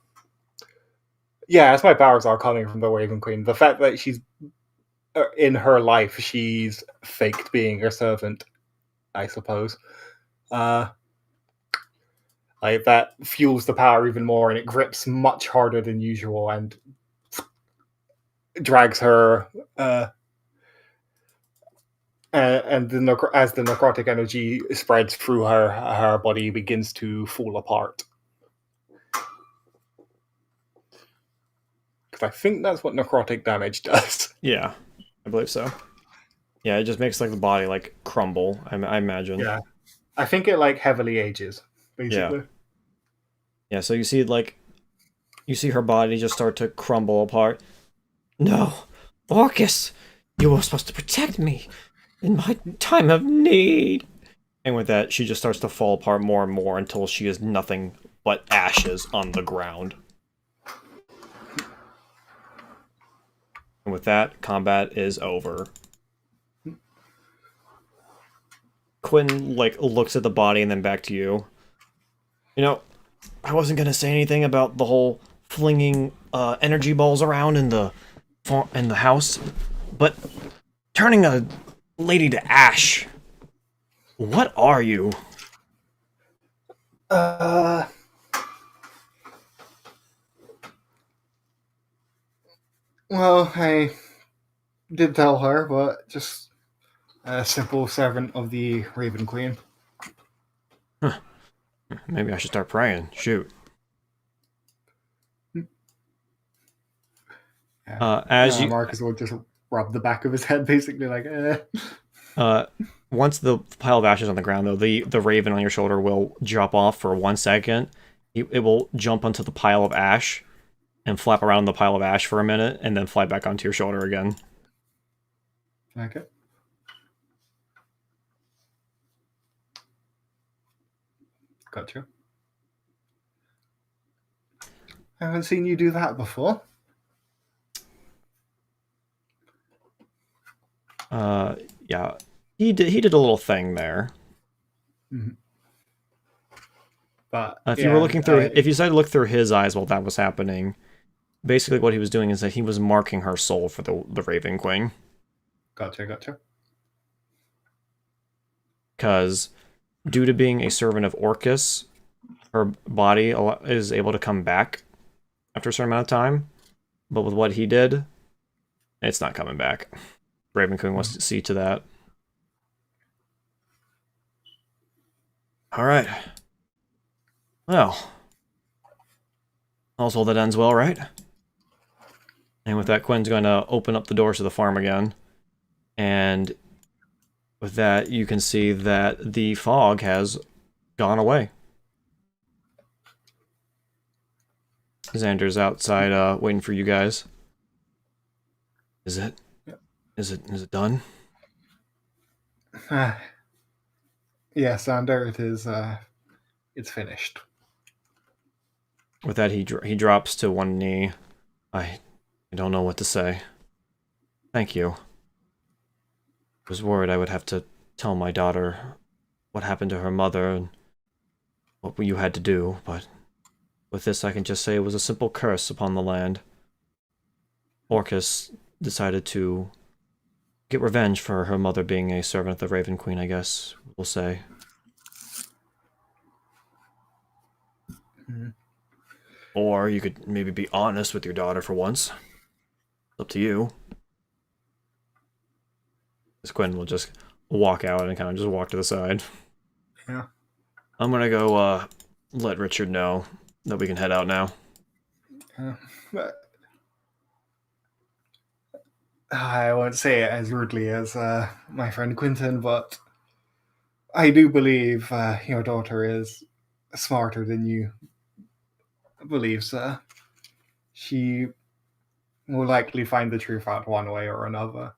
B: my powers are coming from the Raven Queen, the fact that she's in her life, she's faked being her servant, I suppose. Like that fuels the power even more, and it grips much harder than usual and drags her. And as the necrotic energy spreads through her body begins to fall apart. Because I think that's what necrotic damage does.
A: Yeah, I believe so. Yeah, it just makes like the body like crumble, I imagine.
B: Yeah. I think it like heavily ages, basically.
A: Yeah, so you see her body just start to crumble apart. No, Orcus, you were supposed to protect me in my time of need. And with that, she just starts to fall apart more and more until she is nothing but ashes on the ground. And with that, combat is over. Quinn, looks at the body and then back to you. You know, I wasn't gonna say anything about the whole flinging energy balls around in the house, but turning a lady to ash. What are you?
B: Well, I did tell her, but just a simple servant of the Raven Queen.
A: Huh. Maybe I should start praying. Shoot.
B: Marcus will just rub the back of his head, basically, like,
A: Once the pile of ashes on the ground, though, the raven on your shoulder will drop off for 1 second. It will jump onto the pile of ash and flap around the pile of ash for a minute, and then fly back onto your shoulder again.
B: Okay. Gotcha. I haven't seen you do that before.
A: Yeah. He did a little thing there.
B: Mm-hmm. But
A: if you were looking through, if you decided to look through his eyes while that was happening, basically what he was doing is that he was marking her soul for the Raven Queen.
B: Gotcha.
A: Because due to being a servant of Orcus, her body is able to come back after a certain amount of time. But with what he did, it's not coming back. Raven Queen wants to see to that. Alright. Well. All's well that ends well, right? And with that, Quinn's going to open up the doors to the farm again. And with that, you can see that the fog has gone away. Xander's outside waiting for you guys. Is it done?
B: Yeah, Xander, it is. It's finished.
A: With that, he drops to one knee I don't know what to say. Thank you. I was worried I would have to tell my daughter what happened to her mother and what you had to do, but with this I can just say it was a simple curse upon the land. Orcus decided to get revenge for her mother being a servant of the Raven Queen, I guess we'll say.
B: Hmm.
A: Or you could maybe be honest with your daughter for once. It's up to you. This Quinn will just walk out and kind of just walk to the side.
B: Yeah.
A: I'm gonna go let Richard know that we can head out now.
B: But I won't say it as rudely as my friend Quinton, but I do believe your daughter is smarter than you believe, sir. She will likely find the truth out one way or another.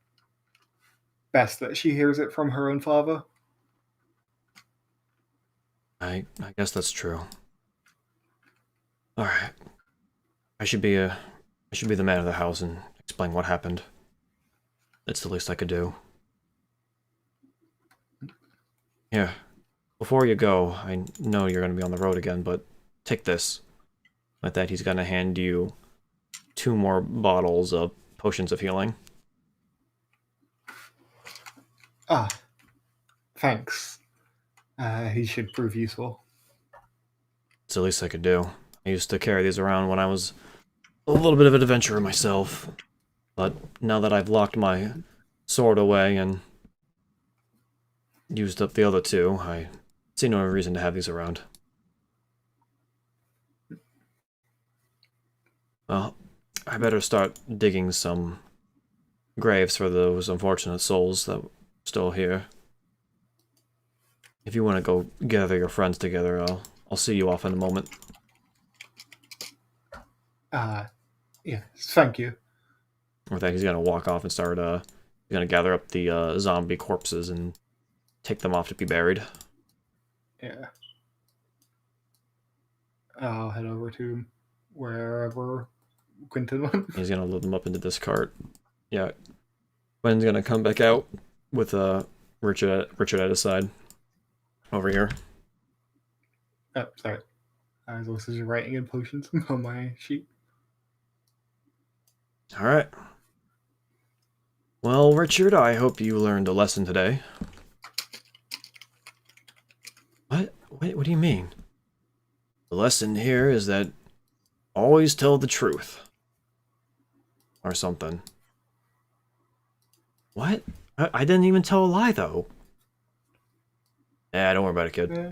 B: Best that she hears it from her own father.
A: I guess that's true. Alright. I should be the man of the house and explain what happened. It's the least I could do. Here. Before you go, I know you're gonna be on the road again, but take this. With that, he's gonna hand you 2 more bottles of potions of healing.
B: Ah, thanks. He should prove useful.
A: It's the least I could do. I used to carry these around when I was a little bit of an adventurer myself. But now that I've locked my sword away and used up the other 2, I see no reason to have these around. Well, I better start digging some graves for those unfortunate souls that are still here. If you want to go gather your friends together, I'll see you off in a moment.
B: Yes, thank you.
A: With that, he's gonna walk off and start, he's gonna gather up the zombie corpses and take them off to be buried.
B: Yeah. I'll head over to wherever Quinton went.
A: He's gonna load them up into this cart. Yeah. Quinn's gonna come back out with, Richard at his side. Over here.
B: Oh, sorry. I was also just writing in potions on my sheet.
A: Alright. Well, Richard, I hope you learned a lesson today. What? What do you mean? The lesson here is that always tell the truth. Or something. What? I didn't even tell a lie, though. Don't worry about it, kid.
B: Yeah.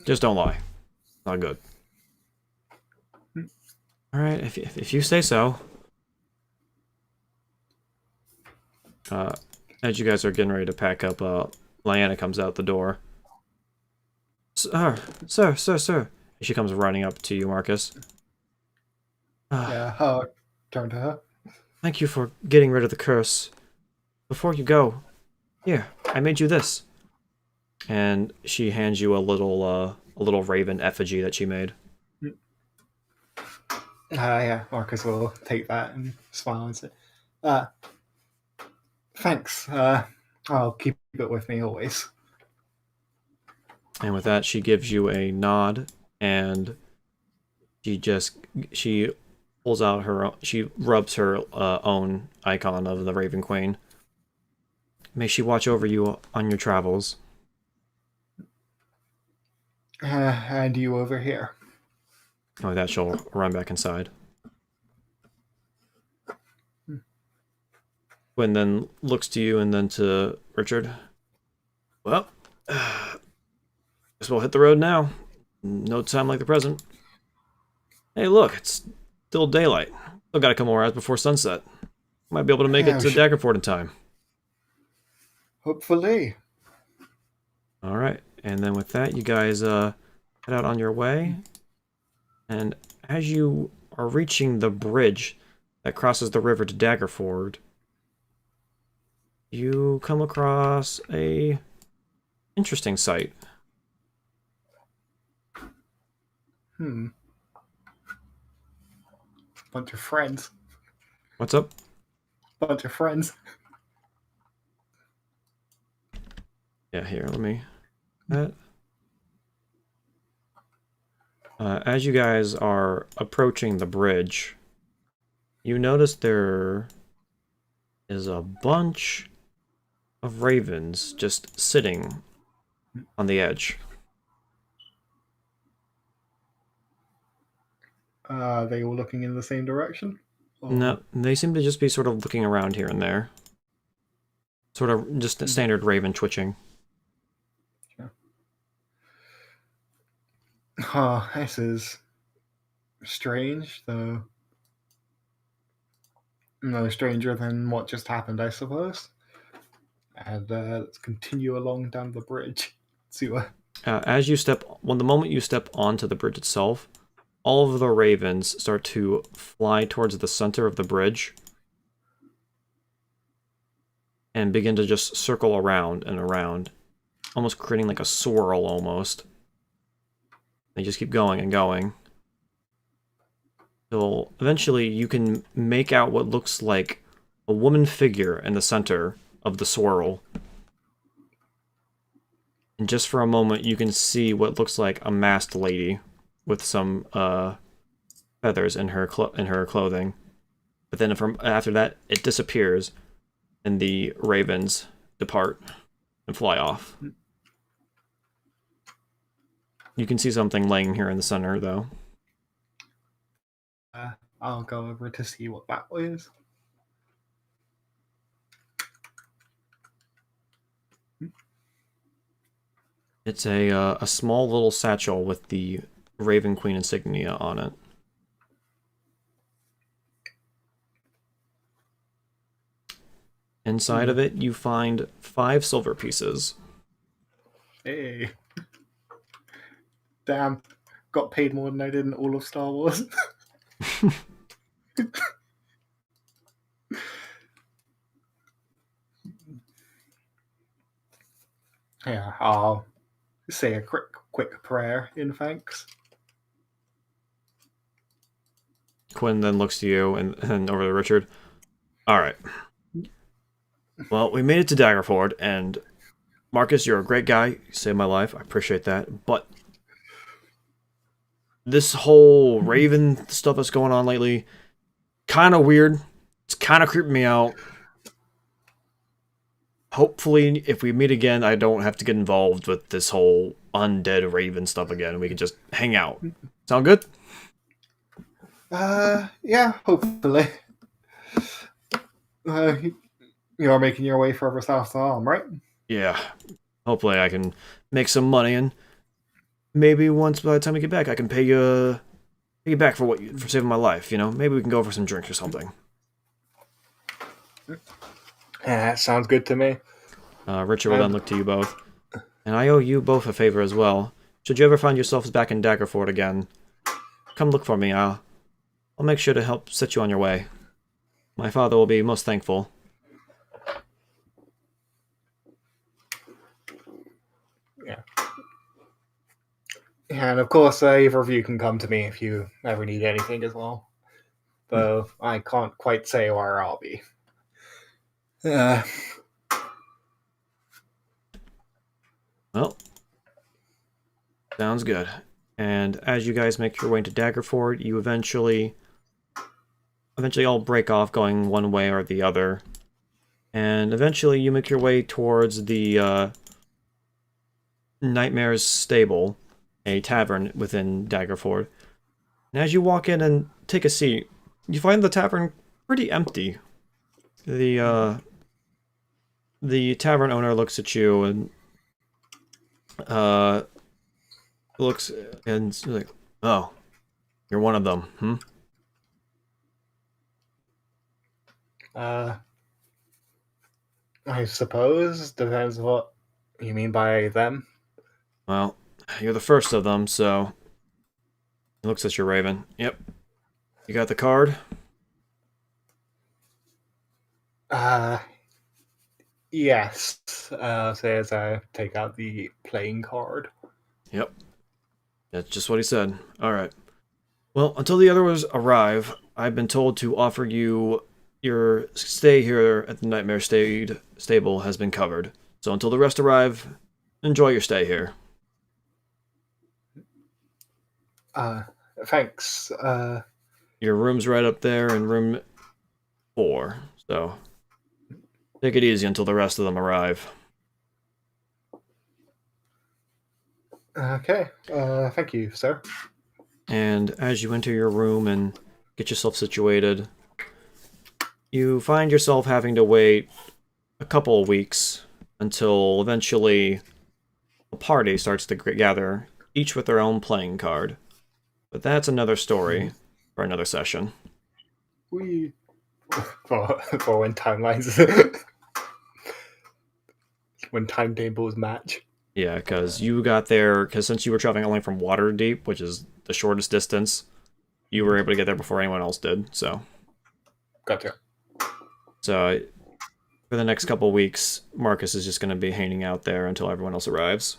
A: Just don't lie. Not good. Alright, if you say so. As you guys are getting ready to pack up, Lyanna comes out the door. Sir. She comes running up to you, Marcus.
B: Yeah, I'll turn to her.
A: Thank you for getting rid of the curse. Before you go, here, I made you this. And she hands you a little raven effigy that she made.
B: Yeah, Marcus will take that and smile and say, thanks. I'll keep it with me always.
A: And with that, she gives you a nod, and she pulls out she rubs her own icon of the Raven Queen. May she watch over you on your travels.
B: And you over here.
A: And with that, she'll run back inside. Gwen then looks to you and then to Richard. Well, guess we'll hit the road now. No time like the present. Hey, look, it's still daylight. Still got a couple more hours before sunset. Might be able to make it to Daggerford in time.
B: Hopefully.
A: Alright, and then with that, you guys head out on your way. And as you are reaching the bridge that crosses the river to Daggerford, you come across a interesting sight.
B: Bunch of friends.
A: What's up?
B: Bunch of friends.
A: Yeah, here, let me... as you guys are approaching the bridge, you notice there is a bunch of ravens just sitting on the edge.
B: They all looking in the same direction? Or...
A: No, they seem to just be sort of looking around here and there. Sort of just standard raven twitching.
B: This is strange, though. No stranger than what just happened, I suppose. And let's continue along down the bridge. See what.
A: As you step, the moment you step onto the bridge itself, all of the ravens start to fly towards the center of the bridge and begin to just circle around and around, almost creating like a swirl almost. They just keep going and going. Till eventually you can make out what looks like a woman figure in the center of the swirl. And just for a moment you can see what looks like a masked lady with some feathers in her clothing. But then after that it disappears and the ravens depart and fly off. You can see something laying here in the center, though.
B: I'll go over to see what that is.
A: It's a small little satchel with the Raven Queen insignia on it. Inside of it, you find 5 silver pieces.
B: Hey. Damn. Got paid more than I did in all of Star Wars. Yeah, I'll say a quick prayer in thanks.
A: Quinn then looks to you and over to Richard. Alright. Well, we made it to Daggerford, and Marcus, you're a great guy. You saved my life. I appreciate that. But this whole Raven stuff that's going on lately, kind of weird. It's kind of creeping me out. Hopefully, if we meet again, I don't have to get involved with this whole undead Raven stuff again. We can just hang out. Sound good?
B: Yeah, hopefully. You're making your way further south to Arm, right?
A: Yeah. Hopefully I can make some money, and maybe once by the time we get back, I can pay you back for for saving my life, you know? Maybe we can go for some drinks or something.
B: Yeah, that sounds good to me.
A: Richard will then look to you both. And I owe you both a favor as well. Should you ever find yourselves back in Daggerford again, come look for me. I'll make sure to help set you on your way. My father will be most thankful.
B: Yeah. And of course, either of you can come to me if you ever need anything as well. Though I can't quite say where I'll be.
A: Well, sounds good. And as you guys make your way into Daggerford, you eventually all break off going one way or the other. And eventually you make your way towards the Nightmare's Stable, a tavern within Daggerford. And as you walk in and take a seat, you find the tavern pretty empty. The tavern owner looks at you and looks and like, "Oh, you're one of them, hmm?"
B: I suppose depends what you mean by them.
A: Well, you're the first of them, so he looks at your Raven. Yep. You got the card?
B: Yes. Say as I take out the playing card.
A: Yep. That's just what he said. Alright. Well, until the others arrive, I've been told to offer you your stay here at the Nightmare Stable has been covered. So until the rest arrive, enjoy your stay here.
B: Thanks.
A: Your room's right up there in room 4. So take it easy until the rest of them arrive.
B: Okay. Thank you, sir.
A: And as you enter your room and get yourself situated, you find yourself having to wait a couple of weeks until eventually a party starts to gather, each with their own playing card. But that's another story for another session.
B: We for when timelines when timetables match.
A: Yeah, because you got there, because since you were traveling only from Waterdeep, which is the shortest distance, you were able to get there before anyone else did, so.
B: Gotcha.
A: So, for the next couple weeks, Marcus is just going to be hanging out there until everyone else arrives.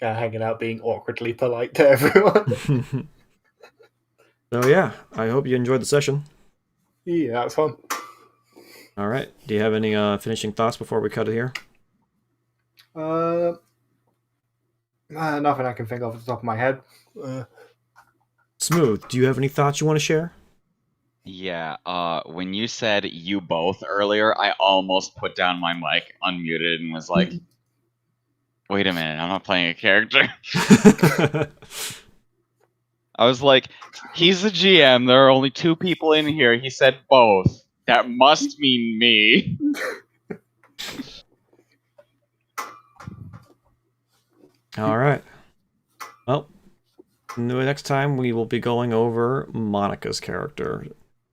B: Yeah, hanging out, being awkwardly polite to everyone.
A: So yeah, I hope you enjoyed the session.
B: Yeah, that's fun.
A: Alright, do you have any finishing thoughts before we cut it here?
B: Nothing I can think of off the top of my head.
A: Smooth, do you have any thoughts you want to share?
C: Yeah, when you said you both earlier, I almost put down my mic, unmuted, and was like, wait a minute, I'm not playing a character. I was like, he's the GM, there are only 2 people in here, he said both. That must mean me.
A: Alright. Well, next time we will be going over Monica's character.